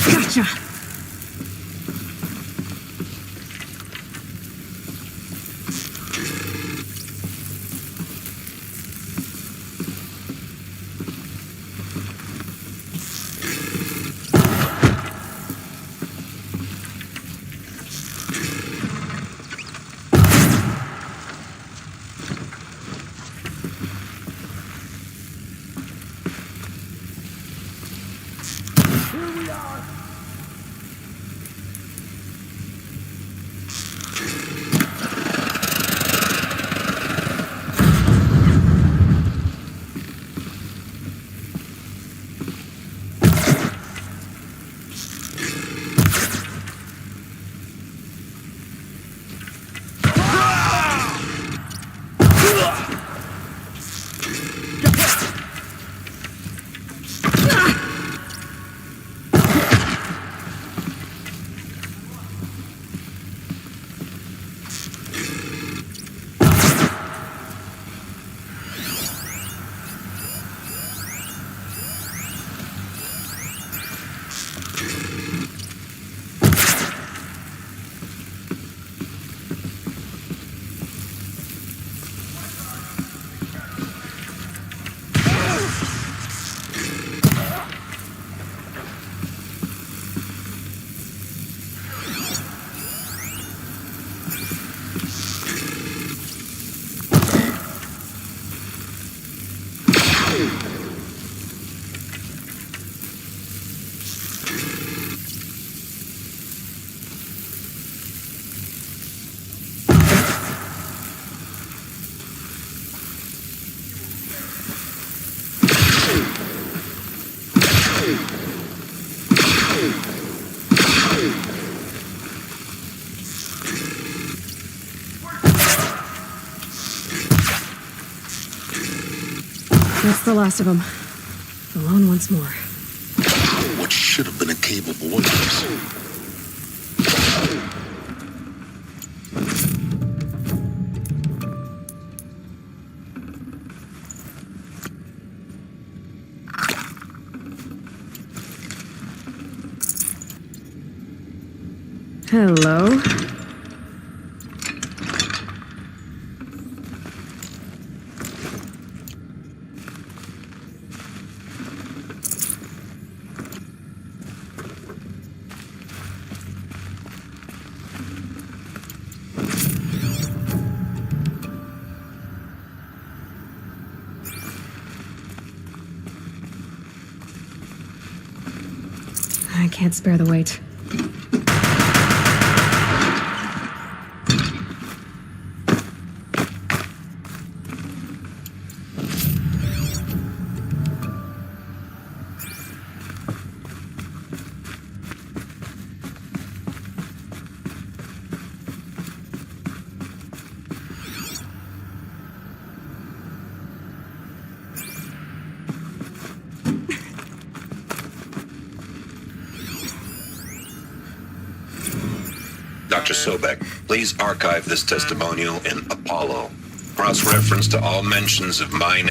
Gotcha! Here we are. That's the last of them. Alone once more. What should have been a cave of wonders. Hello. I can't spare the weight. Dr. Sobek, please archive this testimonial in Apollo. Cross-reference to all mentions of mine.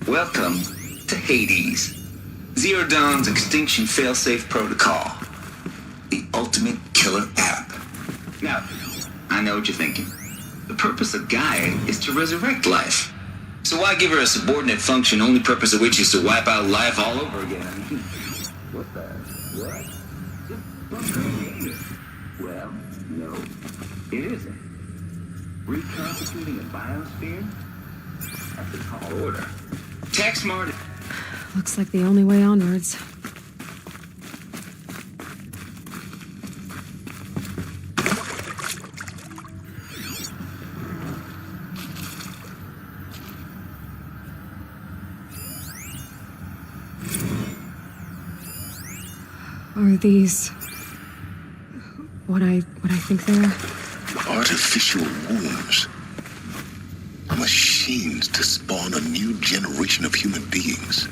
Welcome to Hades, Zero Dawn's extinction failsafe protocol, the ultimate killer app. Now, I know what you're thinking. The purpose of Gaia is to resurrect life. So why give her a subordinate function, only purpose of which is to wipe out life all over again? I mean, what the? What? Just crazy. Well, no, it isn't. Reconstituting a biosphere? That's a tall order. Tax smart. Looks like the only way onwards. Are these what I think they are? Artificial wombs. Machines to spawn a new generation of human beings.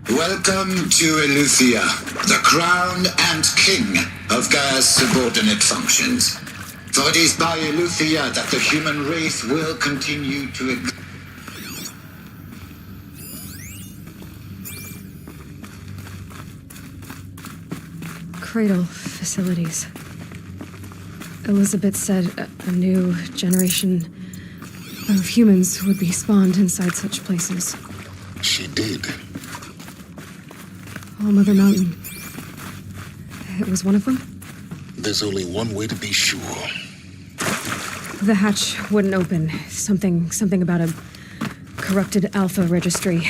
Welcome to Eleuthia, the crown and king of Gaia's subordinate functions. For it is by Eleuthia that the human race will continue to exist. Cradle facilities. Elizabeth said a new generation of humans would be spawned inside such places. She did. All Mother Mountain. it was one of them? There's only one way to be sure. The hatch wouldn't open. Something about a corrupted Alpha registry.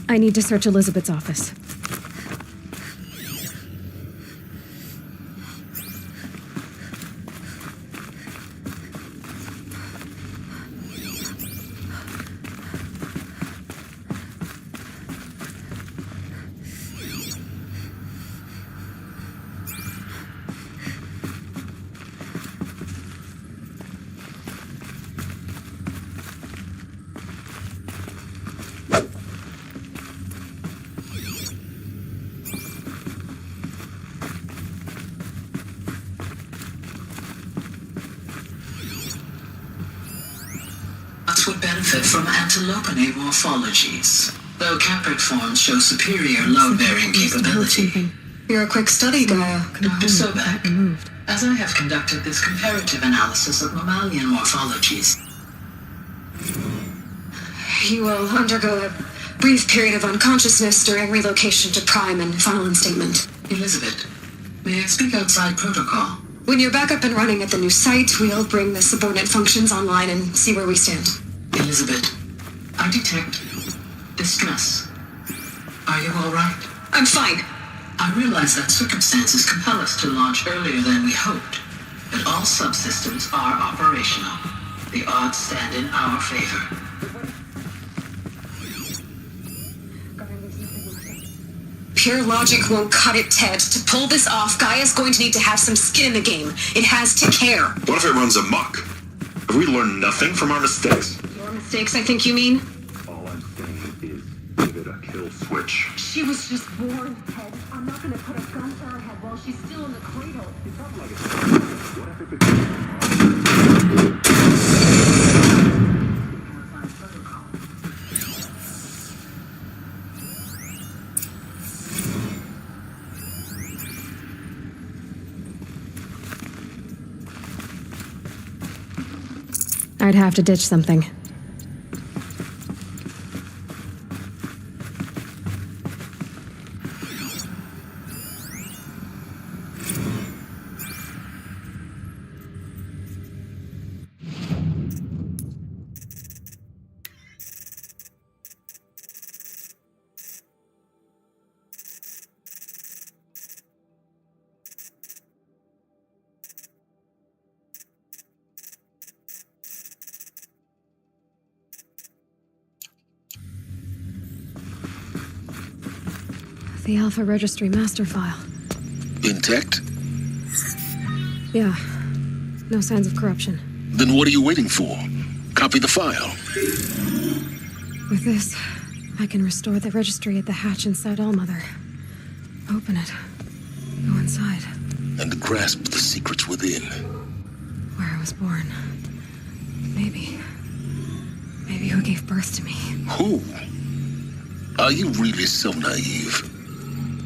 I need to search Elizabeth's office. Would benefit from antilopinae morphologies, though Caprid forms show superior load-bearing capability. You're a quick study, Gaia. Dr. Sobek, as I have conducted this comparative analysis of mammalian morphologies, You will undergo a brief period of unconsciousness during relocation to Prime and final instatement. Elizabeth, may I speak outside protocol? When you're back up and running at the new site, we'll bring the subordinate functions online and see where we stand. Elizabeth, I detect distress. Are you all right? I'm fine. I realize that circumstances compel us to launch earlier than we hoped, but all subsystems are operational. The odds stand in our favor. Pure logic won't cut it, Ted. To pull this off, Gaia's going to need to have some skin in the game. It has to care. What if it runs amok? Have we learned nothing from our mistakes? Your mistakes, I think you mean? All I'm saying is, give it a kill switch. She was just born, Ted. I'm not gonna put a gun to her head while she's still in the cradle. It's not like it's... What if it becomes... I'd have to ditch something. The Alpha Registry master file. Intact? Yeah. No signs of corruption. Then what are you waiting for? Copy the file. With this, I can restore the registry at the hatch inside Allmother. Open it. Go inside. And grasp the secrets within. Where I was born. Maybe who gave birth to me. Who? Are you really so naive?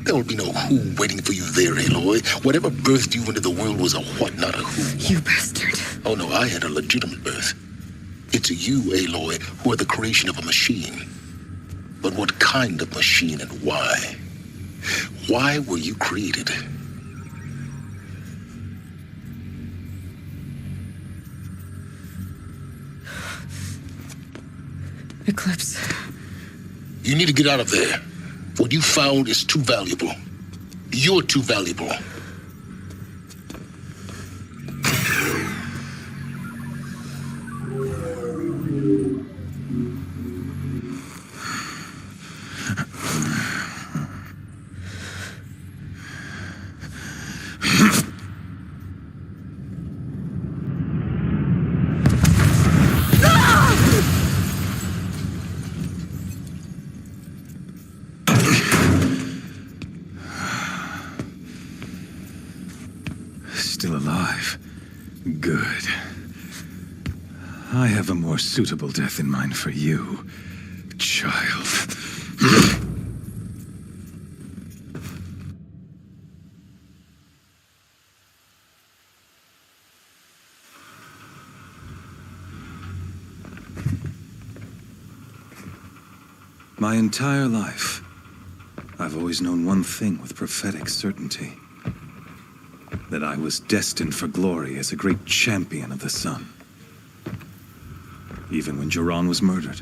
There will be no who waiting for you there, Aloy. Whatever birthed you into the world was a what, not a who. You bastard. Oh no, I had a legitimate birth. It's you, Aloy, who are the creation of a machine. But what kind of machine and why? Why were you created? Eclipse. You need to get out of there. What you found is too valuable. You're too valuable. Still alive. Good. I have a more suitable death in mind for you, child. My entire life, I've always known one thing with prophetic certainty. that I was destined for glory as a great champion of the sun. Even when Duran was murdered,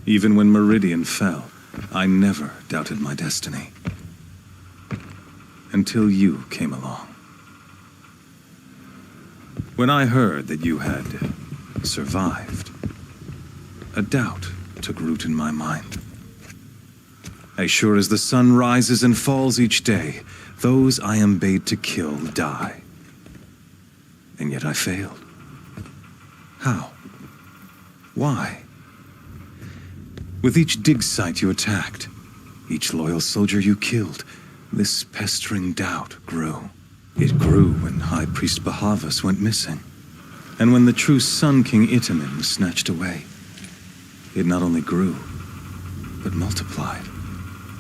even when Meridian fell, I never doubted my destiny. Until you came along. When I heard that you had survived, a doubt took root in my mind. As sure as the sun rises and falls each day, those I am bade to kill die. And yet I failed. How? Why? With each dig site you attacked, each loyal soldier you killed, this pestering doubt grew. It grew when High Priest Bahavas went missing, and when the true Sun King Itamen was snatched away. It not only grew, but multiplied.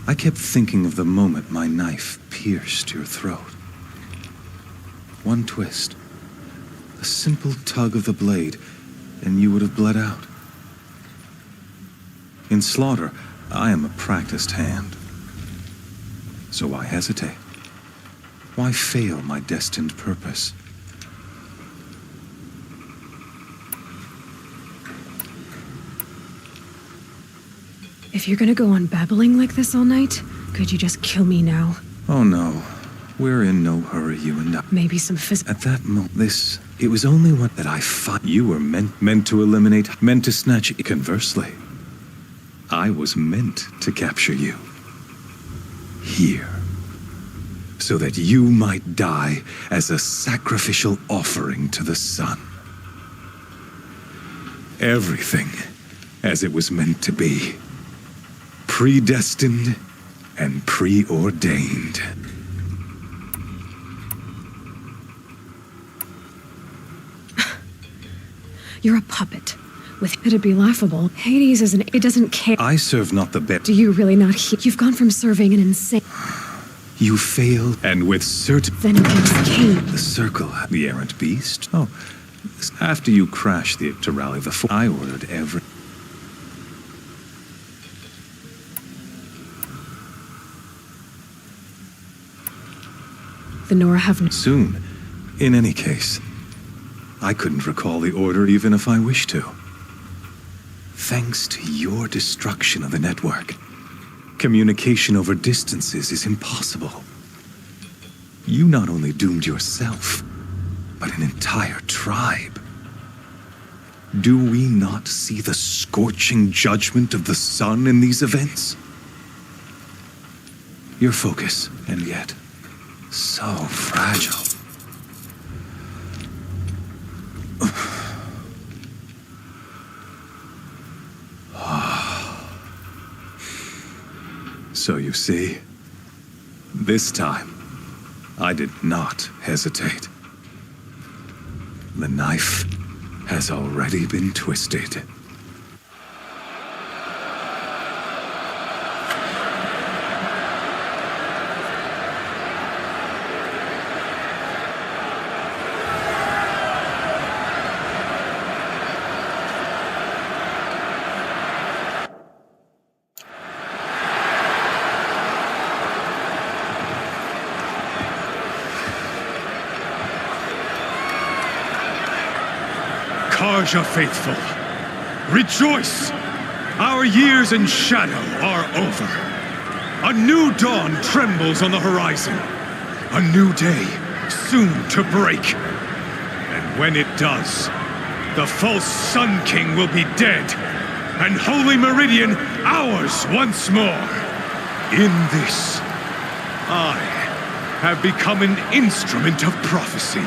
I kept thinking of the moment my knife pierced your throat. One twist, a simple tug of the blade, and you would have bled out. In slaughter, I am a practiced hand. So why hesitate? Why fail my destined purpose? If you're gonna go on babbling like this all night, could you just kill me now? Oh no, we're in no hurry, you and I. Maybe some At that moment, it was only one that I fought. You were meant to eliminate, meant to snatch it. Conversely, I was meant to capture you. Here. So that you might die as a sacrificial offering to the sun. Everything as it was meant to be. Predestined and preordained. You're a puppet. It'd be laughable. Hades isn't. It doesn't care. I serve not the best. Do you really not hear? You've gone from serving an insane. You failed, and with certain. Then against Cain. The circle, the errant beast. Oh, after you crashed to rally the I ordered every. The Nora have. Soon. In any case, I couldn't recall the order even if I wished to. Thanks to your destruction of the network, communication over distances is impossible. You not only doomed yourself, but an entire tribe. Do we not see the scorching judgment of the sun in these events? Your focus, and yet, so fragile. So you see, this time, I did not hesitate. The knife has already been twisted. Karja faithful, rejoice! Our years in shadow are over. A new dawn trembles on the horizon. A new day soon to break. And when it does, the false Sun King will be dead, and Holy Meridian ours once more. In this, I have become an instrument of prophecy.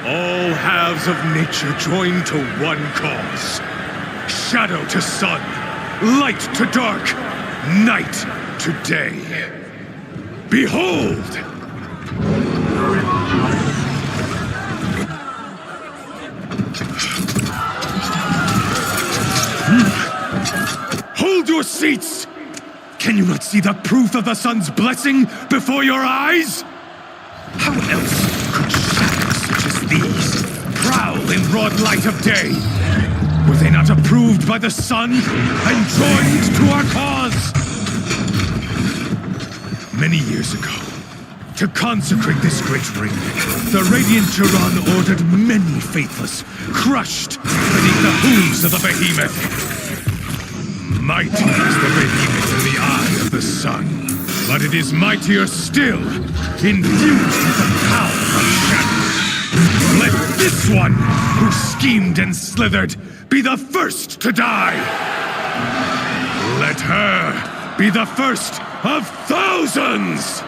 All halves of nature join to one cause. Shadow to sun, light to dark, night to day. Behold! Hold your seats! Can you not see the proof of the sun's blessing before your eyes? How else could shadows such as these prowl in broad light of day? Were they not approved by the sun and joined to our cause? Many years ago, To consecrate this great ring, the Radiant Turan ordered many faithless, crushed beneath the hooves of the behemoth. Mighty is the behemoth in the eye of the sun, but it is mightier still, infused with the power of shadow. Let this one, who schemed and slithered, be the first to die. Let her be the first of thousands!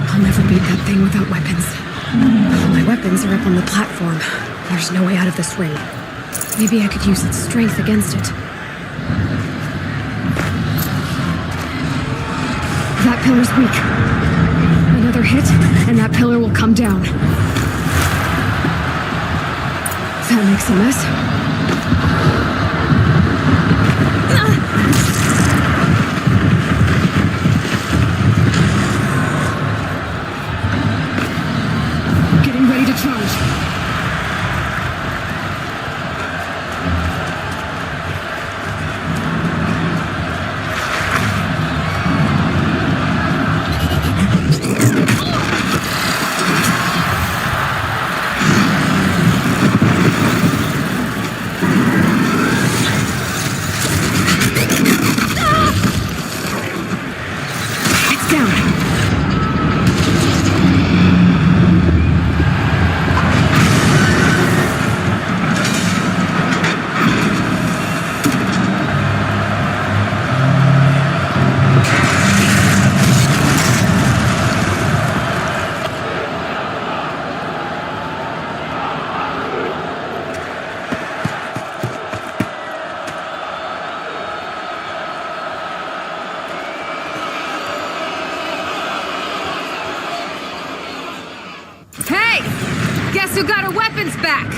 I'll never beat that thing without weapons. My weapons are up on the platform. There's no way out of this ring. Maybe I could use its strength against it. That pillar's weak. Another hit, and that pillar will come down. That makes a mess. Getting ready to charge. Who got her weapons back?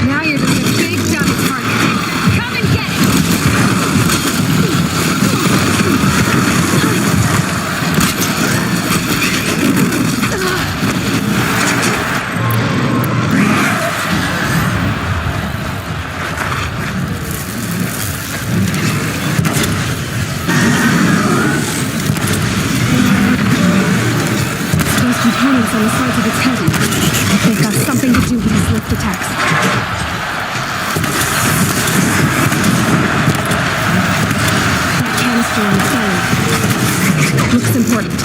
Now you're just a big dummy target. Come and get components on the sides of its head. They've got something to do with his lift attacks. That canister on the side looks important.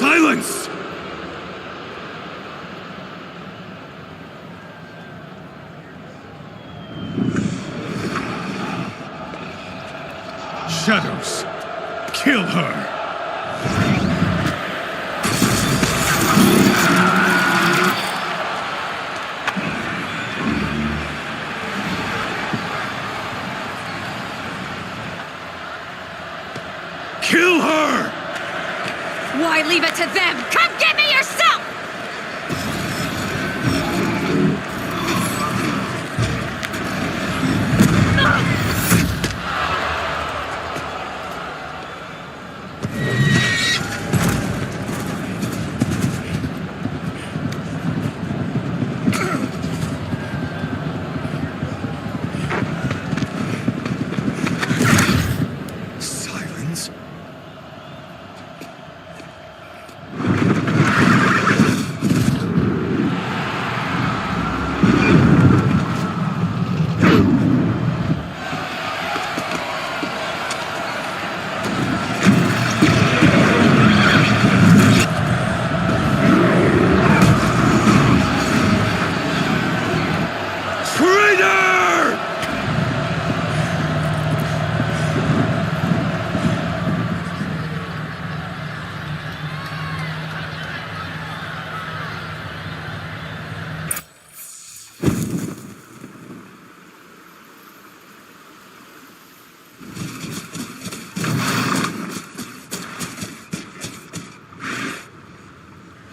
Silence! Shadows, kill her! Kill her! Why leave it to them? Come get me yourself!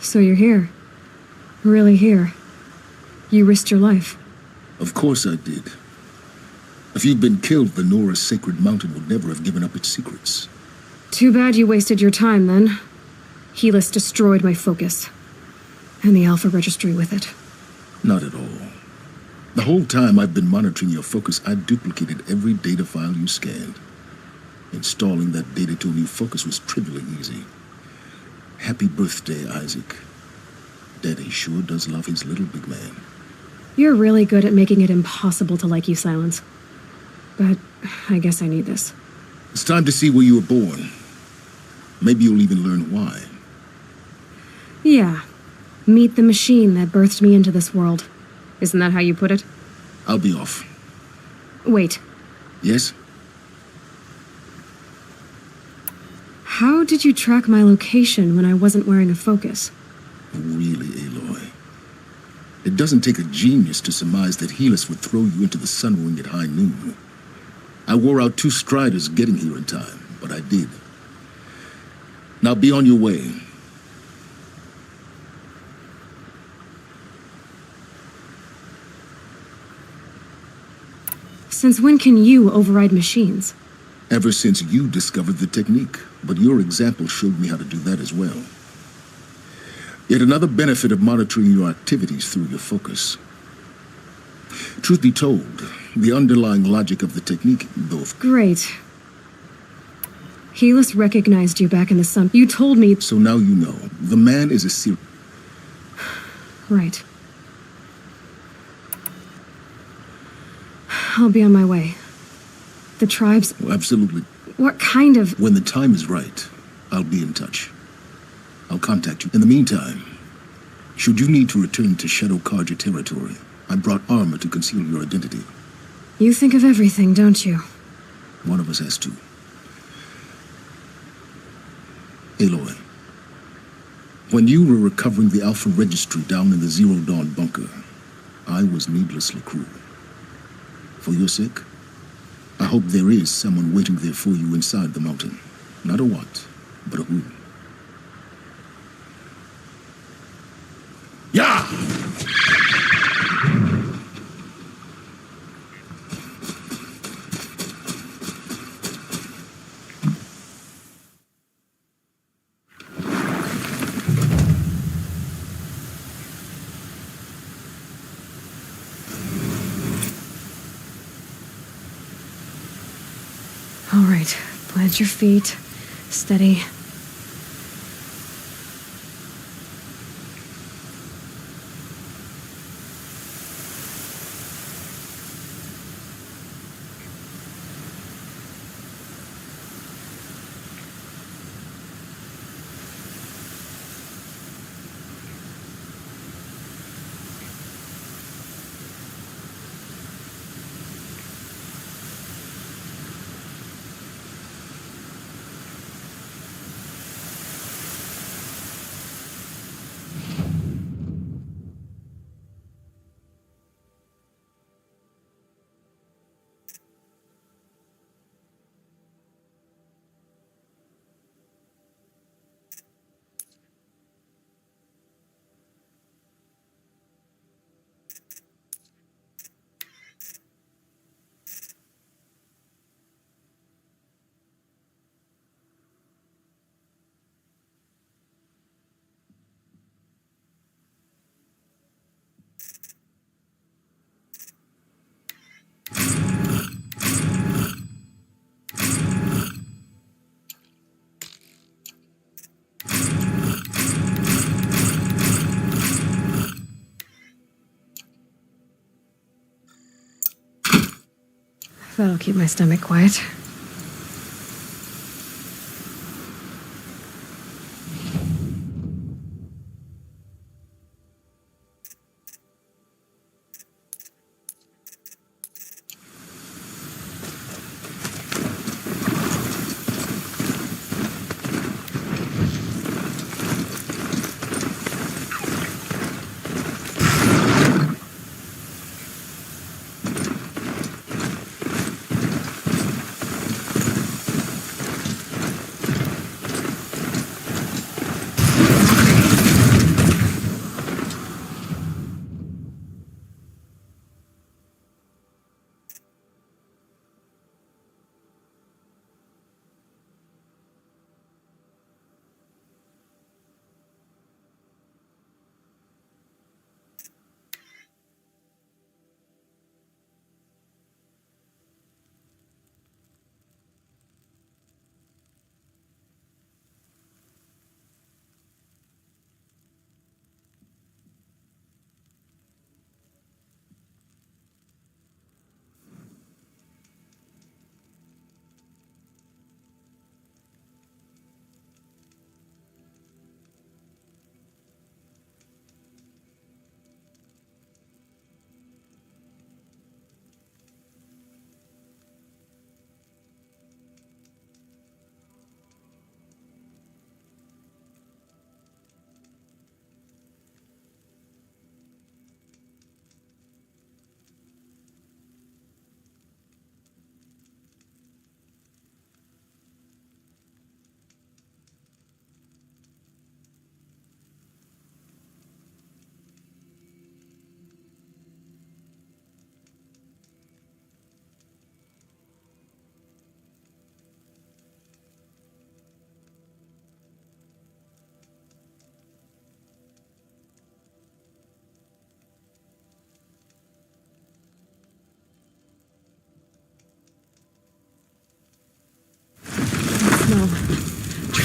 So you're here. Really here. You risked your life. Of course I did. If you'd been killed, the Nora Sacred Mountain would never have given up its secrets. Too bad you wasted your time, then. Helis destroyed my focus. And the Alpha Registry with it. Not at all. The whole time I've been monitoring your focus, I duplicated every data file you scanned. Installing that data to a new focus was trivially easy. Happy birthday, Isaac. Daddy sure does love his little big man. You're really good at making it impossible to like you, Silence. But I guess I need this. It's time to see where you were born. Maybe you'll even learn why. Yeah. Meet the machine that birthed me into this world. Isn't that how you put it? I'll be off. Wait. Yes? How did you track my location when I wasn't wearing a focus? Really, Aloy? It doesn't take a genius to surmise that Helis would throw you into the sun ring at high noon. I wore out 2 striders getting here in time, but I did. Now be on your way. Since when can you override machines? Ever since you discovered the technique, but your example showed me how to do that as well. Yet another benefit of monitoring your activities through your focus. Truth be told, the underlying logic of the technique, though... Great. Helis recognized you back in the sun. You told me... So now you know. The man is a serial... Right. I'll be on my way. The tribes... Oh, absolutely. What kind of... When the time is right, I'll be in touch. I'll contact you. In the meantime, should you need to return to Shadow Carja territory, I brought armor to conceal your identity. You think of everything, don't you? One of us has to. Aloy, when you were recovering the Alpha Registry down in the Zero Dawn bunker, I was needlessly cruel. For your sake, I hope there is someone waiting there for you inside the mountain. Not a what, but a who. Yeah! All right, plant your feet. Steady. That'll keep my stomach quiet.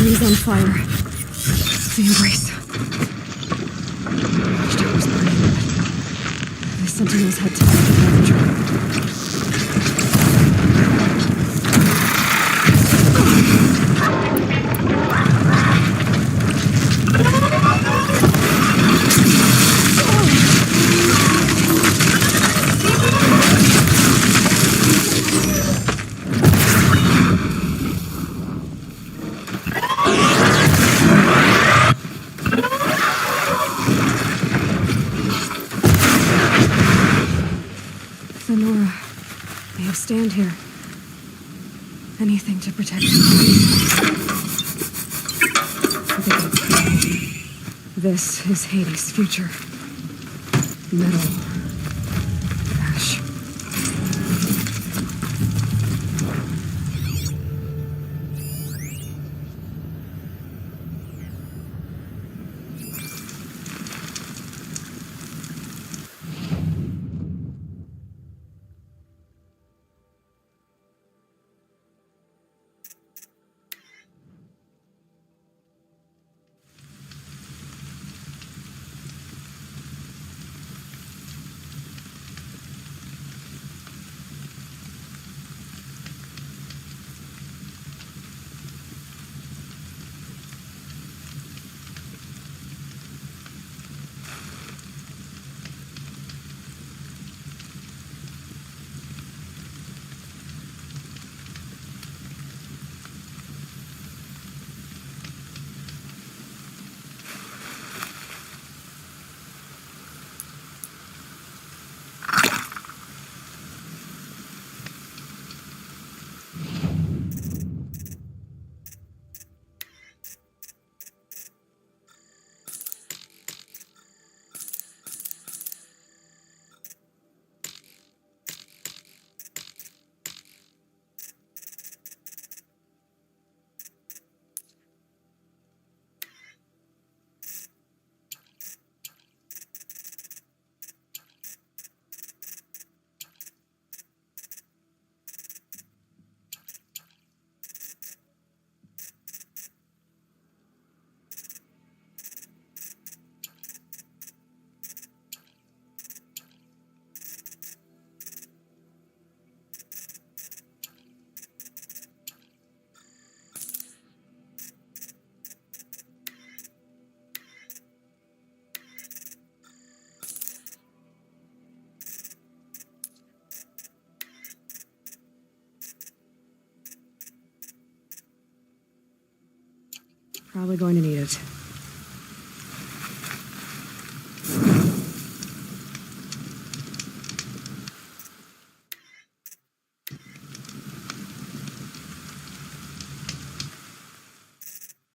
Everything's on fire. The embrace. Wished it was burning. The Sentinels had to take advantage of it. Stand here. Anything to protect you. This is Hades' future. Metal. Ash. Probably going to need it.